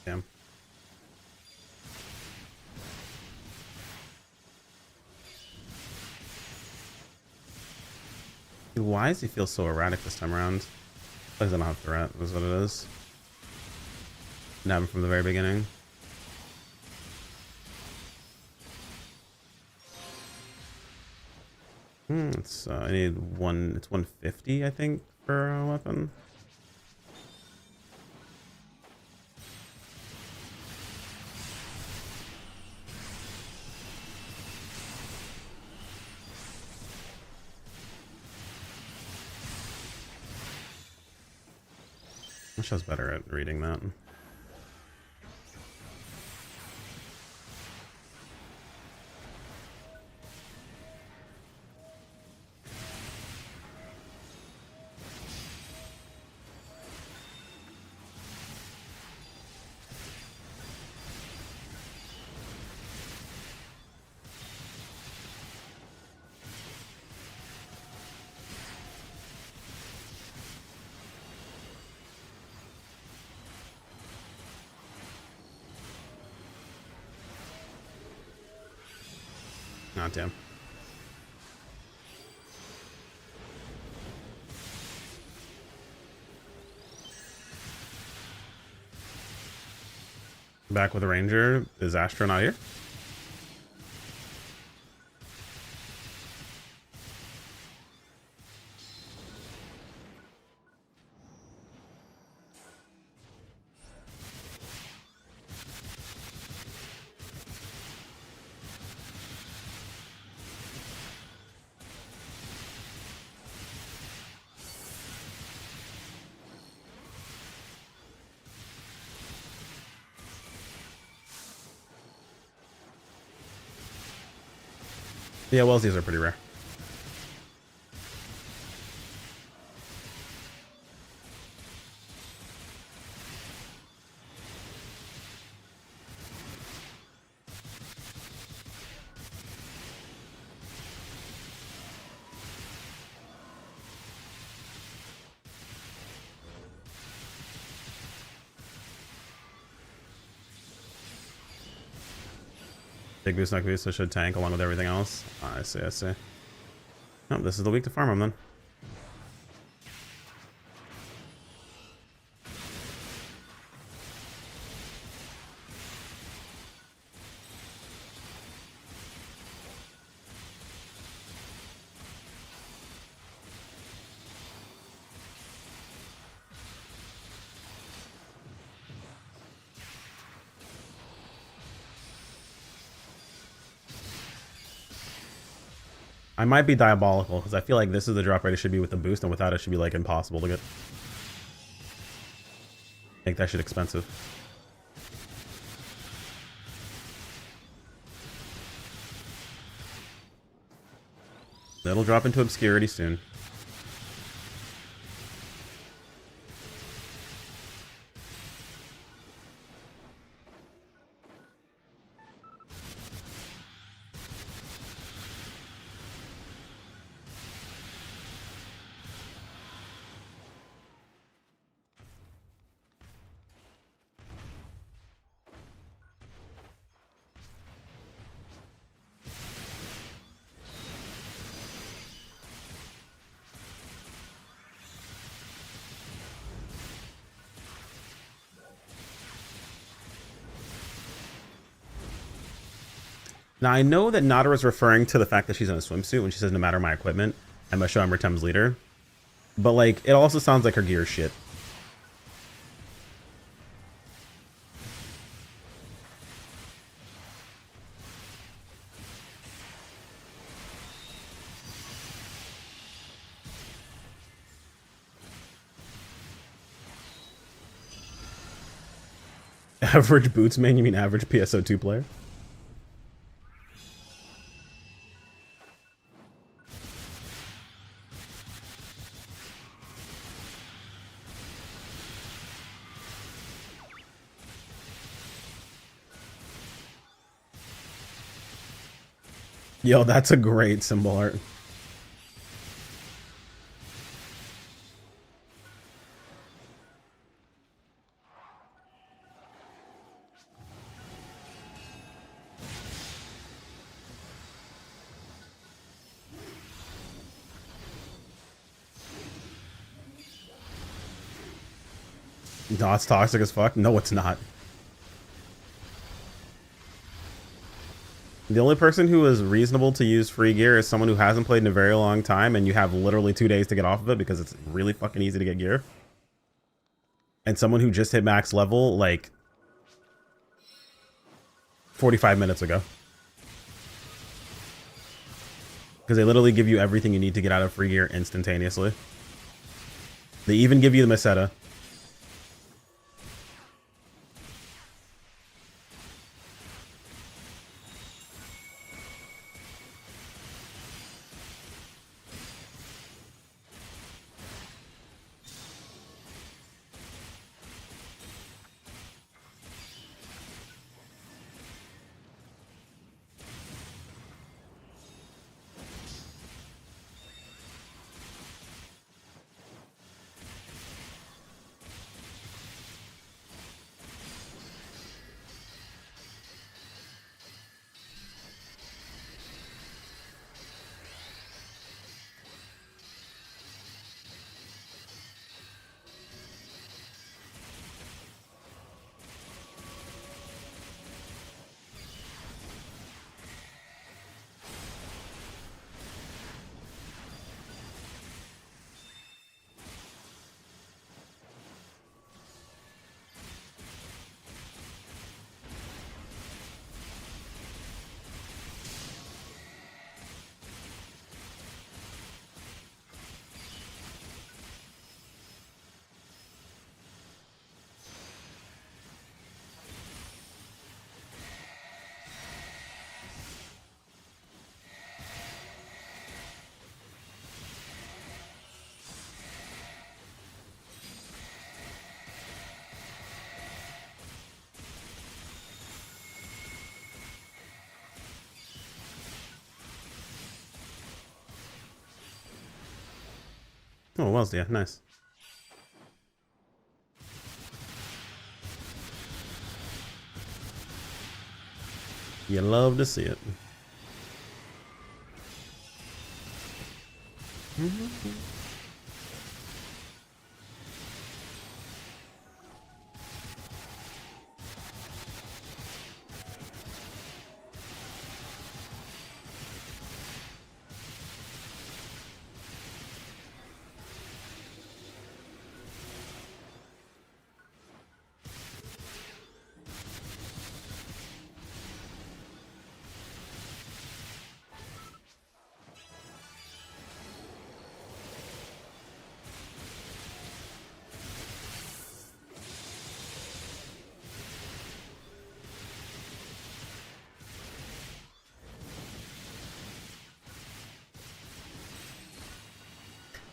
Damn. Dude, why does he feel so erratic this time around? Because I don't have threat, is what it is. Didn't have him from the very beginning. It's I need one. It's 150, I think, for a weapon. I wish I was better at reading that. Oh, damn. Back with a ranger. Is Astro not here? Yeah, wells these are pretty rare. Big boost, knock boost, so should tank along with everything else. Oh, I see, I see. Oh, this is the week to farm them then. I might be diabolical because I feel like this is the drop rate it should be with the boost, and without it should be like impossible to get. Make that shit expensive. That'll drop into obscurity soon. Now, I know that Nada is referring to the fact that she's in a swimsuit when she says, no matter my equipment, I must show I'm Retem's leader. But, like, it also sounds like her gear is shit. Average Bootsman? You mean average PSO2 player? Yo, that's a great symbol art. No, it's toxic as fuck. No, it's not. The only person who is reasonable to use free gear is someone who hasn't played in a very long time and you have literally 2 days to get off of it because it's really fucking easy to get gear. And someone who just hit max level like 45 minutes ago. Because they literally give you everything you need to get out of free gear instantaneously. They even give you the Meseta. Oh, Wells, yeah, nice. You love to see it.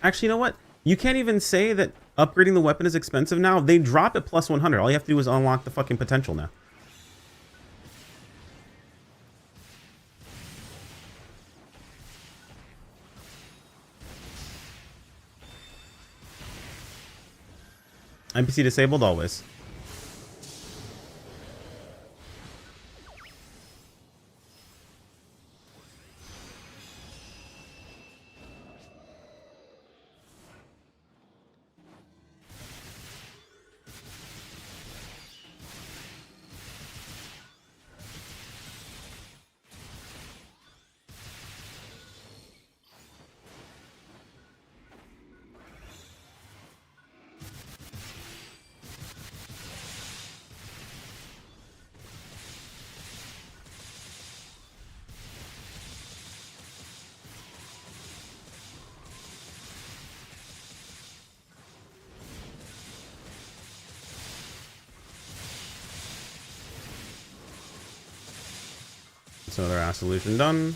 Actually, you know what? You can't even say that upgrading the weapon is expensive now. They drop it plus 100. All you have to do is unlock the fucking potential now. NPC disabled always. So their ass solution done.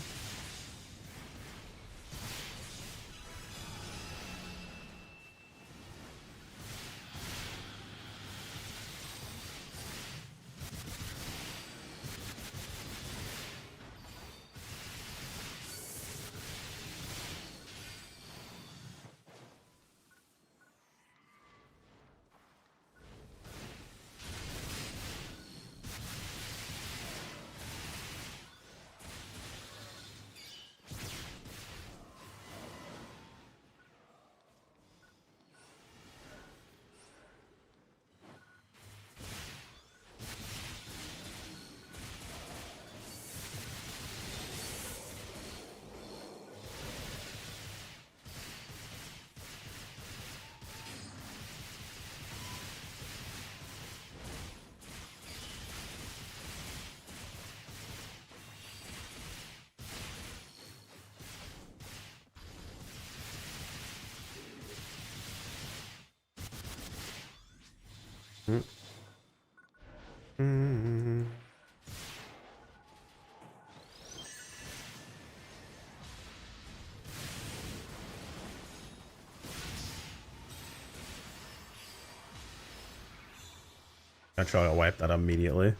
Mm. I try to wipe that immediately.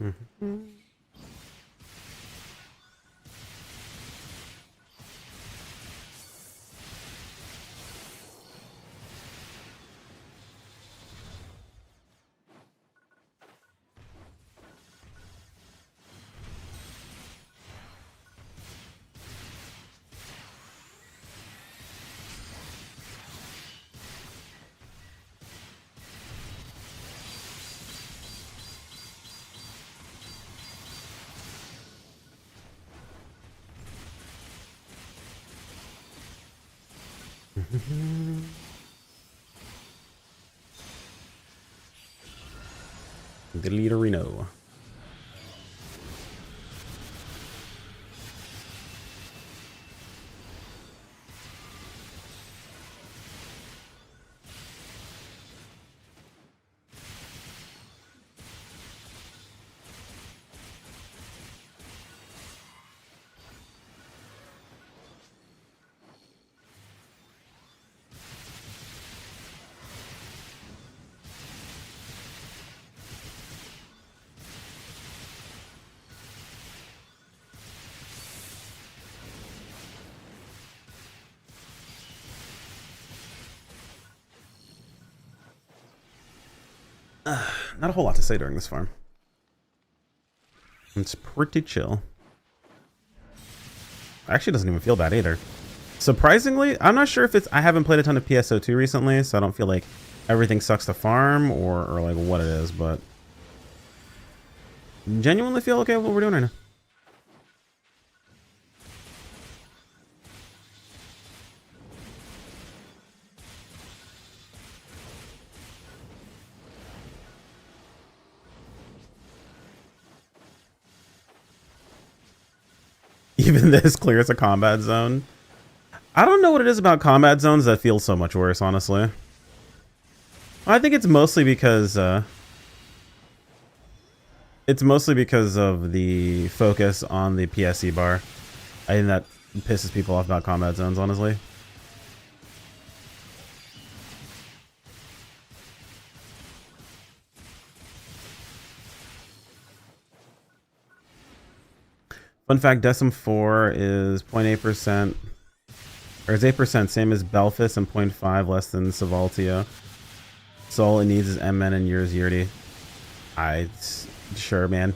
Mm-hmm. The Leaderino. Not a whole lot to say during this farm. It's pretty chill. Actually, doesn't even feel bad either. Surprisingly, I'm not sure if it's... I haven't played a ton of PSO2 recently, so I don't feel like everything sucks to farm or like what it is, but... genuinely feel okay with what we're doing right now. Even this clears a combat zone. I don't know what it is about combat zones that feels so much worse, honestly. I think it's mostly because of the focus on the PSE bar. I think that pisses people off about combat zones, honestly. Fun fact, Decim 4 is 0.8%, or is 8%, same as Belfast, and 0.5 less than Savaltia. So all it needs is MN and yours Yurdi. Sure, man.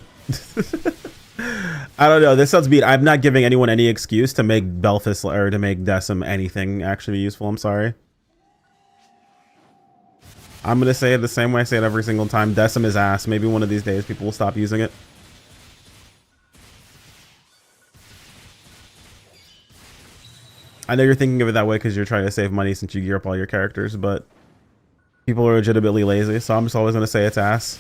I don't know. This sounds beat. I'm not giving anyone any excuse to make Belfast or to make Decim anything actually useful. I'm sorry. I'm going to say it the same way I say it every single time. Decim is ass. Maybe one of these days people will stop using it. I know you're thinking of it that way because you're trying to save money since you gear up all your characters, but people are legitimately lazy, so I'm just always going to say it's ass.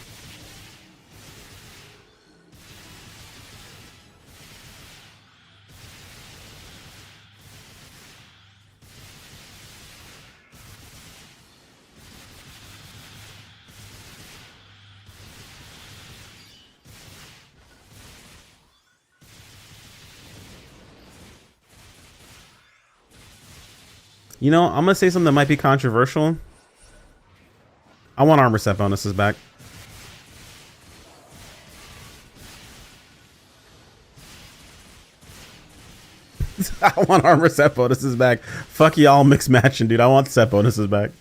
You know, I'm gonna say something that might be controversial. I want armor set bonuses back. I want armor set bonuses back. Fuck y'all mixed matching, dude. I want set bonuses back.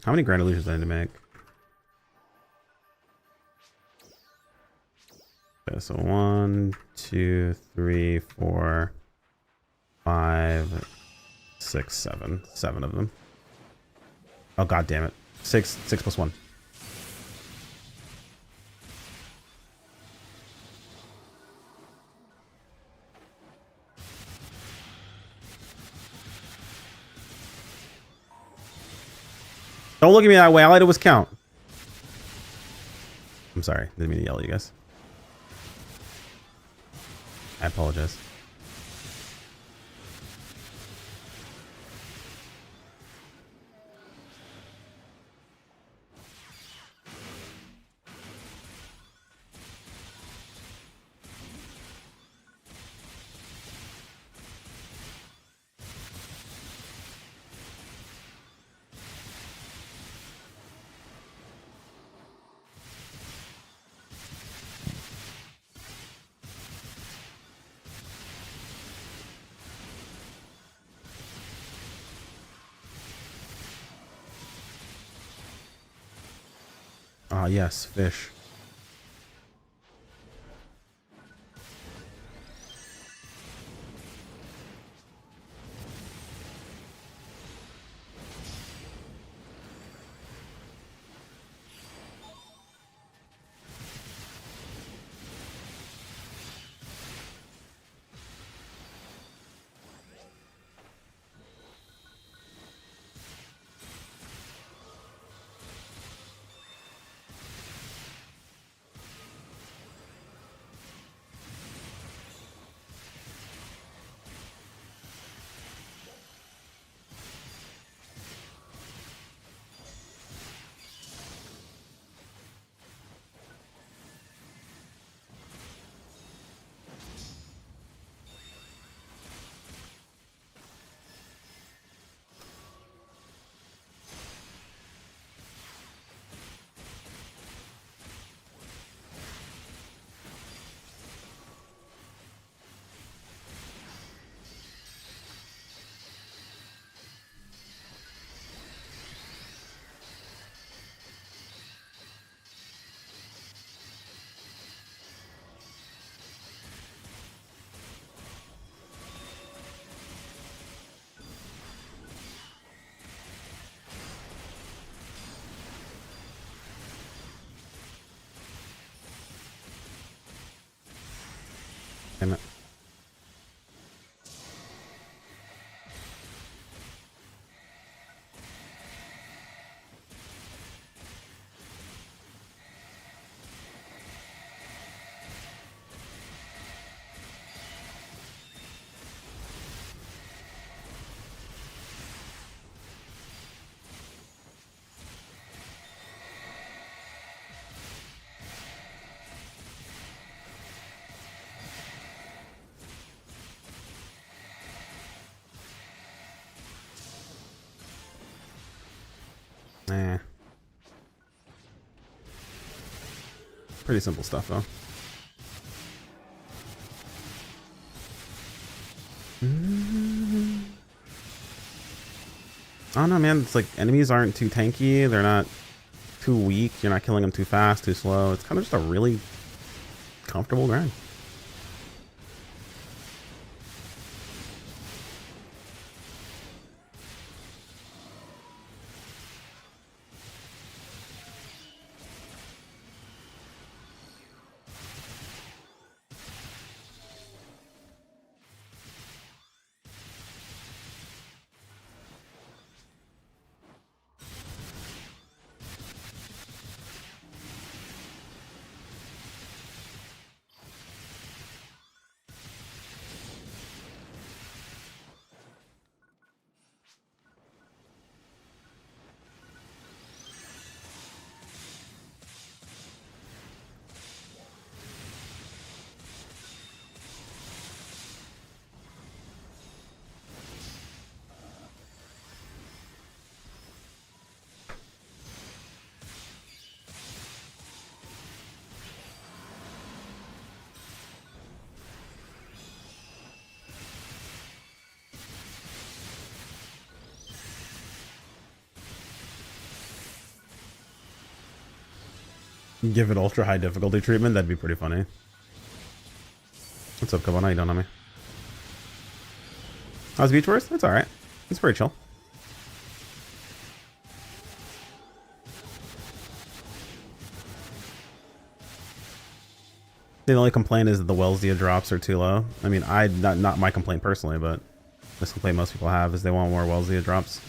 How many Grand Illusions do I need to make? Okay, so 1, 2, 3, 4, 5, 6, 7. 7 of them. Oh god damn it. 6 plus 1. Don't look at me that way. All I did was count. I'm sorry. Didn't mean to yell at you guys. I apologize. Ah, yes, fish. Eh. Pretty simple stuff though. I don't know, man. It's like enemies aren't too tanky. They're not too weak. You're not killing them too fast, too slow. It's kind of just a really comfortable grind. Give it ultra high difficulty treatment. That'd be pretty funny. What's up, Kabana? You don't know me. How's Beach Wars? It's alright. It's pretty chill. The only complaint is that the Welsia drops are too low. I mean, not my complaint personally, but this complaint most people have is they want more Welsia drops.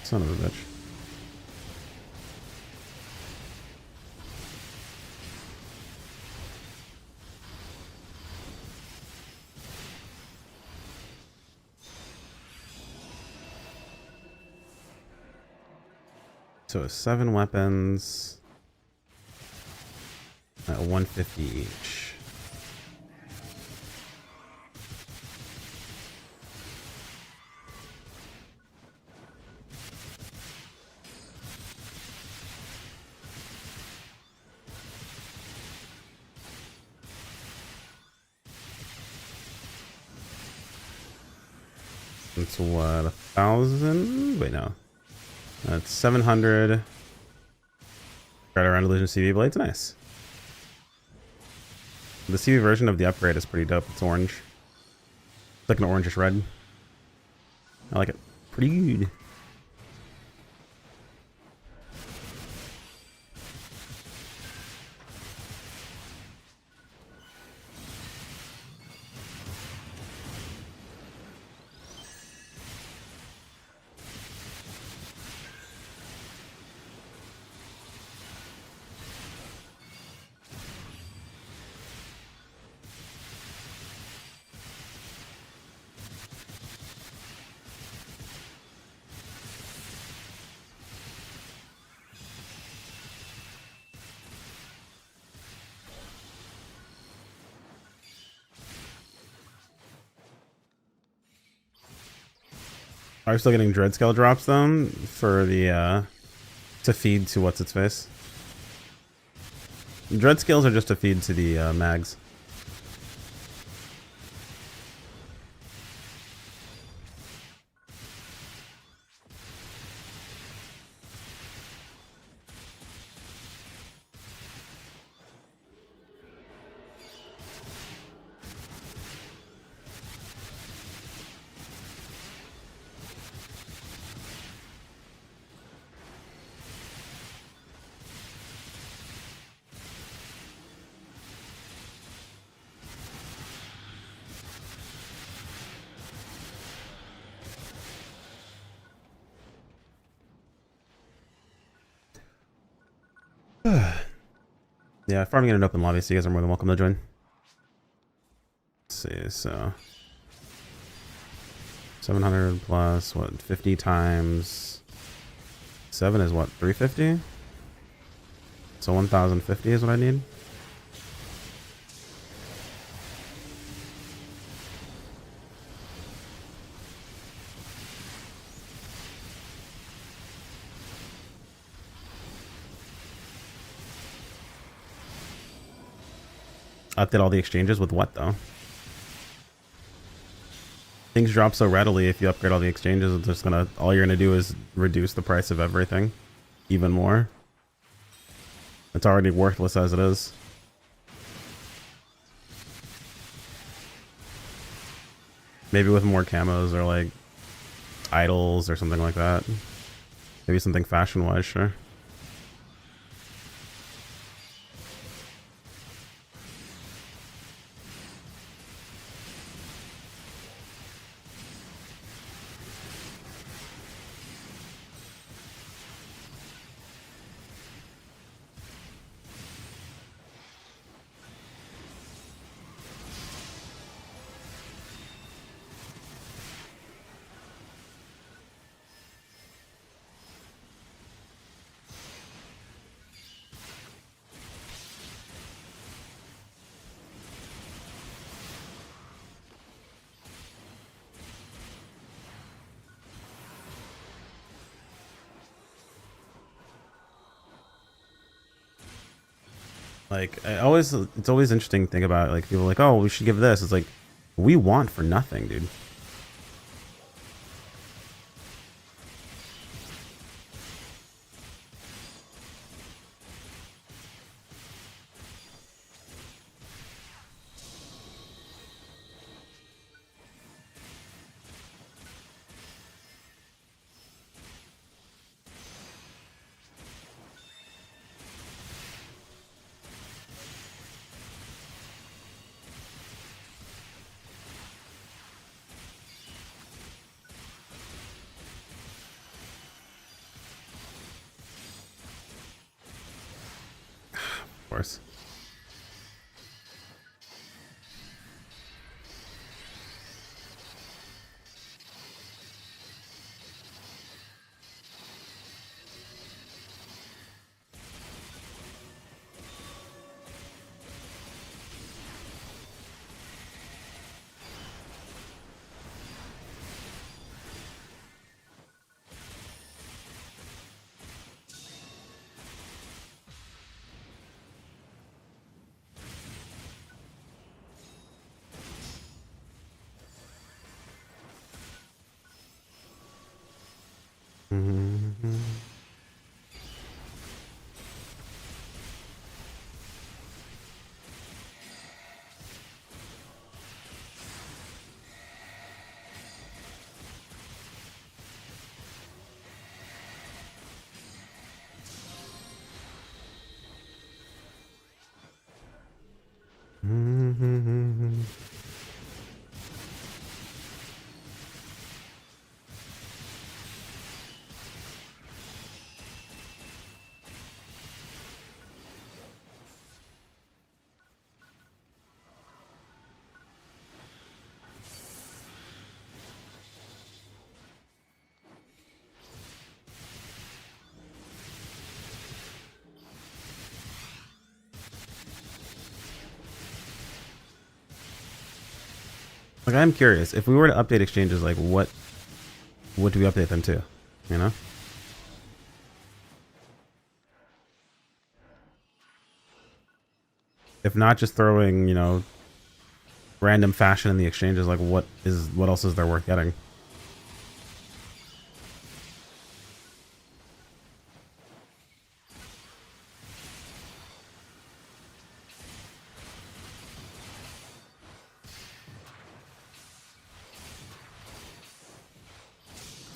Son of a bitch. So 7 weapons at 150 each. It's what, 1,000? Wait, no. That's 700. Right around Illusion CV Blades, nice. The CV version of the upgrade is pretty dope. It's orange. It's like an orangish red. I like it. Pretty good. Are you still getting dread scale drops though for the to feed to what's its face? Dread scales are just to feed to the mags. Yeah, farming in an open lobby, so you guys are more than welcome to join. Let's see, so 700 plus what? 50 times 7 is what? 350. So 1050 is what I need. Update all the exchanges with what though? Things drop so readily if you upgrade all the exchanges, it's just gonna, all you're gonna do is reduce the price of everything even more. It's already worthless as it is. Maybe with more camos or like idols or something like that. Maybe something fashion wise, sure. Like it's always interesting to think about, like, people are like, oh, we should give this. It's like, we want for nothing, dude. Of course. Mm-hmm. Mm-hmm. Like, I'm curious, if we were to update exchanges, like, what do we update them to? You know? If not just throwing, you know, random fashion in the exchanges, like, what else is there worth getting?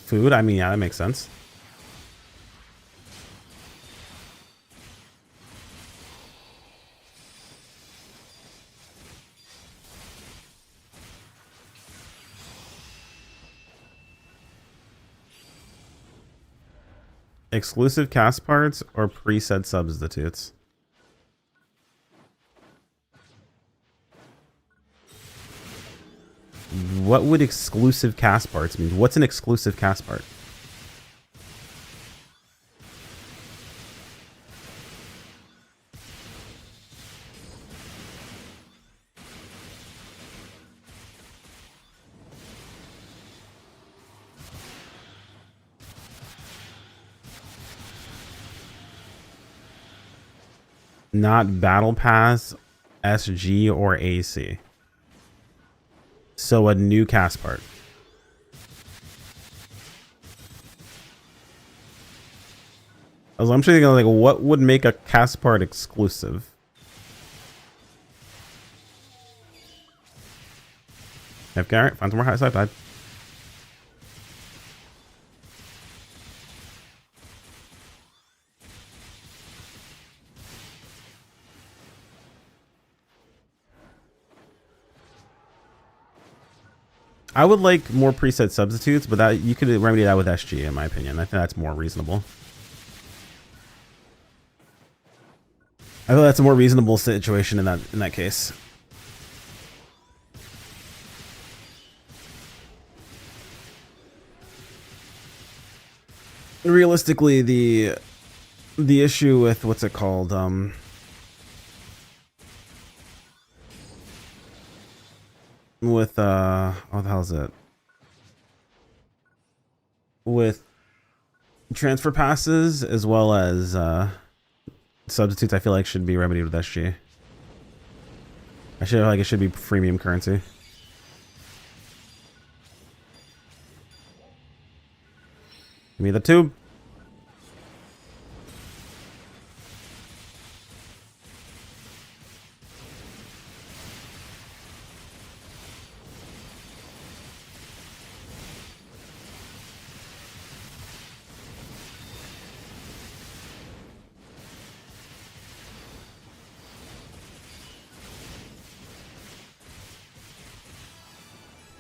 Food? I mean, yeah, that makes sense. Exclusive cast parts or preset substitutes? What would exclusive cast parts mean? What's an exclusive cast part? Not Battle Pass, SG, or AC. So a new cast part. I'm thinking like, what would make a cast part exclusive? Okay, alright, find some more high side tide. I would like more preset substitutes, but that you could remedy that with SG, in my opinion. I think that's more reasonable. I feel that's a more reasonable situation in that case. Realistically, the issue with what's it called? With what the hell is it? With transfer passes as well as substitutes, I feel like should be remedied with SG. I feel like it should be freemium currency. Give me the tube.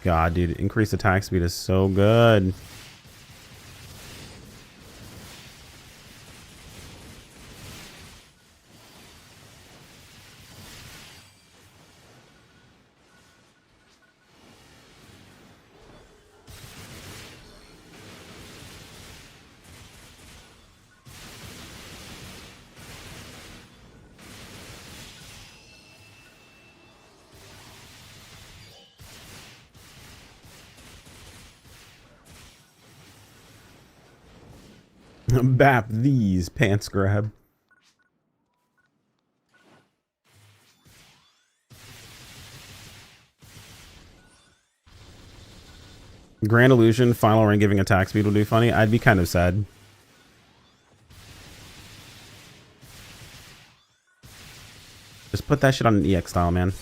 God, dude, increased attack speed is so good. Bap these pants grab. Grand Illusion, final ring giving attack speed would be funny. I'd be kind of sad. Just put that shit on an EX style, man.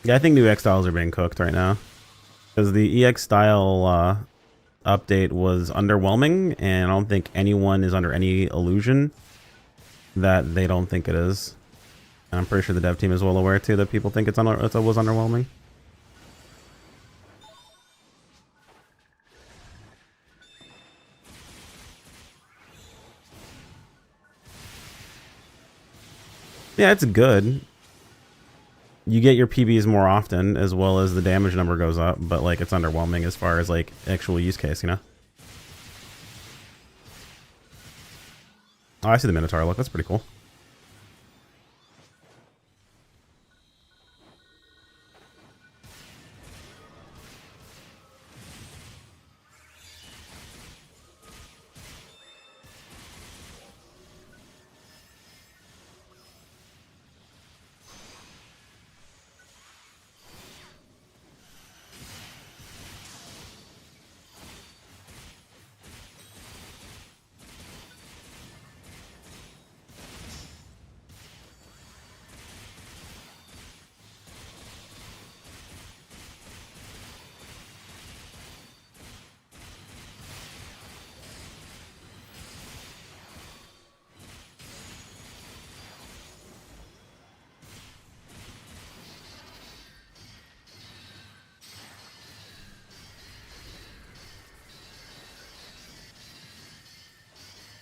Yeah, I think new EX styles are being cooked right now. Because the EX style update was underwhelming, and I don't think anyone is under any illusion that they don't think it is. And I'm pretty sure the dev team is well aware too that people think it was underwhelming. Yeah, it's good. You get your PBs more often, as well as the damage number goes up, but like it's underwhelming as far as like actual use case, you know? Oh, I see the Minotaur look. That's pretty cool.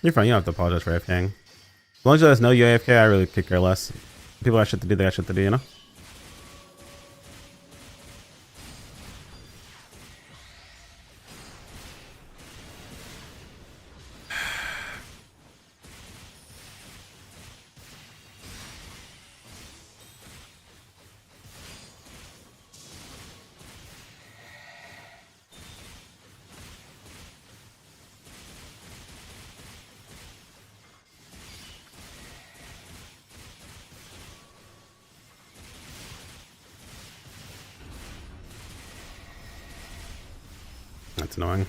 You're fine. You don't have to apologize for AFKing. As long as you let us know you AFK, I really could care less. People got shit to do, they got shit to do, you know? That's annoying.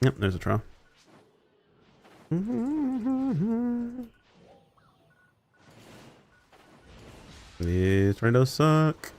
Yep, there's a trial. These tornadoes suck.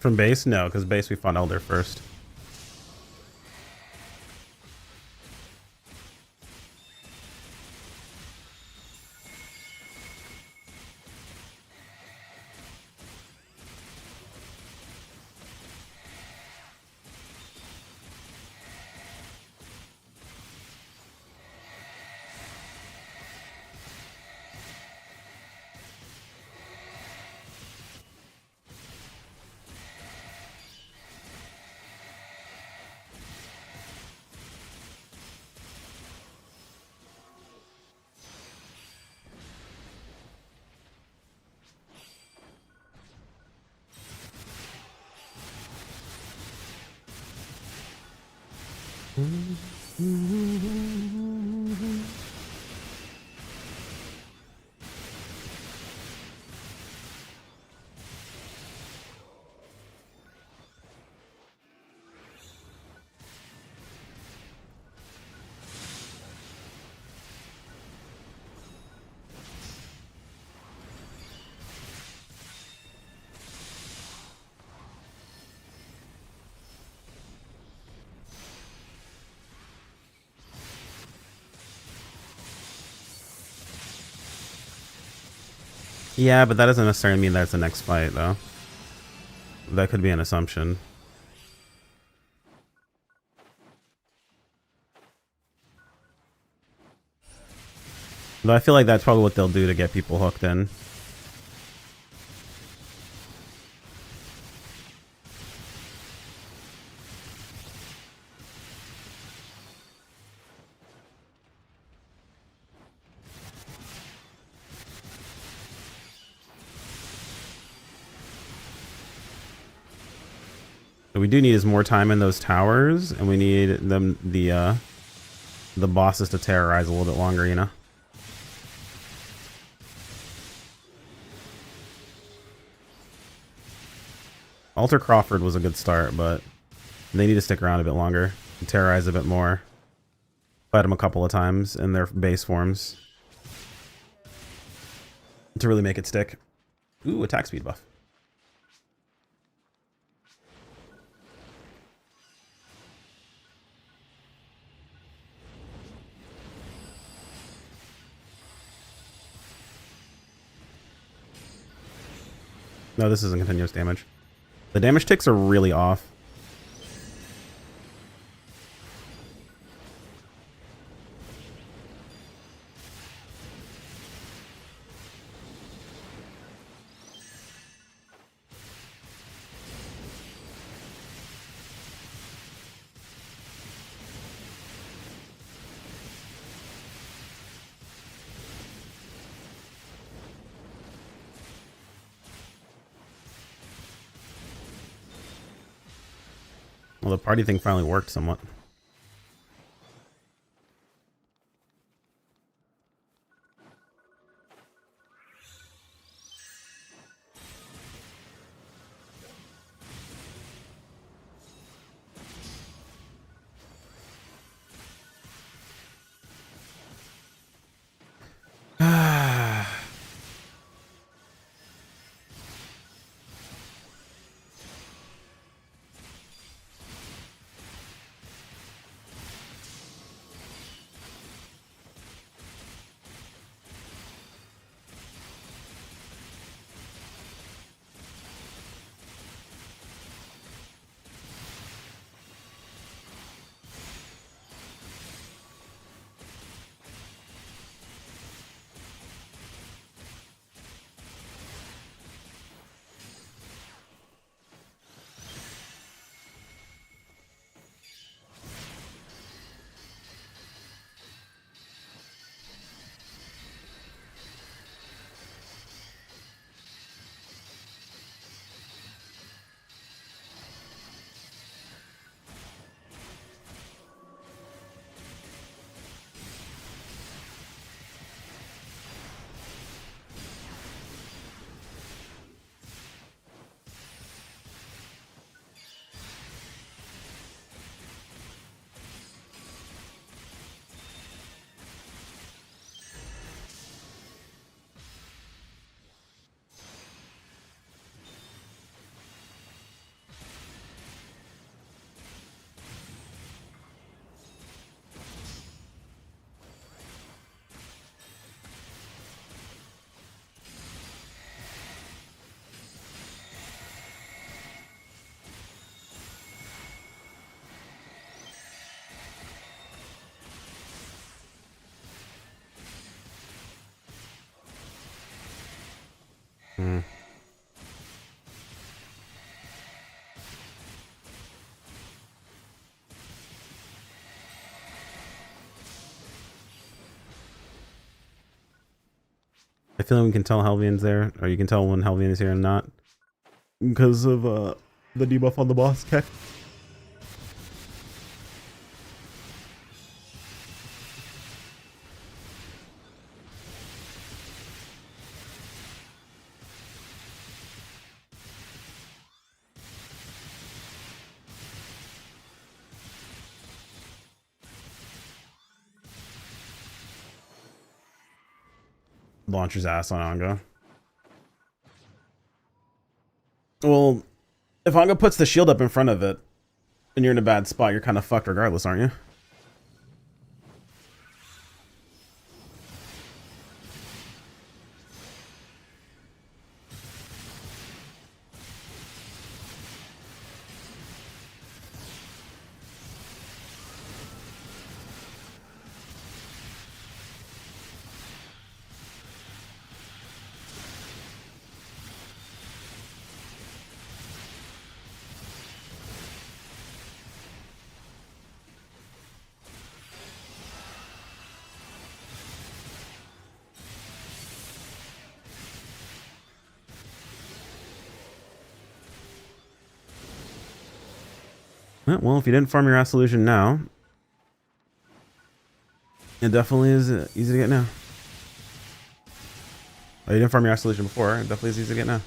From base? No, because base we fought Elder first. Yeah, but that doesn't necessarily mean that's the next fight, though. That could be an assumption. Though I feel like that's probably what they'll do to get people hooked in. What we do need is more time in those towers, and we need them the bosses to terrorize a little bit longer, you know? Alter Crawford was a good start, but they need to stick around a bit longer and terrorize a bit more. Fight them a couple of times in their base forms to really make it stick. Ooh, attack speed buff. No, this isn't continuous damage. The damage ticks are really off. Well, the party thing finally worked somewhat. Hmm. I feel like we can tell Helvian's there, or you can tell when Helvian is here and not, because of the debuff on the boss tech. Launches ass on Anga. Well, if Anga puts the shield up in front of it, and you're in a bad spot, you're kind of fucked regardless, aren't you? Well, if you didn't farm your Absolution now, it definitely is easy to get now. Oh, you didn't farm your Absolution before, it definitely is easy to get now.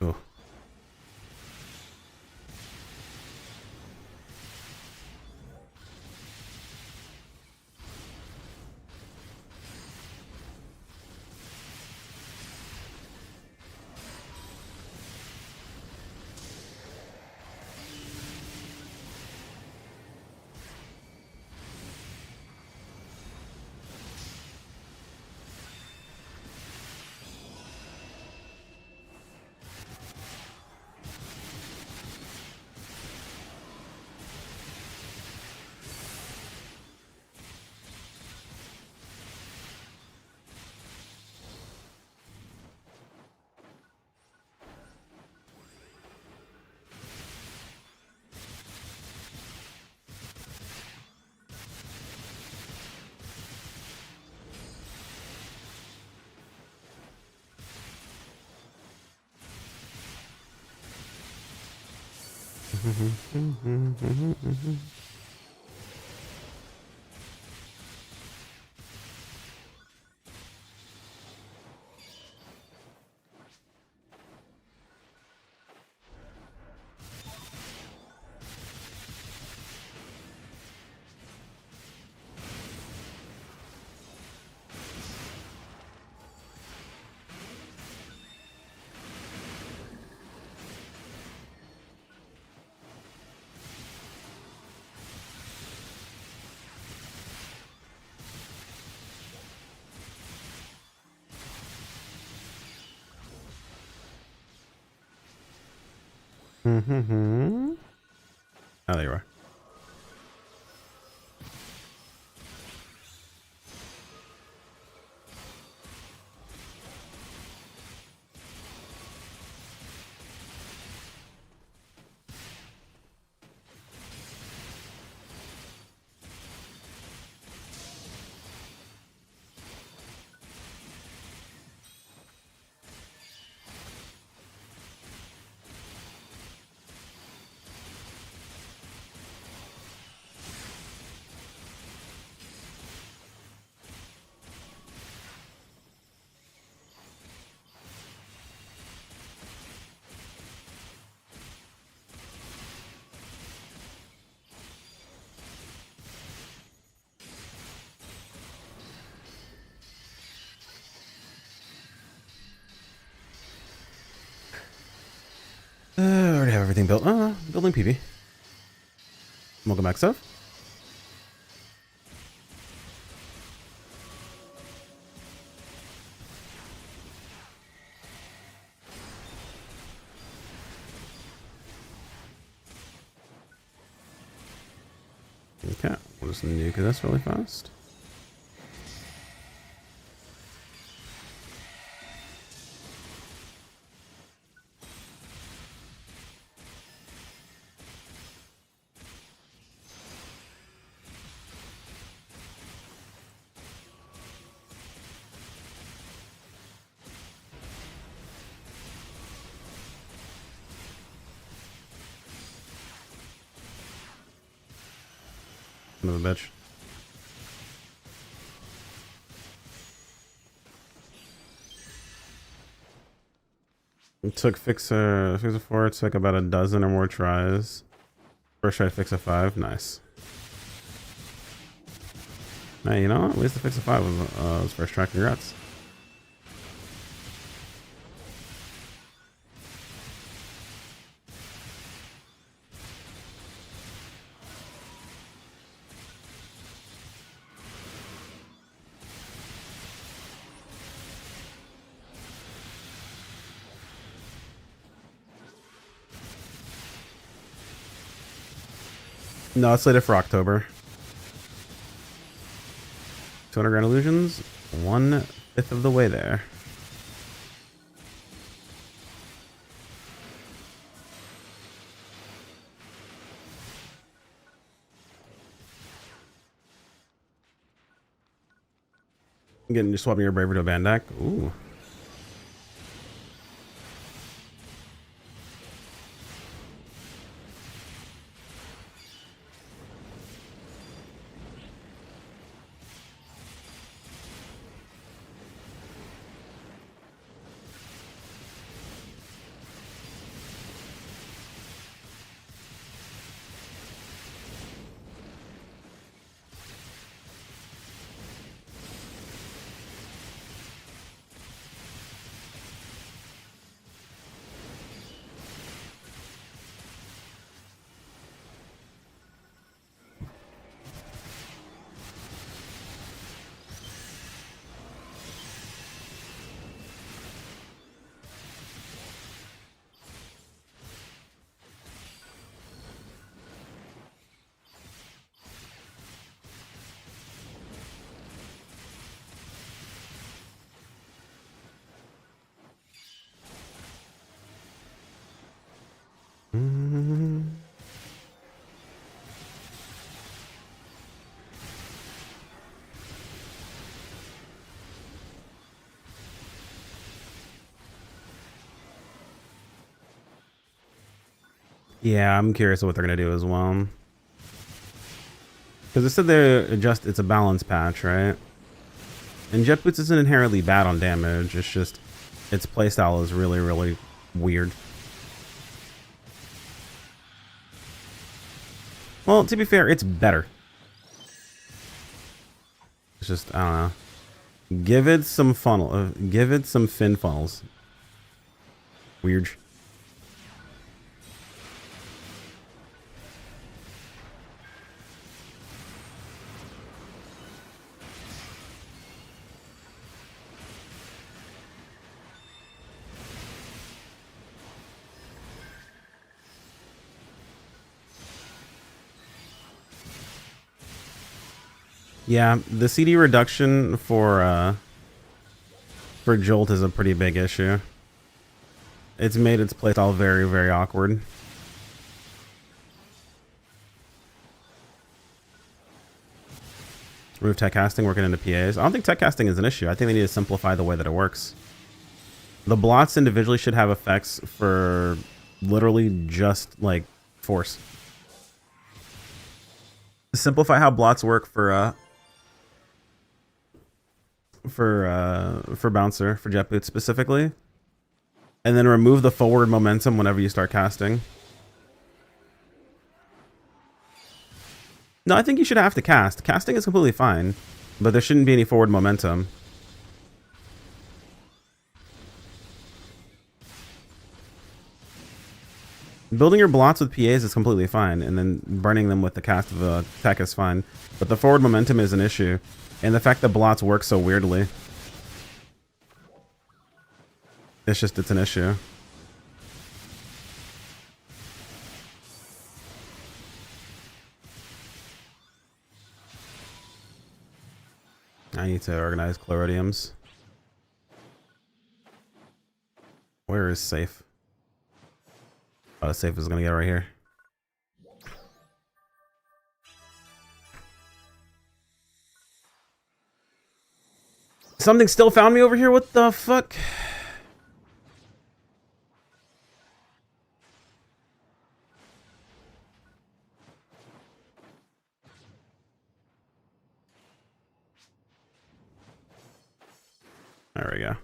Oh. Oh, there you are. I already have everything built. Building PB. Welcome back, stuff. Okay, we'll just nuke this really fast. Son of a bitch. It took Fixer 4, it took about a dozen or more tries. First try to fix a 5, nice. Hey, you know what? At least the fix a 5 was first try, congrats. No, it's slated for October. 200 Grand Illusions, 1/5 of the way there. Getting just swapping your Bravery to a band deck. Ooh. Yeah, I'm curious what they're gonna do as well. Because they said it's a balance patch, right? And Jet Boots isn't inherently bad on damage. It's just its playstyle is really, really weird. Well, to be fair, it's better. It's just, I don't know. Give it some funnel. Give it some fin funnels. Weird. Yeah, the CD reduction for Jolt is a pretty big issue. It's made its playstyle very, very awkward. Remove tech casting, working into PAs. I don't think tech casting is an issue. I think they need to simplify the way that it works. The blots individually should have effects for literally just like force. Simplify how blots work for Bouncer, for Jet Boots specifically. And then remove the forward momentum whenever you start casting. No, I think you should have to cast. Casting is completely fine, but there shouldn't be any forward momentum. Building your blots with PAs is completely fine, and then burning them with the cast of a tech is fine. But the forward momentum is an issue, and the fact that blots work so weirdly. It's an issue. I need to organize Chloridiums. Where is safe? Oh, safe is gonna get right here. Something still found me over here? What the fuck? There we go.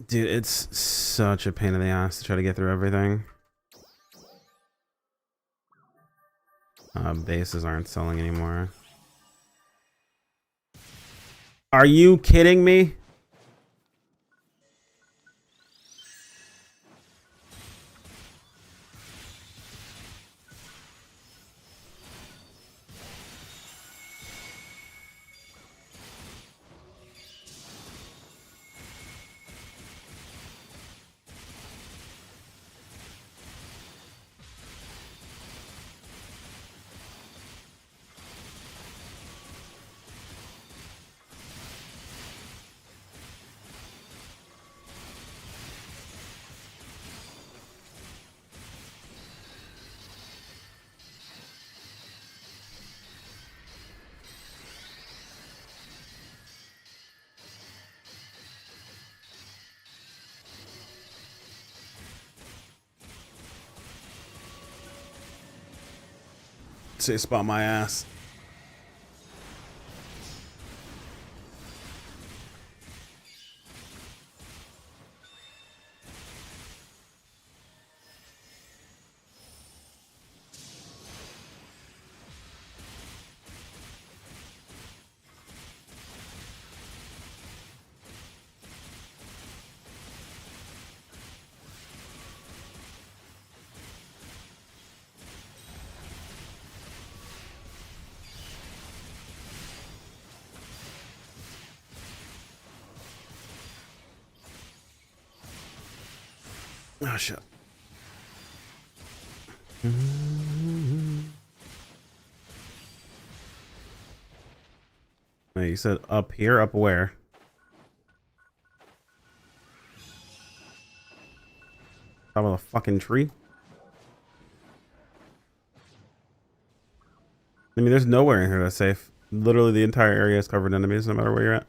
Dude, it's such a pain in the ass to try to get through everything. Bases aren't selling anymore. Are you kidding me? Say spot my ass. Oh shit. Hey, you said up here? Up where? Top of the fucking tree? I mean, there's nowhere in here that's safe. Literally the entire area is covered in enemies no matter where you're at.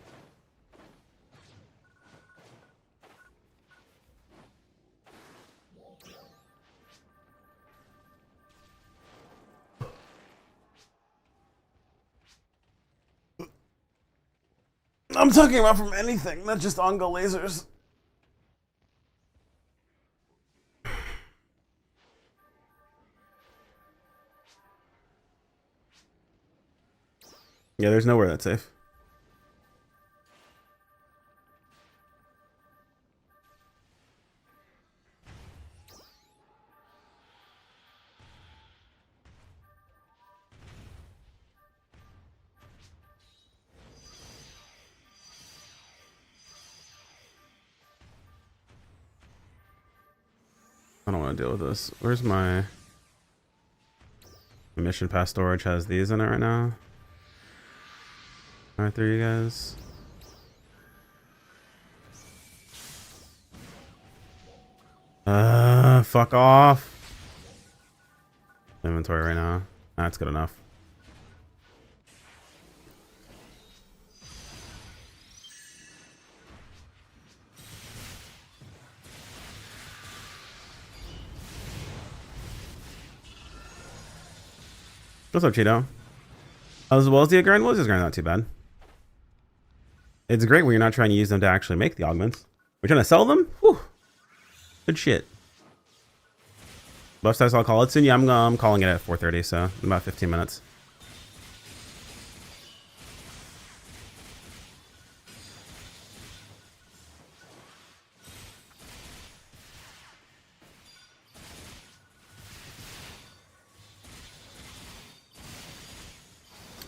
I'm talking about from anything, not just Ongo lasers. Yeah, there's nowhere that's safe. I don't want to deal with this. Where's my mission pass storage? Has these in it right now. Alright, there you guys. Fuck off. Inventory right now. That's good enough. What's up, Cheeto? As well as the grind, was his grind not too bad. It's great when you're not trying to use them to actually make the augments. We're trying to sell them? Whew. Good shit. Buff size, I'll call it soon. Yeah, I'm calling it at 4:30, so in about 15 minutes.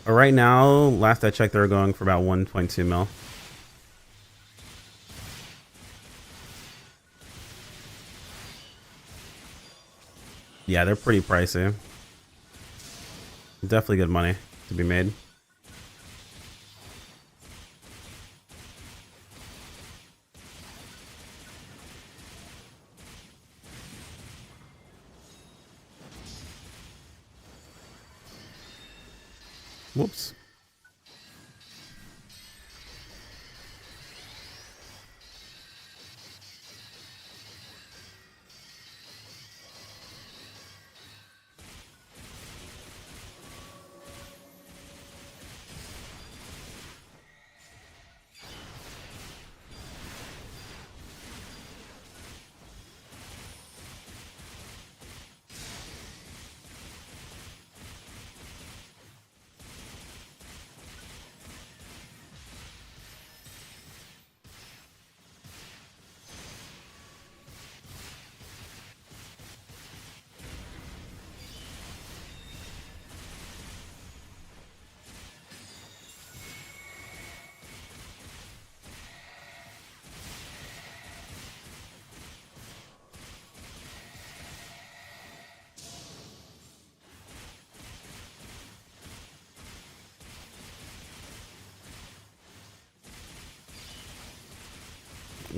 Right now, last I checked, they were going for about 1.2 mil. Yeah, they're pretty pricey. Definitely good money to be made. Whoops.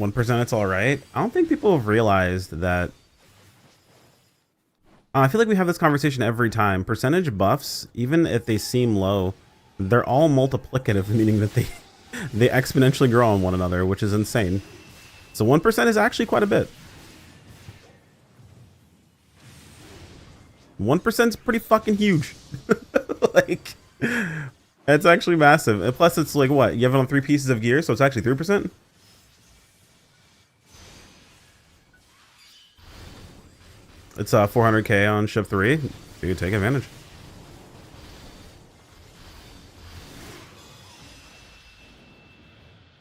1%, it's all right. I don't think people have realized that. I feel like we have this conversation every time. Percentage buffs, even if they seem low, they're all multiplicative, meaning that they exponentially grow on one another, which is insane. So 1% is actually quite a bit. 1% is pretty fucking huge. Like, it's actually massive. And plus, it's like what? You have it on 3 pieces of gear, so it's actually 3%. It's 400k on ship 3. You can take advantage.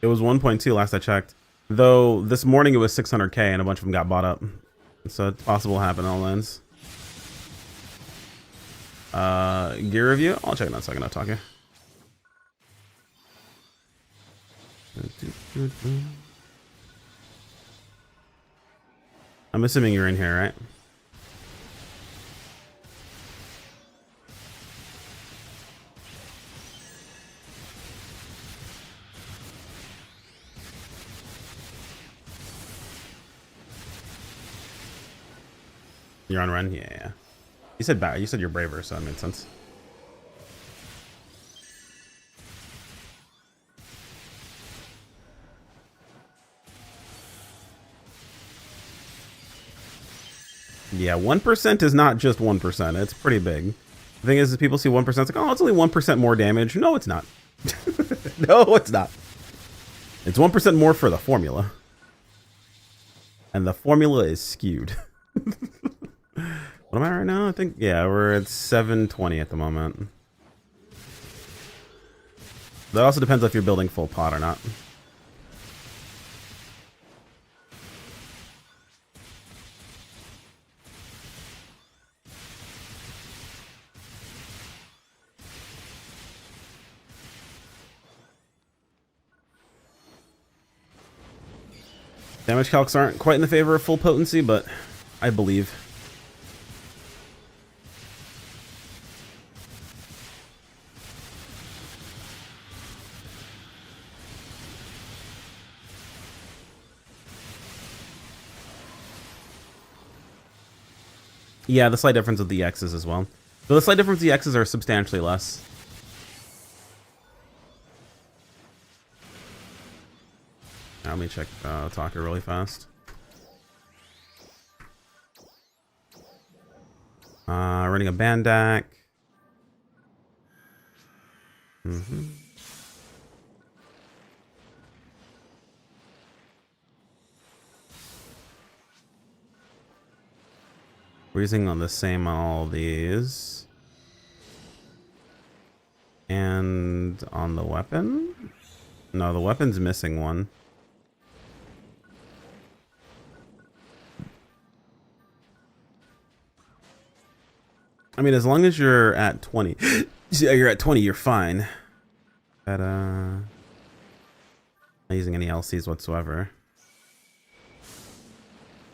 It was 1.2 last I checked. Though this morning it was 600k and a bunch of them got bought up. So it's possible to happen on lens. Gear review? I'll check it out in a second. I'll talk here. I'm assuming you're in here, right? You're on Ren? Yeah. You said bad. You said you're braver, so that made sense. Yeah, 1% is not just 1%. It's pretty big. The thing is people see 1%, it's like, oh, it's only 1% more damage. No, it's not. No, it's not. It's 1% more for the formula. And the formula is skewed. What am I right now? I think, yeah, we're at 720 at the moment. That also depends if you're building full pot or not. Damage calcs aren't quite in the favor of full potency, but I believe. Yeah, the slight difference with the X's as well. But the slight difference with the X's are substantially less. Now, let me check Talker really fast. Running a Bandak. We're using on the same on all these. And on the weapon? No, the weapon's missing one. I mean, as long as you're at 20. Yeah, you're at 20, you're fine. But, not using any LCs whatsoever.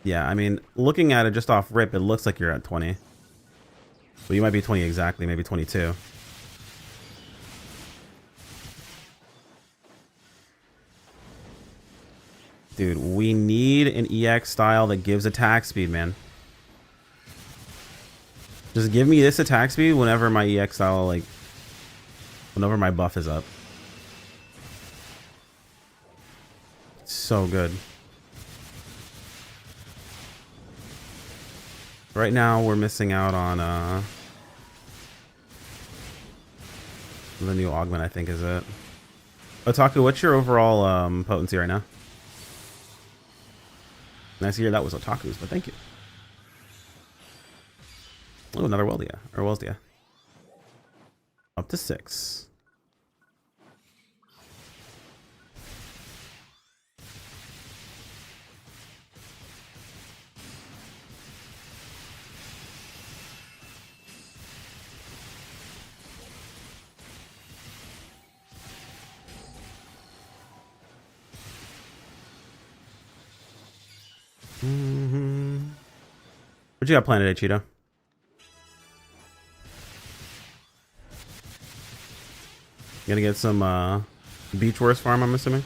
Yeah, I mean, looking at it just off rip, it looks like you're at 20. But you might be 20 exactly, maybe 22. Dude, we need an EX style that gives attack speed, man. Just give me this attack speed whenever my EX style, like, whenever my buff is up. It's so good. Right now, we're missing out on the new augment, I think, is it? Otaku, what's your overall potency right now? Nice to hear that was Otaku's, but thank you. Oh, another Weldia, or Wellsdia. Up to 6. What you got planned today, Cheeto? You gonna get some Beach Wars farm, I'm assuming?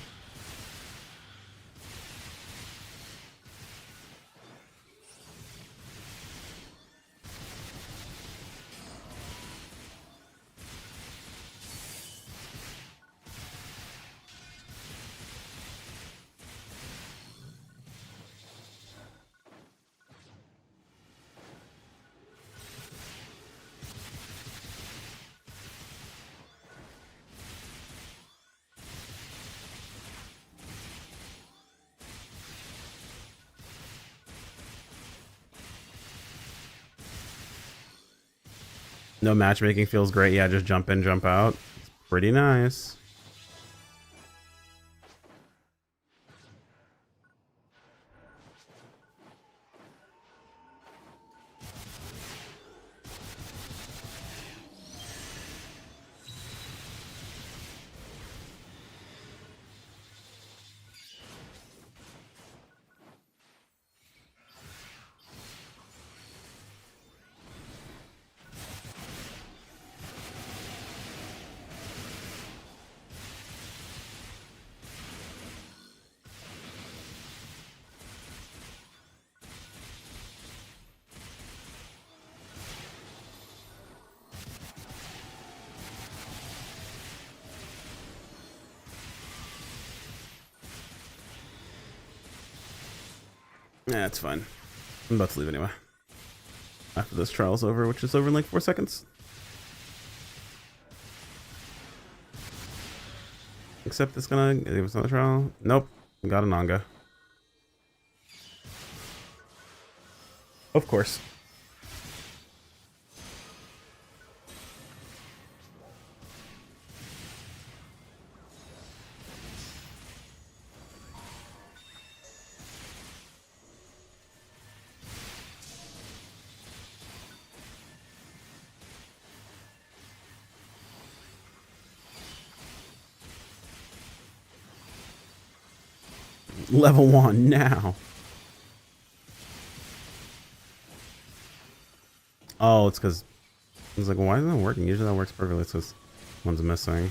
No matchmaking feels great. Yeah, just jump in, jump out. It's pretty nice. Yeah, it's fine. I'm about to leave anyway. After this trial's over, which is over in like 4 seconds. Except it's gonna give us another trial. Nope. Got a Nanga. Of course. Level 1 now. Oh, it's because I was like, well, why isn't that working? Usually that works perfectly. It's because one's missing.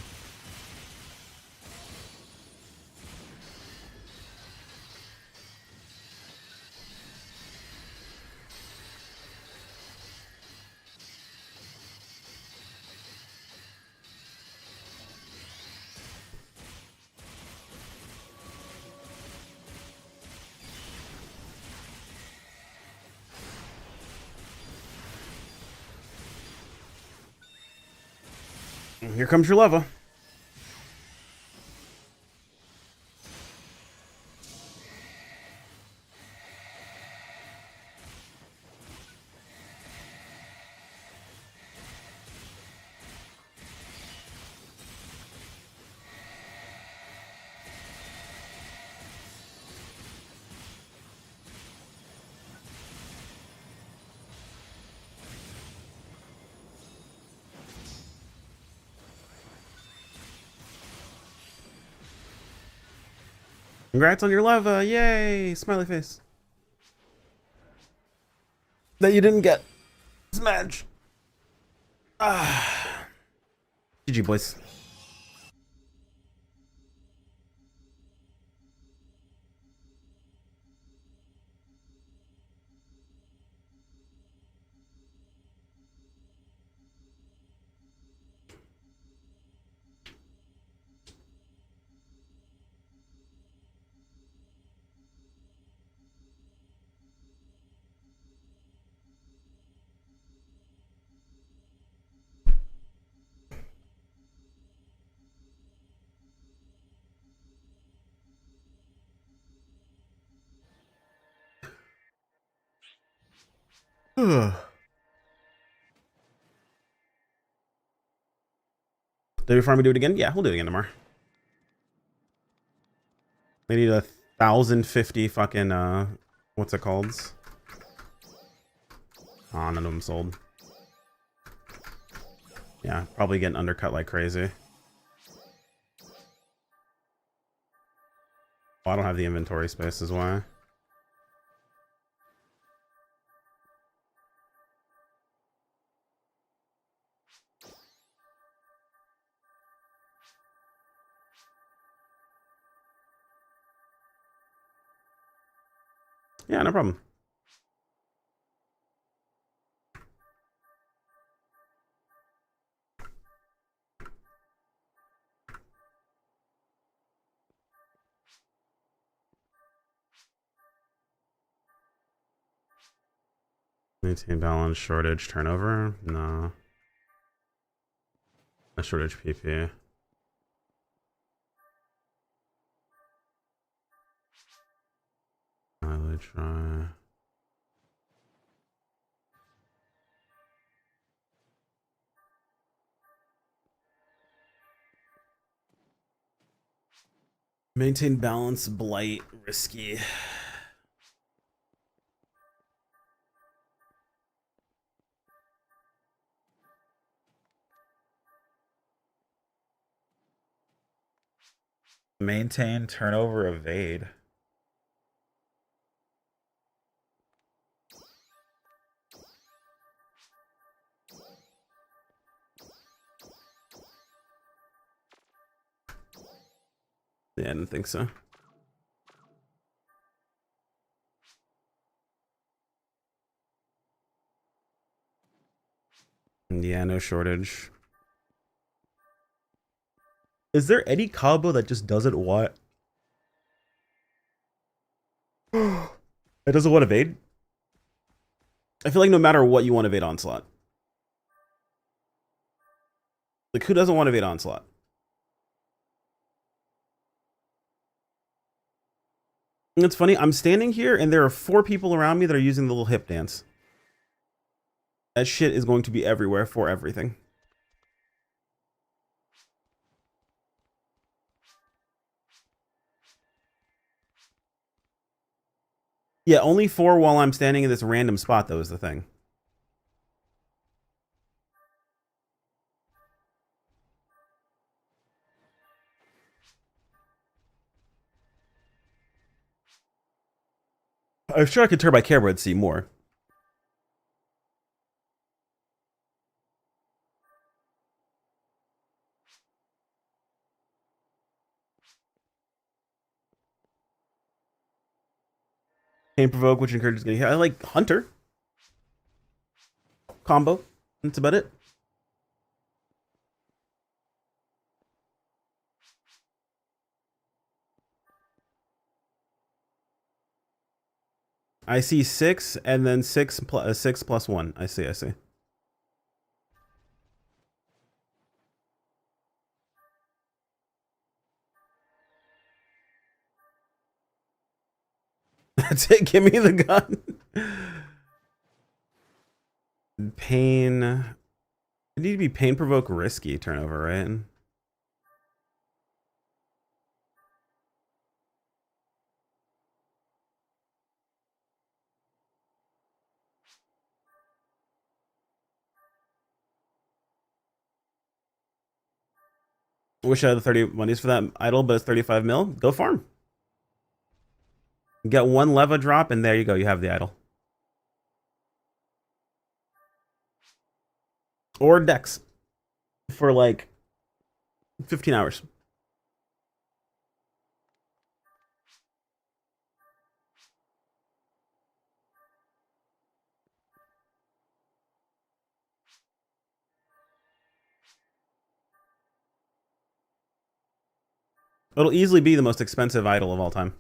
Here comes your lava. Congrats on your lava. Yay. Smiley face. That you didn't get. Smash. Ah. GG, boys. Did we farm do it again? Yeah, we'll do it again tomorrow. They need 1,050 fucking what's it called? Oh, none of them sold. Yeah, probably getting undercut like crazy. Oh, I don't have the inventory space is why. Yeah, no problem. Maintain balance, shortage, turnover? No. A shortage PP. I'll try. Maintain balance, blight, risky. Maintain, turnover, evade. Yeah, I didn't think so. Yeah, no shortage. Is there any combo that just doesn't want? It doesn't want evade? I feel like no matter what, you want evade onslaught. Like, who doesn't want evade onslaught? And it's funny, I'm standing here and there are 4 people around me that are using the little hip dance. That shit is going to be everywhere for everything. Yeah, only 4 while I'm standing in this random spot, though, is the thing. I'm sure I could turn my camera and see more. Pain provoke, which encourages getting hit. I like Hunter. Combo. That's about it. I see 6 and then 6 plus 1. I see, I see. That's it. Give me the gun. Pain. It need to be pain provoke risky turnover, right? Wish I had the 30 monies for that idol, but it's 35 mil. Go farm. Get 1 leva drop, and there you go. You have the idol. Or Dex for like 15 hours. It'll easily be the most expensive idol of all time.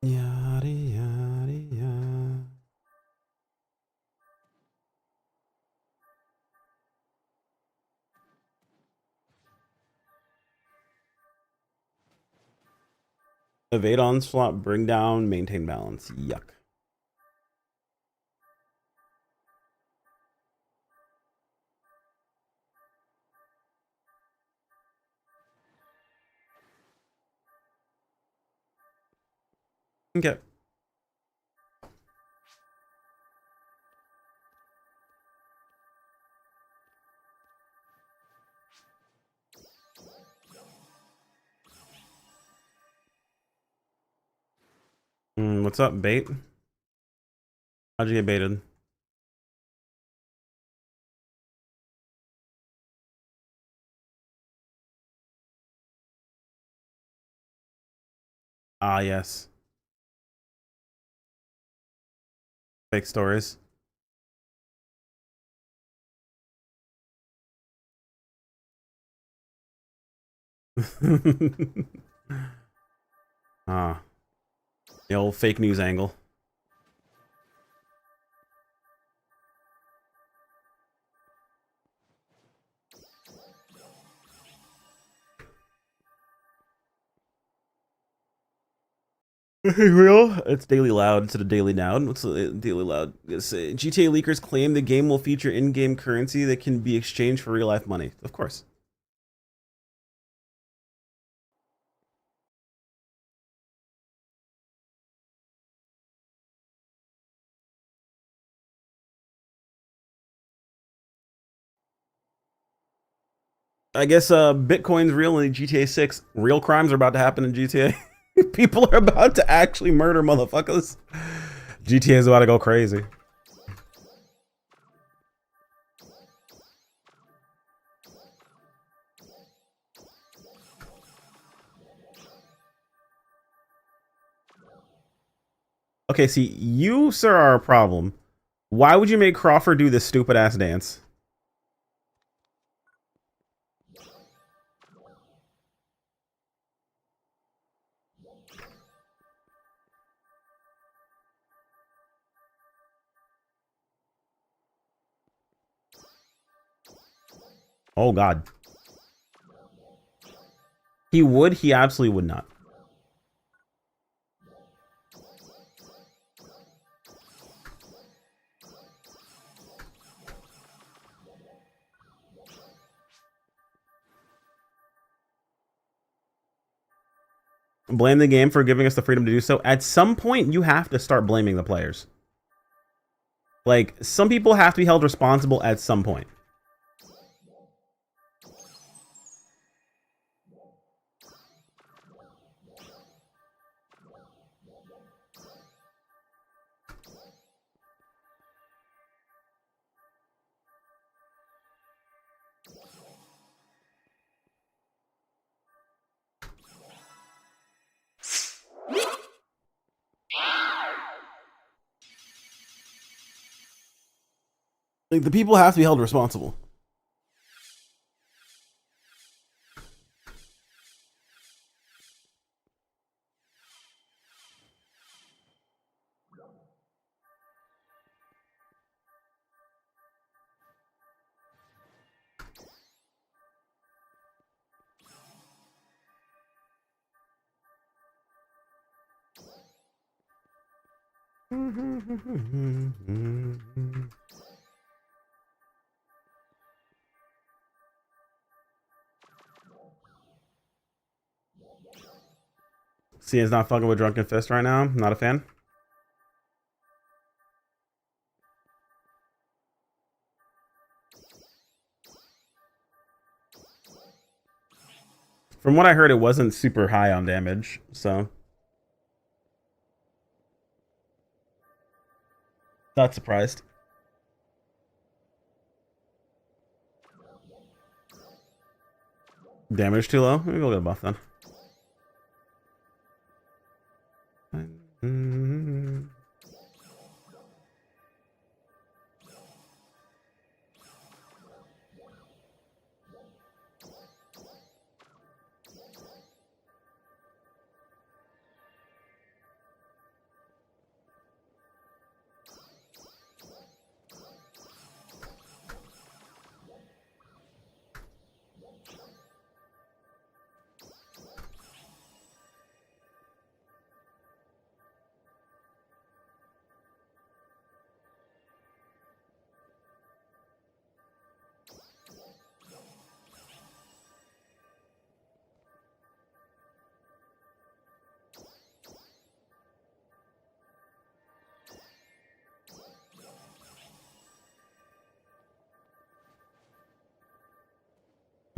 Yada, yada, yada. Evade onslaught, bring down, maintain balance. Yuck. Okay. What's up, bait? How'd you get baited? Ah, yes. Fake stories. Ah, the old fake news angle. Hey, real? It's Daily Loud instead of Daily Now. What's Daily Loud? It's, GTA leakers claim the game will feature in-game currency that can be exchanged for real-life money. Of course. I guess Bitcoin's real in GTA 6. Real crimes are about to happen in GTA. People are about to actually murder motherfuckers. GTA is about to go crazy. Okay, see, you, sir, are a problem. Why would you make Crawford do this stupid ass dance? Oh, God. He would? He absolutely would not. Blame the game for giving us the freedom to do so. At some point, you have to start blaming the players. Like, some people have to be held responsible at some point. Like, the people have to be held responsible. See, it's not fucking with Drunken Fist right now. Not a fan. From what I heard, it wasn't super high on damage, so not surprised. Damage too low? Maybe we'll get a buff then.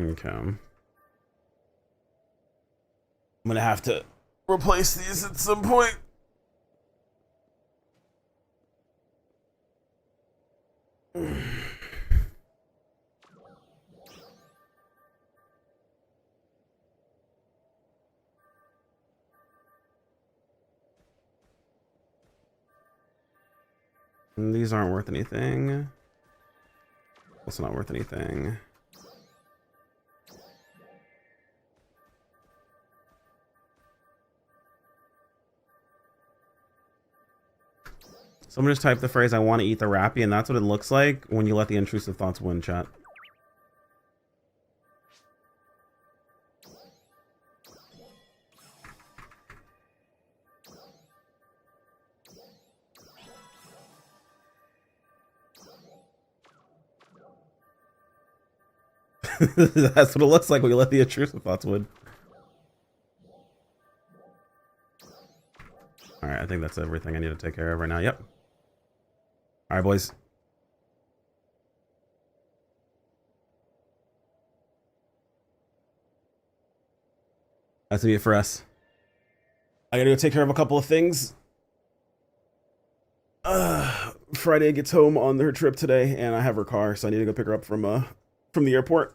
Okay. I'm gonna have to replace these at some point. And these aren't worth anything. That's not worth anything. Someone just typed the phrase, I want to eat the Rappy, and that's what it looks like when you let the intrusive thoughts win, chat. That's what it looks like when you let the intrusive thoughts win. Alright, I think that's everything I need to take care of right now. Yep. Alright, boys. That's it for us. I gotta go take care of a couple of things. Friday gets home on her trip today, and I have her car, so I need to go pick her up from the airport.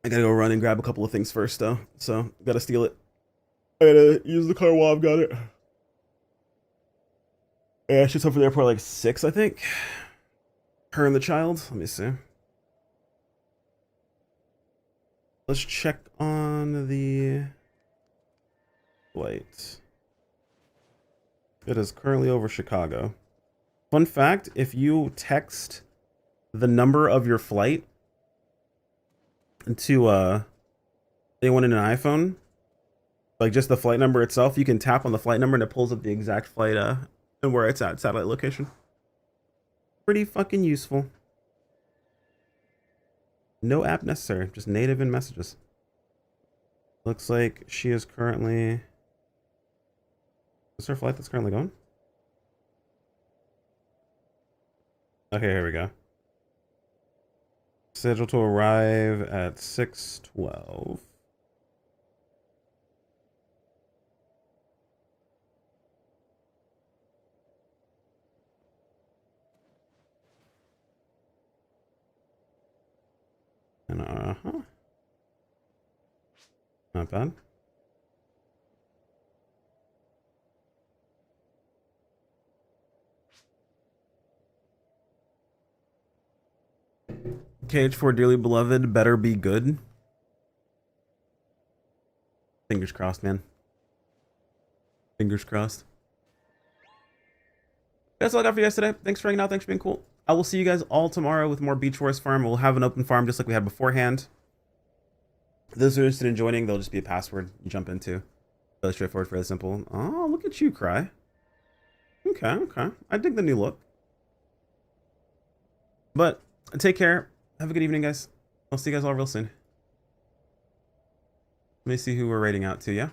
I gotta go run and grab a couple of things first, though. So, gotta steal it. I gotta use the car while I've got it. Yeah, she's home from the airport like 6, I think. Her and the child. Let me see. Let's check on the flight. It is currently over Chicago. Fun fact, if you text the number of your flight to anyone in an iPhone, like just the flight number itself, you can tap on the flight number and it pulls up the exact flight and where it's at, satellite location. Pretty fucking useful. No app necessary, just native in messages. Looks like she is currently... Is there a flight that's currently going? Okay, here we go. Scheduled to arrive at 6:12. And not bad. KH4 Dearly Beloved better be good. Fingers crossed, man. Fingers crossed. That's all I got for you guys today. Thanks for hanging out. Thanks for being cool. I will see you guys all tomorrow with more Beach Forest Farm. We'll have an open farm just like we had beforehand. Those who are interested in joining, there'll just be a password you jump into. Really straightforward, fairly simple. Oh, look at you, Cry. Okay, okay. I dig the new look. But take care. Have a good evening, guys. I'll see you guys all real soon. Let me see who we're rating out to, yeah?